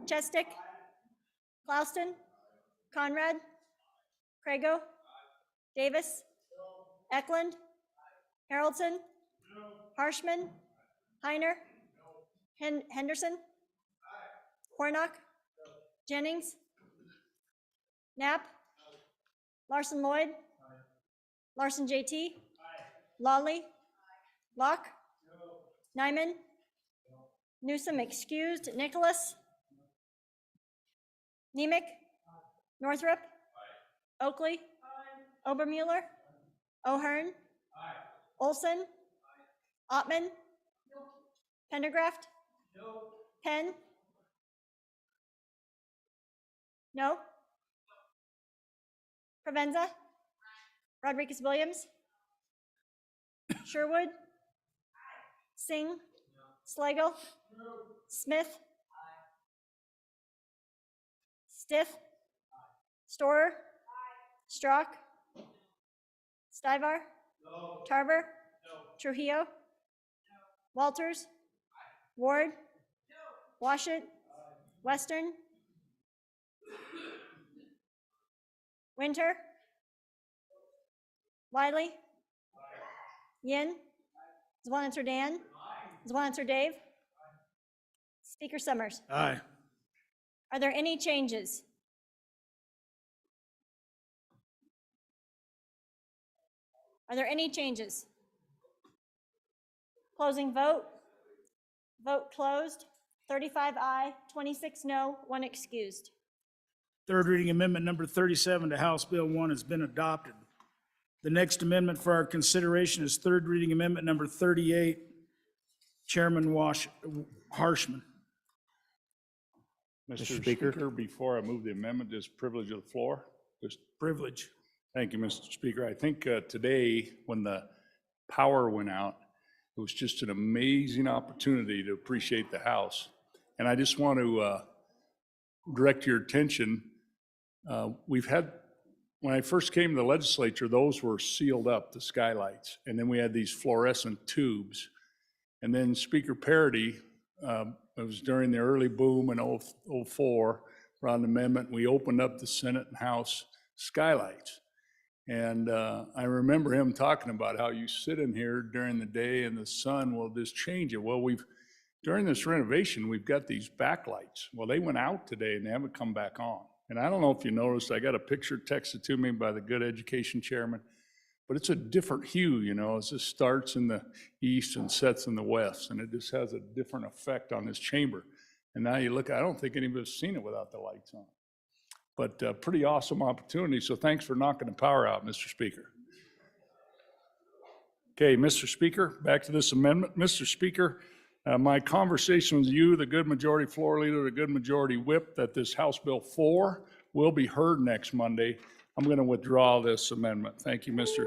Chestick? Aye. Clouston? Aye. Conrad? Aye. Crago? Aye. Davis? No. Eklund? Aye. Haroldson? No. Harshman? Heiner? No. Henderson? Aye. Hornock? No. Jennings? Knapp? No. Larson Lloyd? Aye. Larson JT? Aye. Lawley? Aye. Locke? No. Nyman? No. Newsom excused. Nicholas? No. Nemec? Aye. Northrup? Aye. Oakley? Aye. Obermuller? Aye. O'Hearn? Aye. Olson? Aye. Ottman? No. Pendergraft? No. Penn? No. Provenza? Aye. Rodriguez Williams? Sherwood? Aye. Singh? No. Slagle? No. Smith? Aye. Stiff? Aye. Storer? Aye. Strock? Stivar? No. Tarver? No. Trujillo? No. Walters? Aye. Ward? No. Washut? Aye. Western? Winter? Wiley? Aye. Yin? Aye. Zwaniter Dan? Aye. Zwaniter Dave? Aye. Speaker Summers? Aye. Are there any changes? Are there any changes? Closing vote. Vote closed. 35 aye, 26 no, 1 excused. Third reading amendment number 37 to House Bill 1 has been adopted. The next amendment for our consideration is third reading amendment number 38. Chairman Harshman. Mr. Speaker, before I move the amendment, just privilege of the floor. Just privilege. Thank you, Mr. Speaker. I think today, when the power went out, it was just an amazing opportunity to appreciate the House. And I just want to direct your attention. We've had, when I first came to the legislature, those were sealed up, the skylights. And then we had these fluorescent tubes. And then Speaker Parity it was during the early boom in '04, brought an amendment. We opened up the Senate and House skylights. And I remember him talking about how you sit in here during the day and the sun will just change it. Well, during this renovation, we've got these backlights. Well, they went out today and they haven't come back on. And I don't know if you noticed, I got a picture texted to me by the good education chairman, but it's a different hue, you know, it just starts in the east and sets in the west, and it just has a different effect on this chamber. And now you look, I don't think anybody's seen it without the lights on. But pretty awesome opportunity, so thanks for knocking the power out, Mr. Speaker. Okay, Mr. Speaker, back to this amendment. Mr. Speaker, my conversation with you, the good majority floor leader, the good majority whip, that this House Bill 4 will be heard next Monday. I'm going to withdraw this amendment. Thank you, Mr.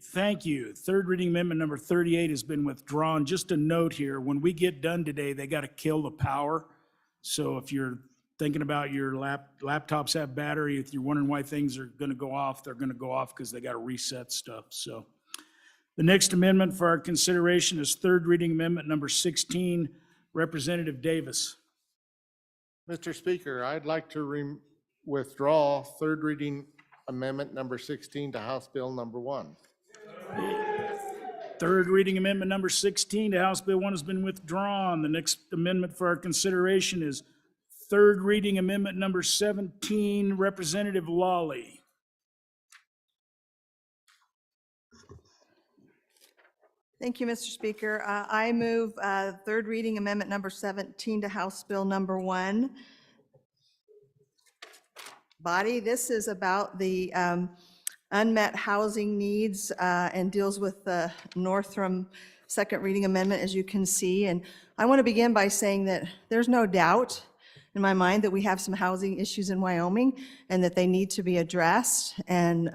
Thank you. Third reading amendment number 38 has been withdrawn. Just a note here, when we get done today, they got to kill the power. So if you're thinking about your laptops have battery, if you're wondering why things are going to go off, they're going to go off because they got to reset stuff. So the next amendment for our consideration is third reading amendment number 16, Representative Davis. Mr. Speaker, I'd like to withdraw third reading amendment number 16 to House Bill number 1. Third reading amendment number 16 to House Bill 1 has been withdrawn. The next amendment for our consideration is third reading amendment number 17, Representative Lawley. Thank you, Mr. Speaker. I move third reading amendment number 17 to House Bill number 1. Body, this is about the unmet housing needs and deals with the Northrum second reading amendment, as you can see. And I want to begin by saying that there's no doubt in my mind that we have some housing issues in Wyoming and that they need to be addressed. And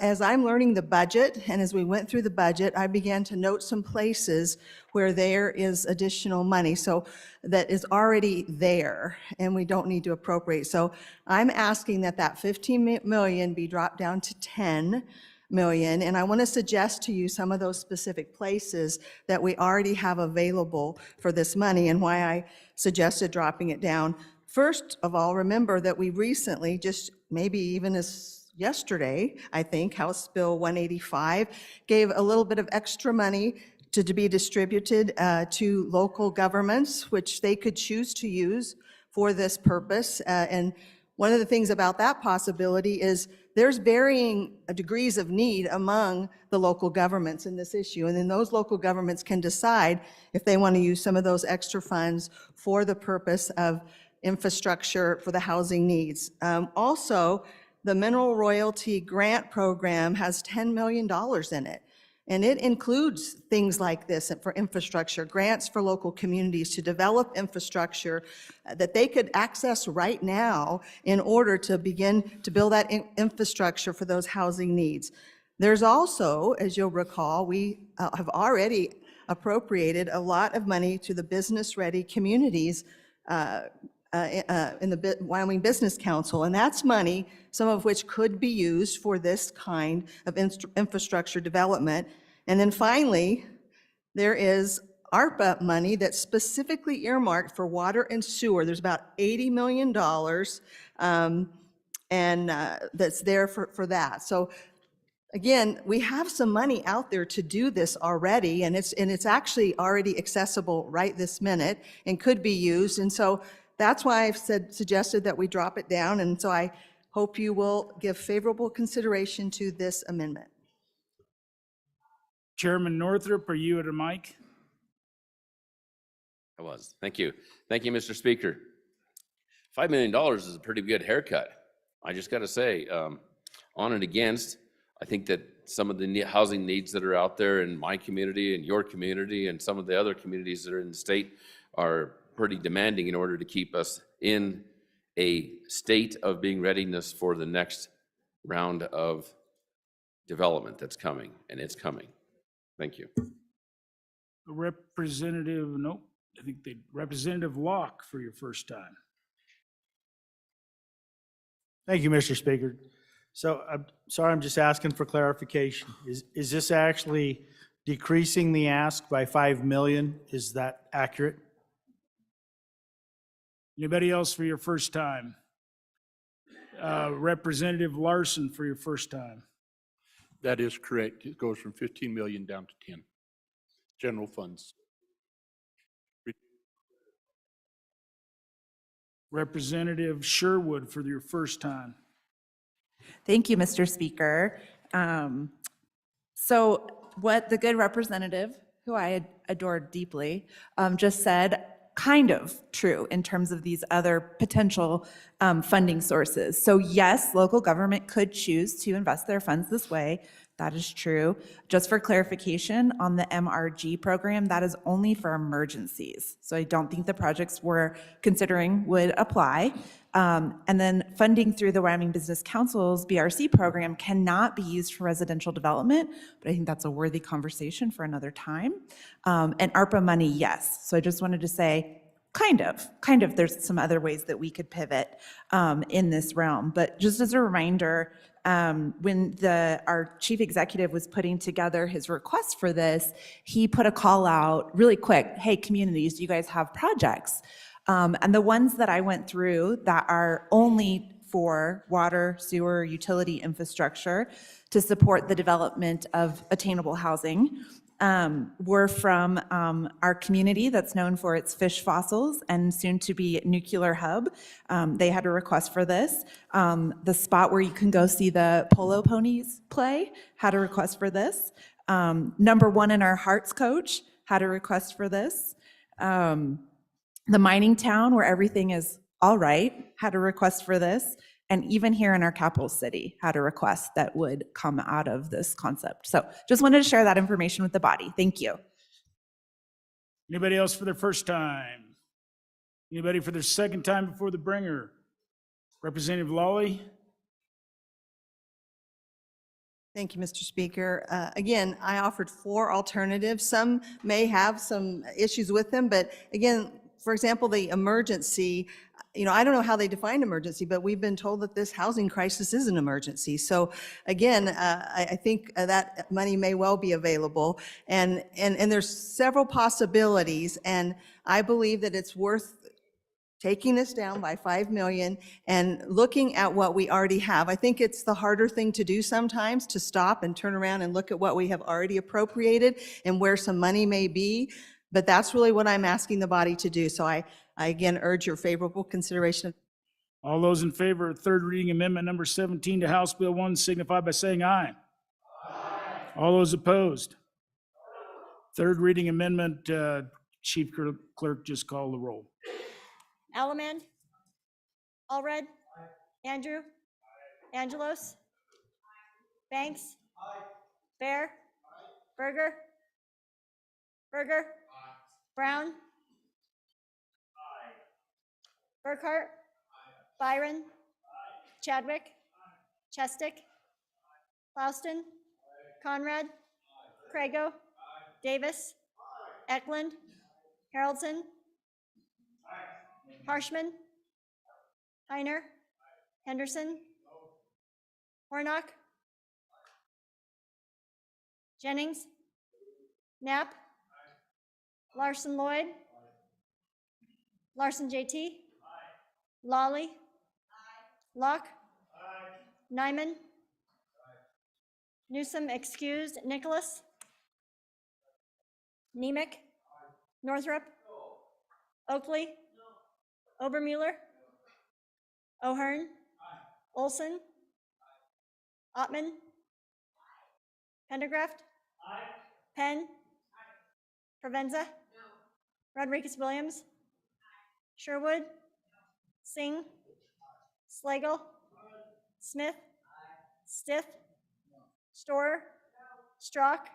as I'm learning the budget, and as we went through the budget, I began to note some places where there is additional money, so that is already there, and we don't need to appropriate. So I'm asking that 15 million be dropped down to 10 million, and I want to suggest to you some of those specific places that we already have available for this money and why I suggested dropping it down. First of all, remember that we recently, just maybe even as yesterday, I think, House Bill 185 gave a little bit of extra money to be distributed to local governments, which they could choose to use for this purpose. And one of the things about that possibility is there's varying degrees of need among the local governments in this issue. And then those local governments can decide if they want to use some of those extra funds for the purpose of infrastructure for the housing needs. Also, the Mineral Royalty Grant Program has $10 million in it. And it includes things like this for infrastructure, grants for local communities to develop infrastructure that they could access right now in order to begin to build that infrastructure for those housing needs. There's also, as you'll recall, we have already appropriated a lot of money to the business-ready communities in the Wyoming Business Council, and that's money, some of which could be used for this kind of infrastructure development. And then finally, there is ARPA money that's specifically earmarked for water and sewer. There's about $80 million that's there for that. So again, we have some money out there to do this already, and it's actually already accessible right this minute and could be used. And so that's why I've suggested that we drop it down, and so I hope you will give favorable consideration to this amendment. Chairman Northrup, are you at a mic? I was. Thank you. Thank you, Mr. Speaker. $5 million is a pretty good haircut. I just got to say, on and against, I think that some of the housing needs that are out there in my community and your community and some of the other communities that are in the state are pretty demanding in order to keep us in a state of being readiness for the next round of development that's coming, and it's coming. Thank you. Representative, nope, I think Representative Locke for your first time. Thank you, Mr. Speaker. So I'm sorry, I'm just asking for clarification. Is this actually decreasing the ask by 5 million? Is that accurate? Anybody else for your first time? Representative Larson for your first time. That is correct. It goes from 15 million down to 10. General funds. Representative Sherwood for your first time. Thank you, Mr. Speaker. So what the good representative, who I adore deeply, just said, kind of true in terms of these other potential funding sources. So yes, local government could choose to invest their funds this way. That is true. Just for clarification, on the MRG program, that is only for emergencies. So I don't think the projects we're considering would apply. And then funding through the Wyoming Business Council's BRC program cannot be used for residential development, but I think that's a worthy conversation for another time. And ARPA money, yes. So I just wanted to say, kind of, there's some other ways that we could pivot in this realm. But just as a reminder, when our chief executive was putting together his request for this, he put a call out really quick, hey, communities, do you guys have projects? And the ones that I went through that are only for water, sewer, utility infrastructure to support the development of attainable housing were from our community that's known for its fish fossils and soon to be nuclear hub. They had a request for this. The spot where you can go see the polo ponies play had a request for this. Number one in our hearts coach had a request for this. The mining town where everything is all right had a request for this. And even here in our capital city had a request that would come out of this concept. So just wanted to share that information with the body. Thank you. Anybody else for their first time? Anybody for their second time before the bringer? Representative Lawley? Thank you, Mr. Speaker. Again, I offered 4 alternatives. Some may have some issues with them, but again, for example, the emergency, I don't know how they define emergency, but we've been told that this housing crisis is an emergency. So again, I think that money may well be available. And there's several possibilities, and I believe that it's worth taking this down by 5 million and looking at what we already have. I think it's the harder thing to do sometimes, to stop and turn around and look at what we have already appropriated and where some money may be. But that's really what I'm asking the body to do. So I again urge your favorable consideration. All those in favor of third reading amendment number 17 to House Bill 1 signify by saying aye. Aye. All those opposed? Third reading amendment, Chief Clerk, just call the roll. Allemand. Allred. Andrew. Angelos. Banks. Bear. Berger. Brown. Burkhart. Byron. Chadwick. Chestick. Klauston. Conrad. Crago. Davis. Eklund. Haroldson. Harshman. Heiner. Henderson. Hornock. Jennings. Knapp. Larson Lloyd. Larson JT. Lawley. Locke. Nyman. Newsom excused. Nicholas. Nemec. Northrup. Oakley. Obermuller. O'Hearn. Olson. Ottman. Pendergraft. Penn. Provenza. Rodriguez-Williams. Sherwood. Singh. Slagle. Smith. Stith. Storer. Strock.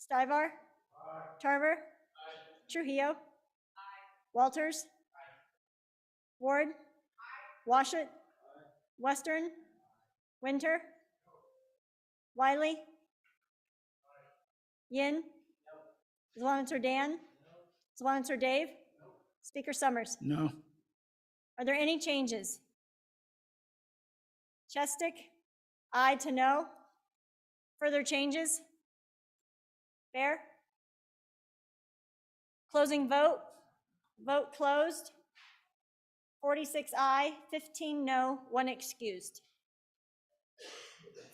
Stivar. Tarver. Trujillo. Walters. Ward. Washut. Western. Winter. Wiley. Yin. Zwanzer Dan. Zwanzer Dave. Speaker Summers. No. Are there any changes? Chestick. Aye to no. Further changes? Bear? Closing vote? Vote closed. 46 aye, 15 no, 1 excused.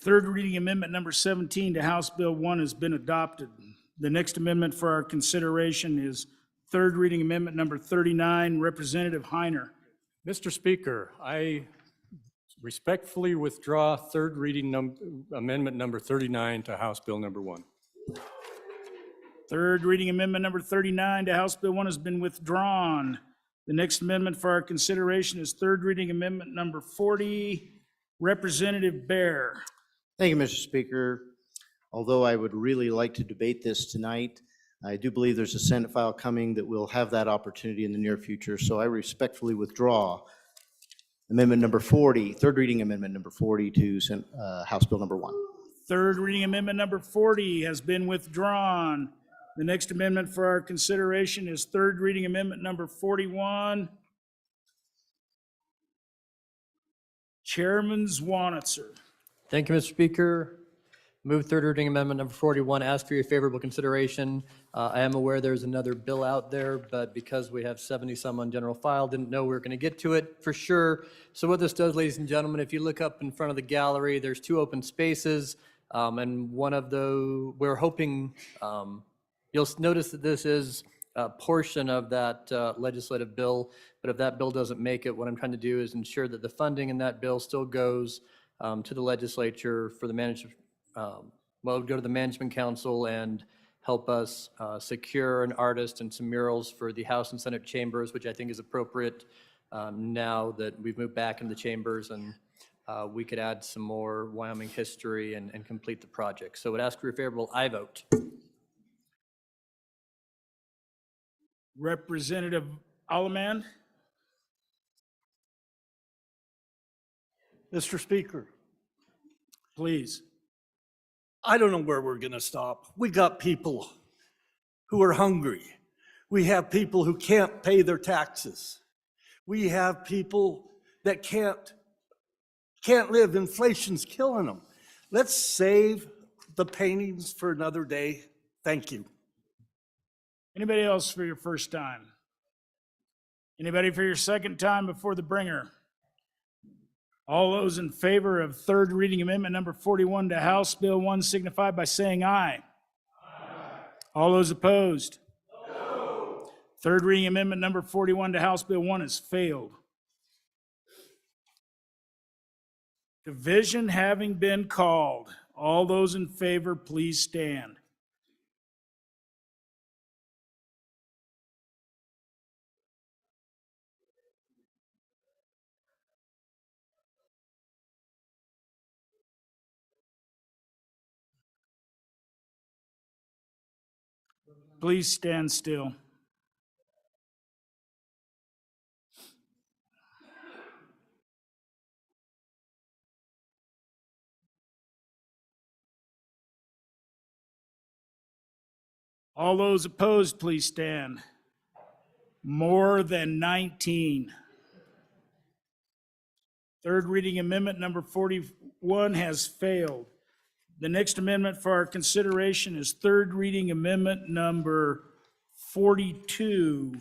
Third reading amendment number 17 to House Bill 1 has been adopted. The next amendment for our consideration is third reading amendment number 39, Representative Heiner. Mr. Speaker, I respectfully withdraw third reading amendment number 39 to House Bill number 1. Third reading amendment number 39 to House Bill 1 has been withdrawn. The next amendment for our consideration is third reading amendment number 40, Representative Bear. Thank you, Mr. Speaker. Although I would really like to debate this tonight, I do believe there's a Senate file coming that will have that opportunity in the near future, so I respectfully withdraw amendment number 40, third reading amendment number 40 to House Bill number 1. Third reading amendment number 40 has been withdrawn. The next amendment for our consideration is third reading amendment number 41. Chairman Zwanitzer. Thank you, Mr. Speaker. Move third reading amendment number 41. Ask for your favorable consideration. I am aware there's another bill out there, but because we have 70-some on general file, didn't know we were going to get to it for sure. So what this does, ladies and gentlemen, if you look up in front of the gallery, there's 2 open spaces, and one of those, we're hoping, you'll notice that this is a portion of that legislative bill, but if that bill doesn't make it, what I'm trying to do is ensure that the funding in that bill still goes to the legislature for the management, well, go to the Management Council and help us secure an artist and some murals for the House and Senate chambers, which I think is appropriate now that we've moved back into the chambers, and we could add some more Wyoming history and complete the project. So I would ask for your favorable aye vote. Representative Alleman. Mr. Speaker, Please. I don't know where we're going to stop. We got people who are hungry. We have people who can't pay their taxes. We have people that can't live. Inflation's killing them. Let's save the paintings for another day. Thank you. Anybody else for your first time? Anybody for your second time before the bringer? All those in favor of third reading amendment number 41 to House Bill 1 signify by saying aye. Aye. All those opposed? No. Third reading amendment number 41 to House Bill 1 has failed. Division having been called, all those in favor, please stand. Please stand still. All those opposed, please stand. More than 19. Third reading amendment number 41 has failed. The next amendment for our consideration is third reading amendment number 42.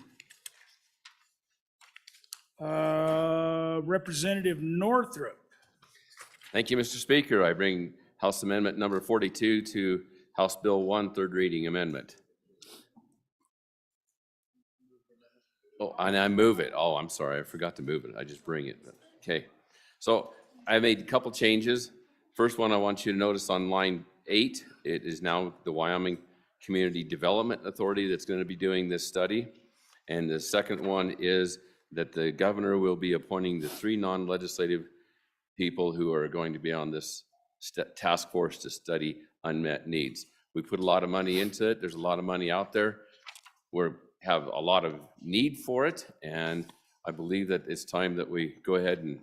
Representative Northrup. Thank you, Mr. Speaker. I bring House Amendment number 42 to House Bill 1, third reading amendment. Oh, and I move it. Oh, I'm sorry. I forgot to move it. I just bring it. Okay. So I made a couple changes. First one, I want you to notice on line 8, it is now the Wyoming Community Development Authority that's going to be doing this study. And the second one is that the governor will be appointing the 3 non-legislative people who are going to be on this task force to study unmet needs. We put a lot of money into it. There's a lot of money out there. We have a lot of need for it, and I believe that it's time that we go ahead and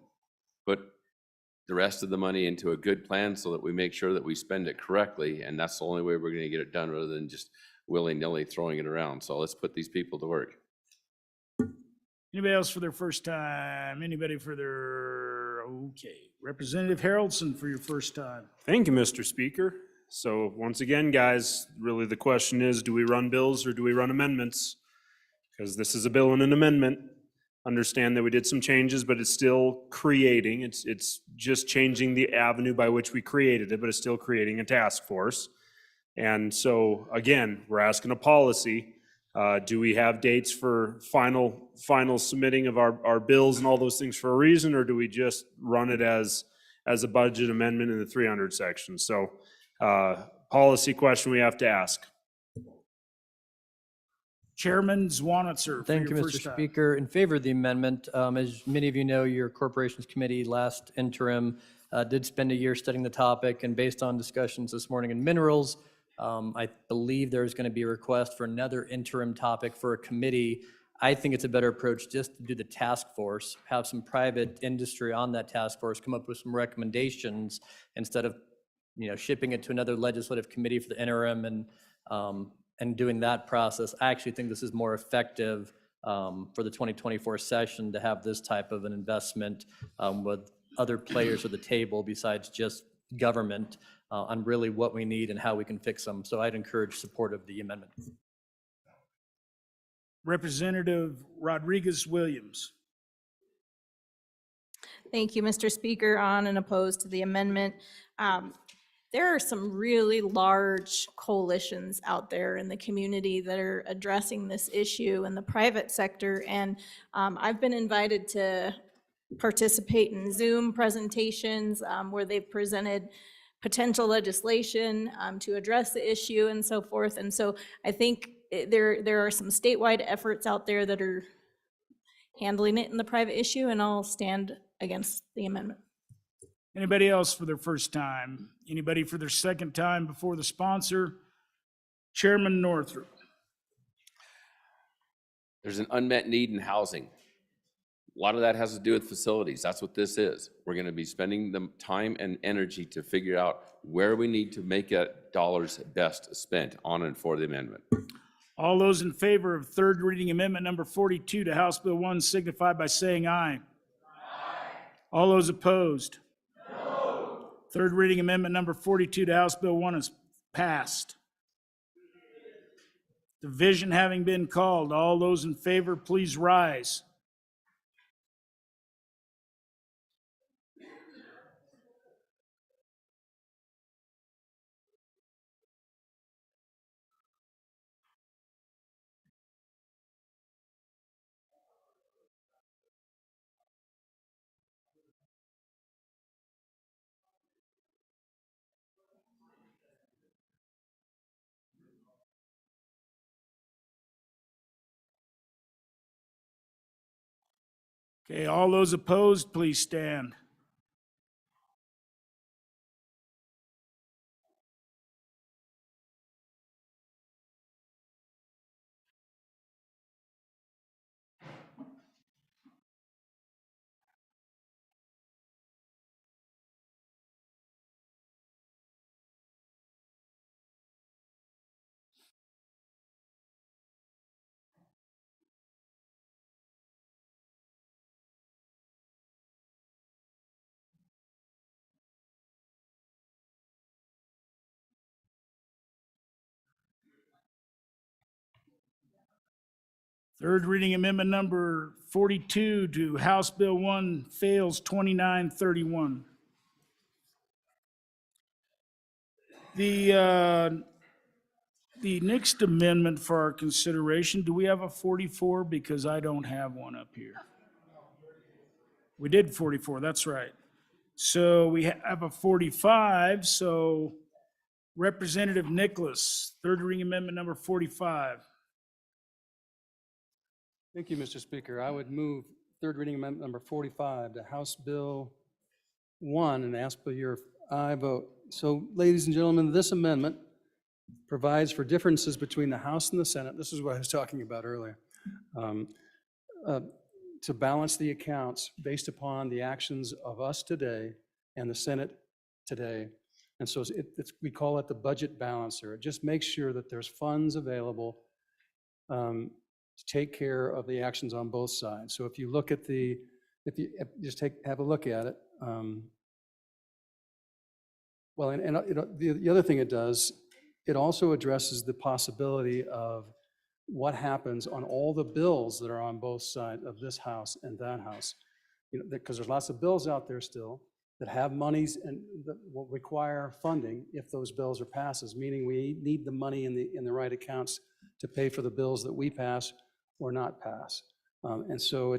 put the rest of the money into a good plan so that we make sure that we spend it correctly, and that's the only way we're going to get it done rather than just willy-nilly throwing it around. So let's put these people to work. Anybody else for their first time? Anybody for their, okay. Representative Harrelson for your first time. Thank you, Mr. Speaker. So once again, guys, really the question is, do we run bills or do we run amendments? Because this is a bill and an amendment. Understand that we did some changes, but it's still creating. It's just changing the avenue by which we created it, but it's still creating a task force. And so, again, we're asking a policy. Do we have dates for final submitting of our bills and all those things for a reason, or do we just run it as a budget amendment in the 300 section? So, policy question we have to ask. Chairman Zwanitzer for Thank you, your Mr. first time. Speaker. In favor of the amendment, as many of you know, your Corporations Committee last interim did spend a year studying the topic, and based on discussions this morning in minerals, I believe there's going to be a request for another interim topic for a committee. I think it's a better approach just to do the task force, have some private industry on that task force, come up with some recommendations instead of, shipping it to another legislative committee for the interim and doing that process. I actually think this is more effective for the 2024 session to have this type of an investment with other players at the table besides just government on really what we need and how we can fix them. So I'd encourage support of the amendment. Representative Rodriguez-Williams. Thank you, Mr. Speaker. On and opposed to the amendment. There are some really large coalitions out there in the community that are addressing this issue in the private sector. And I've been invited to participate in Zoom presentations where they've presented potential legislation to address the issue and so forth. And so I think there are some statewide efforts out there that are handling it in the private issue, and I'll stand against the amendment. Anybody else for their first time? Anybody for their second time before the sponsor? Chairman Northrup. There's an unmet need in housing. A lot of that has to do with facilities. That's what this is. We're going to be spending the time and energy to figure out where we need to make dollars best spent on and for the amendment. All those in favor of third reading amendment number 42 to House Bill 1 signify by saying aye. Aye. All those opposed? No. Third reading amendment number 42 to House Bill 1 is passed. Division having been called, all those in favor, please rise. Okay, all those opposed, please stand. Third reading amendment number 42 to House Bill 1 fails 29-31. The next amendment for our consideration, do we have a 44? Because I don't have one up here. We did 44, that's right. So we have a 45, so Representative Nicholas, third reading amendment number 45. Thank you, Mr. Speaker. I would move third reading amendment number 45 to House Bill 1 and ask for your aye vote. So, ladies and gentlemen, this amendment provides for differences between the House and the Senate. This is what I was talking about earlier. To balance the accounts based upon the actions of us today and the Senate today. And so we call it the budget balancer. It just makes sure that there's funds available to take care of the actions on both sides. So if you look at the, if you just have a look at it, well, and you know, the other thing it does, it also addresses the possibility of what happens on all the bills that are on both sides of this house and that house. You know, because there's lots of bills out there still that have monies and that will require funding if those bills are passes, meaning we need the money in the right accounts to pay for the bills that we pass or not pass. And so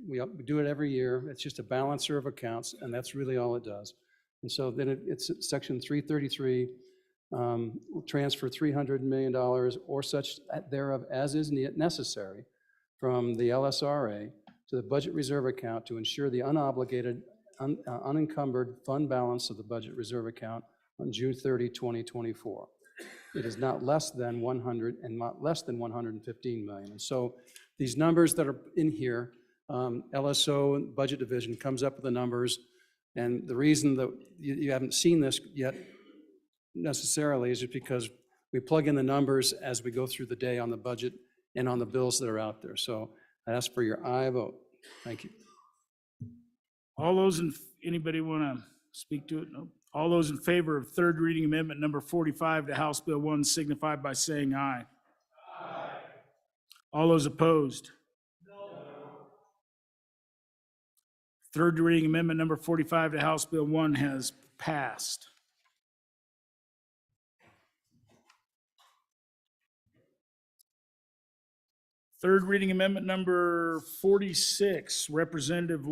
we do it every year. It's just a balancer of accounts, and that's really all it does. And so then it's section 333, transfer $300 million or such thereof as is necessary from the LSRA to the budget reserve account to ensure the unobligated, unencumbered fund balance of the budget reserve account on June 30, 2024. It is not less than 100 and not less than 115 million. And so these numbers that are in here, LSO and Budget Division comes up with the numbers. And the reason that you haven't seen this yet necessarily is just because we plug in the numbers as we go through the day on the budget and on the bills that are out there. So I ask for your aye vote. Thank you. All those anybody want to speak to it? No. All those in favor of third reading amendment number 45 to House Bill 1 signify by saying aye. Aye. All those opposed? No. Third reading amendment number 45 to House Bill 1 has passed. Third reading amendment number 46, Representative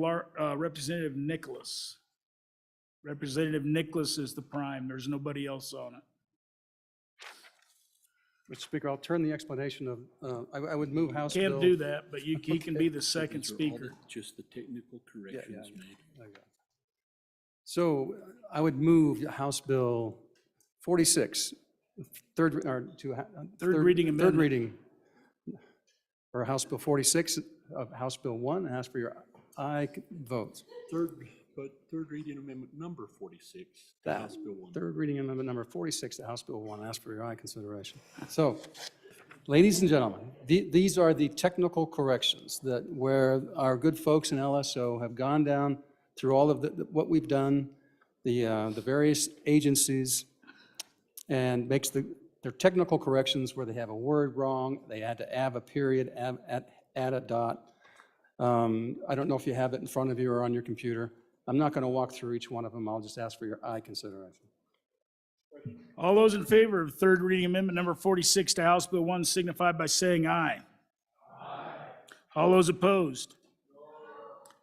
Nicholas. Representative Nicholas is the prime. There's nobody else on it. Mr. Speaker, I'll turn the explanation of, I would move House Bill. Can't do that, but he can be the second speaker. Just the technical corrections made. So I would move House Bill 46, third reading amendment. Third reading, or House Bill 46 of House Bill 1, and ask for your aye votes. Third reading amendment number 46, to House Bill 1. Third reading amendment number 46 to House Bill 1, ask for your aye consideration. So, ladies and gentlemen, these are the technical corrections that where our good folks in LSO have gone down through all of what we've done, the various agencies, and makes their technical corrections where they have a word wrong, they had to add a period, add a dot. I don't know if you have it in front of you or on your computer. I'm not going to walk through each one of them. I'll just ask for your aye consideration. All those in favor of third reading amendment number 46 to House Bill 1 signify by saying aye. Aye. All those opposed? No.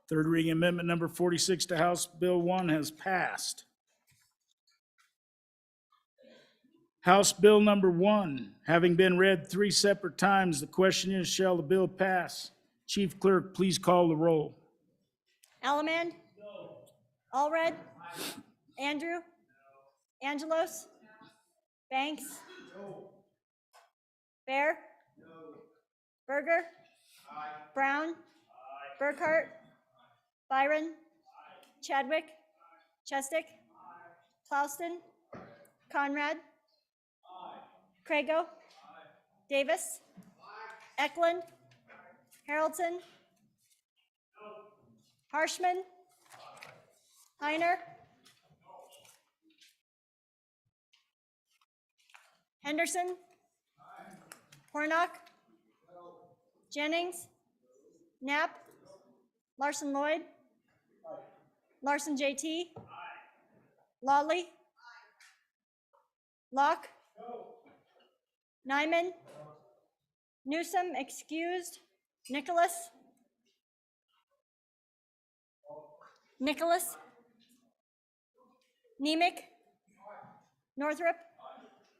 Third reading amendment number 46 to House Bill 1 has passed. House Bill number 1, having been read 3 separate times, the question is, shall the bill pass? Chief Clerk, please call the roll. Allemand? No. Allred? Andrew? No. Angelos? No. Banks? No. Bear? No. Berger? Aye. Brown? Aye. Burkhart? Aye. Byron? Aye. Chadwick? Aye. Chestick? Aye. Clouston? Aye. Conrad? Aye. Crago? Aye. Davis? Aye. Eklund? Aye. Harrelson? No. Harshman? Aye. Heiner? No. Henderson? Aye. Hornock? No. Jennings? No. Knapp? No. Larson Lloyd? Aye. Larson JT? Aye. Lawley? Aye. Locke? No. Nyman? No. Newsom excused. Nicholas? Nicholas? Nemec? Northrup?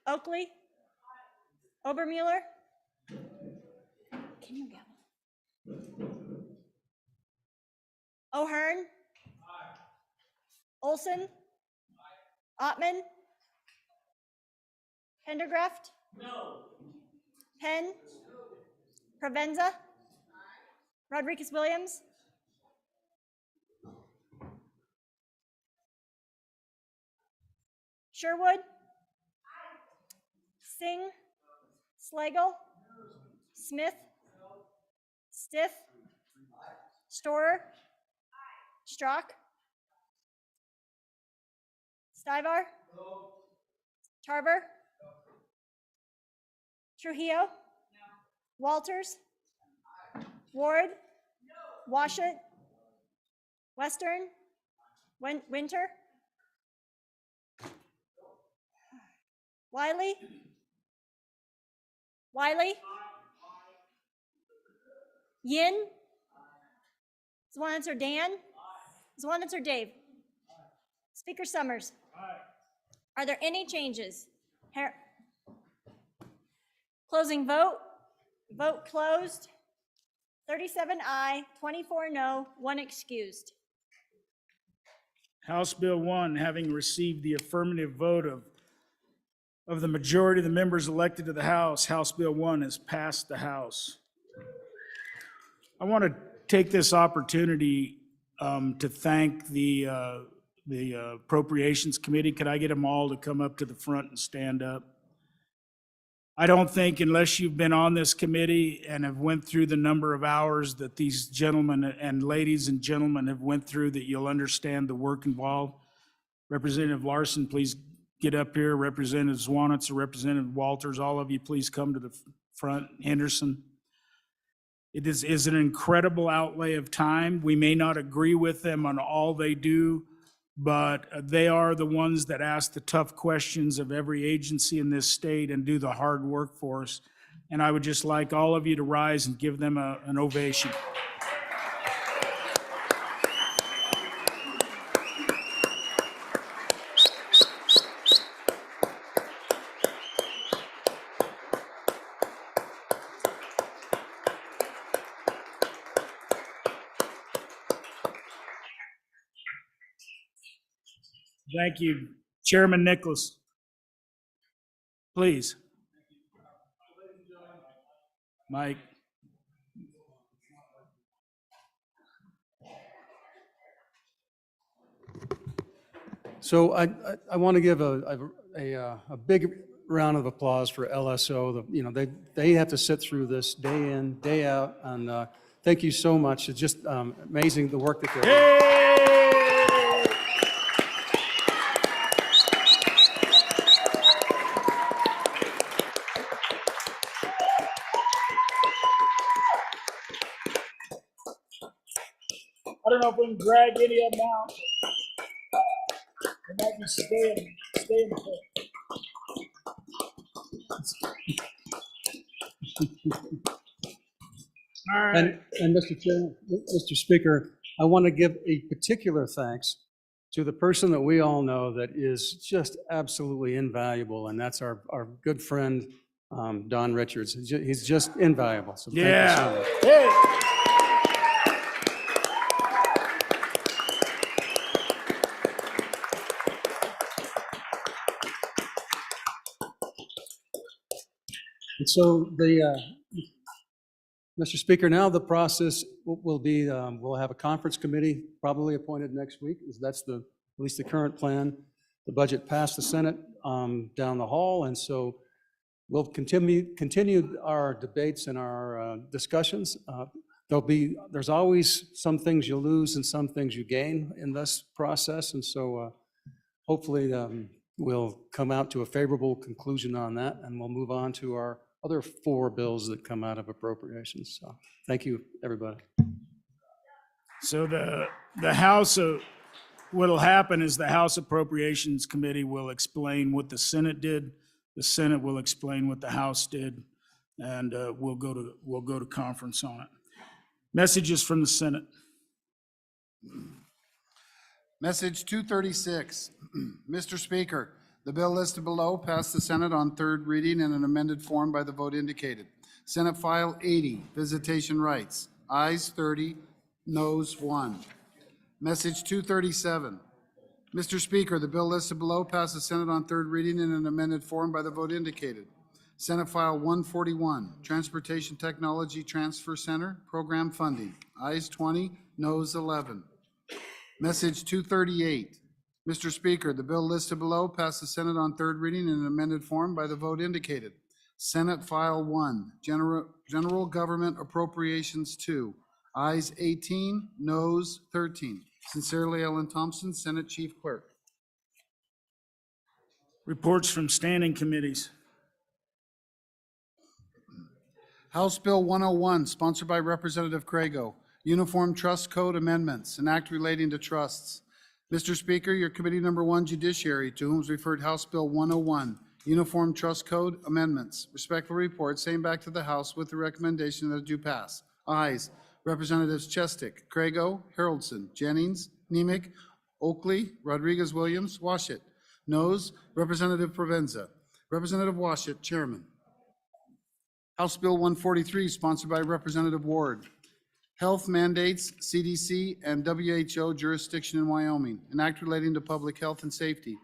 Oakley? Obermueller? Can you gavel? O'Hearn? Olson? Ottman? Pendergraft? No. Penn? Provenza? Rodriguez Williams? Sherwood? Singh? Slagle? Smith? Stiff. Storer. Strock. Stivar. Tarver. Trujillo. Walters. Ward. Washut. Western. Winter. Wiley. Yin. Zwanitzer Dan. Zwanitzer Dave. Speaker Summers. Are there any changes? Closing vote. Vote closed. 37 aye, 24 no, 1 excused. House Bill 1, having received the affirmative vote of the majority of the members elected to the House, House Bill 1 has passed the House. I want to take this opportunity to thank the Appropriations Committee. Could I get them all to come up to the front and stand up? I don't think, unless you've been on this committee and have went through the number of hours that these gentlemen and ladies and gentlemen have went through, that you'll understand the work involved. Representative Larson, please get up here. Representative Zwanitz or Representative Walters, all of you, please come to the front. Henderson. It is an incredible outlay of time. We may not agree with them on all they do, but they are the ones that ask the tough questions of every agency in this state and do the hard work for us. And I would just like all of you to rise and give them an ovation. Thank you. Chairman Nicholas, please. Mike. So I want to give a big round of applause for LSO. They have to sit through this day in, day out, and thank you so much. It's just amazing the work that they're doing. I don't know if we can drag any of them out. They might be staying put. All right. And Mr. Chairman, Mr. Speaker, I want to give a particular thanks to the person that we all know that is just absolutely invaluable, and that's our good friend, Don Richards. He's just invaluable. So thank you so much. Hey. And so Mr. Speaker, now the process will be, we'll have a conference committee probably appointed next week. That's at least the current plan. The budget passed the Senate down the hall, and so we'll continue our debates and our discussions. There's always some things you lose and some things you gain in this process, and so hopefully we'll come out to a favorable conclusion on that, and we'll move on to our other 4 bills that come out of appropriations. So thank you, everybody. So the House, what'll happen is the House Appropriations Committee will explain what the Senate did. The Senate will explain what the House did, and we'll go to conference on it. Messages from the Senate. Message 236. Mr. Speaker, the bill listed below passed the Senate on third reading in an amended form by the vote indicated. Senate File 80, Visitation Rights. Ayes 30, noes 1. Message 237. Mr. Speaker, the bill listed below passed the Senate on third reading in an amended form by the vote indicated. Senate File 141, Transportation Technology Transfer Center, Program Funding. Ayes 20, noes 11. Message 238. Mr. Speaker, the bill listed below passed the Senate on third reading in an amended form by the vote indicated. Senate File 1, General Government Appropriations 2. Ayes 18, noes 13. Sincerely, Ellen Thompson, Senate Chief Clerk. Reports from standing committees. House Bill 101, sponsored by Representative Crago, Uniform Trust Code Amendments, an act relating to trusts. Mr. Speaker, your Committee Number 1 Judiciary, to whom is referred House Bill 101, Uniform Trust Code Amendments. Respectful report, same back to the House with the recommendation that it do pass. Ayes, Representatives Chestick, Crago, Haroldson, Jennings, Nemec, Oakley, Rodriguez-Williams, Washit. Noes, Representative Provenza. Representative Washit, Chairman. House Bill 143, sponsored by Representative Ward. Health mandates, CDC and WHO jurisdiction in Wyoming, an act relating to public health and safety.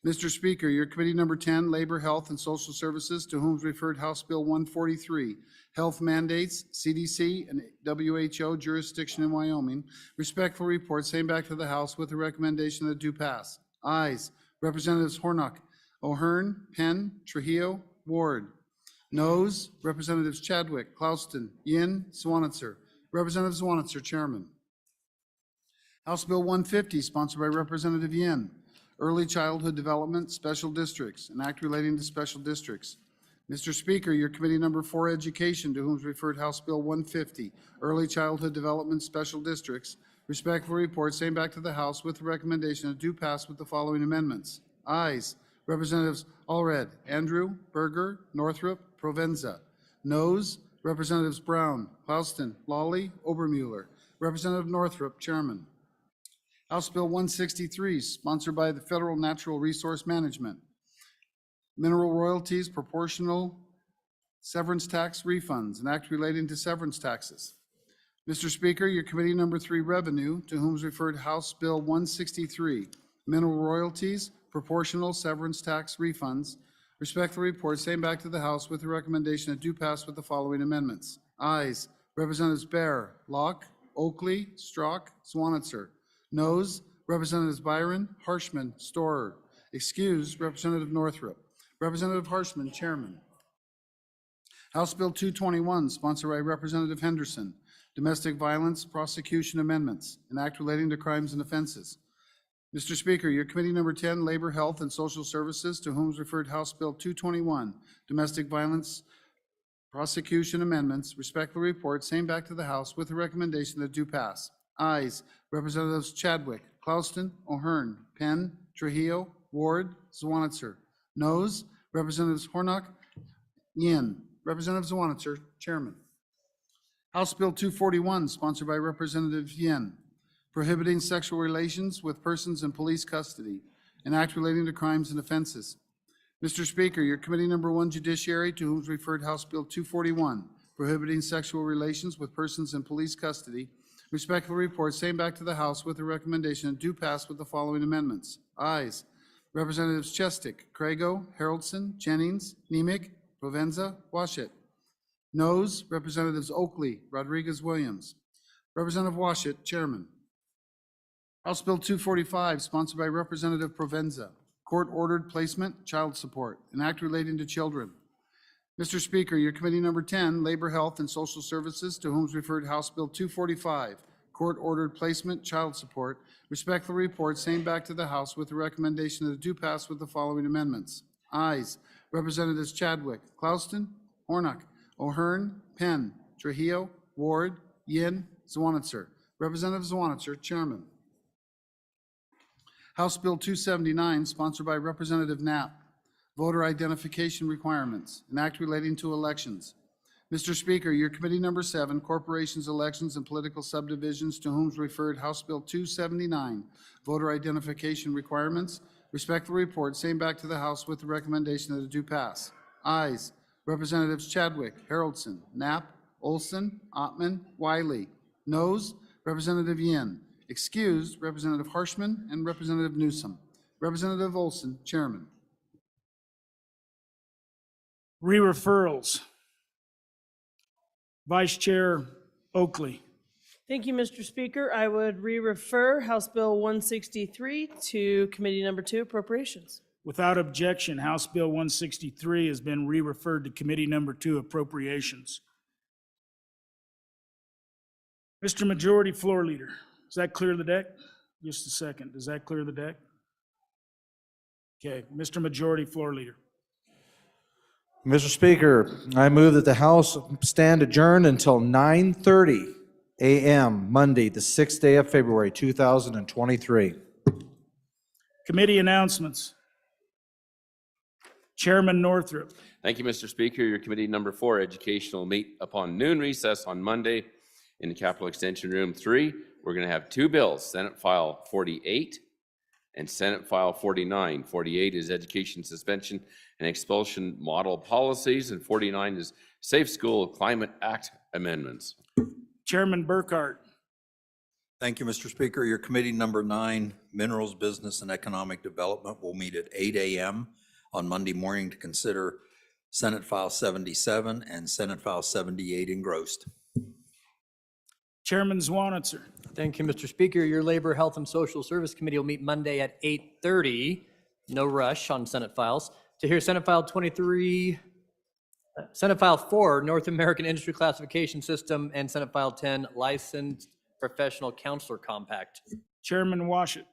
Mr. Speaker, your Committee Number 10, Labor, Health, and Social Services, to whom is referred House Bill 143, Health mandates, CDC and WHO jurisdiction in Wyoming. Respectful report, same back to the House with the recommendation that do pass. Ayes, Representatives Hornock, O'Hearn, Penn, Trujillo, Ward. Noes, Representatives Chadwick, Klauston, Yin, Swanitzer. Representative Swanitzer, Chairman. House Bill 150, sponsored by Representative Yin. Early Childhood Development Special Districts, an act relating to special districts. Mr. Speaker, your Committee Number 4 Education, to whom is referred House Bill 150, Early Childhood Development Special Districts. Respectful report, same back to the House with the recommendation that do pass with the following amendments. Ayes, Representatives Allred, Andrew, Berger, Northrup, Provenza. Noes, Representatives Brown, Klauston, Lawley, Obermuller. Representative Northrup, Chairman. House Bill 163, sponsored by the Federal Natural Resource Management. Mineral royalties, proportional severance tax refunds, an act relating to severance taxes. Mr. Speaker, your Committee Number 3 Revenue, to whom is referred House Bill 163, mineral royalties, proportional severance tax refunds. Respectfully report, same back to the House with the recommendation that do pass with the following amendments. Ayes, Representatives Baer, Locke, Oakley, Strzok, Swanitzer. Noes, Representatives Byron, Harshman, Storer. Excused, Representative Northrup. Representative Harshman, Chairman. House Bill 221, sponsored by Representative Henderson, Domestic Violence Prosecution Amendments, an act relating to crimes and offenses. Mr. Speaker, your Committee Number 10, Labor, Health, and Social Services, to whom is referred House Bill 221, Domestic Violence Prosecution Amendments. Respectfully report, same back to the House with the recommendation that do pass. Ayes, Representatives Chadwick, Klauston, O'Hearn, Penn, Trujillo, Ward, Swanitzer. Noes, Representatives Hornock, Yin. Representative Swanitzer, Chairman. House Bill 241, sponsored by Representative Yin, prohibiting sexual relations with persons in police custody, an act relating to crimes and offenses. Mr. Speaker, your Committee Number 1 Judiciary, to whom is referred House Bill 241, prohibiting sexual relations with persons in police custody. Respectful report, same back to the House with the recommendation and do pass with the following amendments. Ayes, Representatives Chestick, Crago, Haroldson, Jennings, Nemec, Provenza, Washit. Noes, Representatives Oakley, Rodriguez-Williams. Representative Washit, Chairman. House Bill 245, sponsored by Representative Provenza, court-ordered placement, child support, an act relating to children. Mr. Speaker, your Committee Number 10, Labor, Health, and Social Services, to whom is referred House Bill 245, court-ordered placement, child support. Respectfully report, same back to the House with the recommendation that it do pass with the following amendments. Ayes, Representatives Chadwick, Klauston, Hornock, O'Hearn, Penn, Trujillo, Ward, Yin, Swanitzer. Representative Swanitzer, Chairman. House Bill 279, sponsored by Representative Knapp, voter identification requirements, an act relating to elections. Mr. Speaker, your Committee Number 7, Corporations, Elections, and Political Subdivisions, to whom is referred House Bill 279, voter identification requirements. Respectfully report, same back to the House with the recommendation that it do pass. Ayes, Representatives Chadwick, Haroldson, Knapp, Olson, Ottman, Wiley. Noes, Representative Yin. Excused, Representative Harshman and Representative Newsom. Representative Olson, Chairman. Re-referrals. Vice Chair Oakley. Thank you, Mr. Speaker. I would re-refer House Bill 163 to Committee Number 2, Appropriations. Without objection, House Bill 163 has been re-referred to Committee Number 2 Appropriations. Mr. Majority Floor Leader, does that clear the deck? Just a second, does that clear the deck? Okay, Mr. Majority Floor Leader. Mr. Speaker, I move that the House stand adjourned until 9:30 a.m. Monday, the 6th day of February, 2023. Committee announcements. Chairman Northrup. Thank you, Mr. Speaker. Your committee number 4, Education, will meet upon noon recess on Monday in Capital Extension Room 3. We're going to have 2 bills, Senate File 48 and Senate File 49. 48 is Education Suspension and Expulsion Model Policies, and 49 is Safe School Climate Act Amendments. Chairman Burkhart. Thank you, Mr. Speaker. Your committee number 9, Minerals, Business, and Economic Development, will meet at 8 a.m. on Monday morning to consider Senate File 77 and Senate File 78 engrossed. Chairman Zwanitzer. Thank you, Mr. Speaker. Your Labor, Health, and Social Service Committee will meet Monday at 8:30, no rush on Senate files, to hear Senate File 23, Senate File 4, North American Industry Classification System, and Senate File 10, Licensed Professional Counselor Compact. Chairman Washit.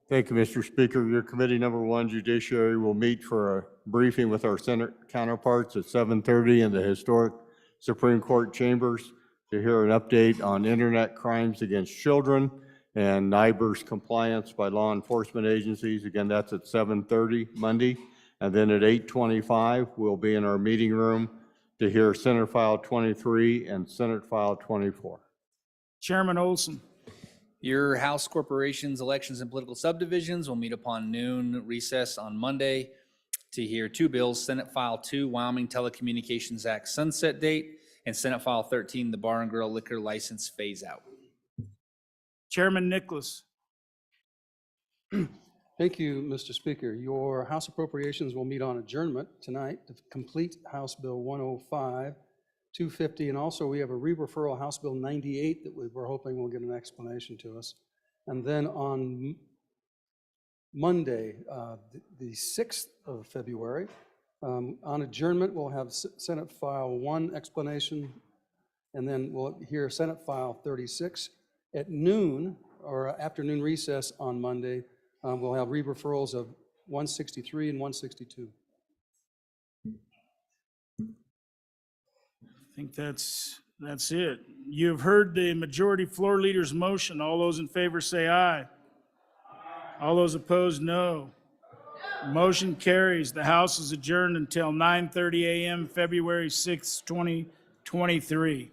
Thank you, Mr. Speaker. Your committee number 1, Judiciary, will meet for a briefing with our Senate counterparts at 7:30 in the historic Supreme Court chambers to hear an update on internet crimes against children and NIBR's compliance by law enforcement agencies. Again, that's at 7:30 Monday. And then at 8:25, we'll be in our meeting room to hear Senate File 23 and Senate File 24. Chairman Olson. Your House Corporations, Elections, and Political Subdivisions will meet upon noon recess on Monday to hear 2 bills, Senate File 2, Wyoming Telecommunications Act sunset date, and Senate File 13, the Bar and Grill Liquor License phase out. Chairman Nicholas. Thank you, Mr. Speaker. Your House Appropriations will meet on adjournment tonight to complete House Bill 105, 250, and also we have a re-referral House Bill 98 that we're hoping will get an explanation to us. And then on Monday, the 6th of February, on adjournment, we'll have Senate File 1 explanation, and then we'll hear Senate File 36. At noon, or afternoon recess on Monday, we'll have re-referrals of 163 and 162. I think that's it. You've heard the Majority Floor Leader's motion. All those in favor say aye. All those opposed, no. Motion carries. The House is adjourned until 9:30 a.m. February 6, 2023.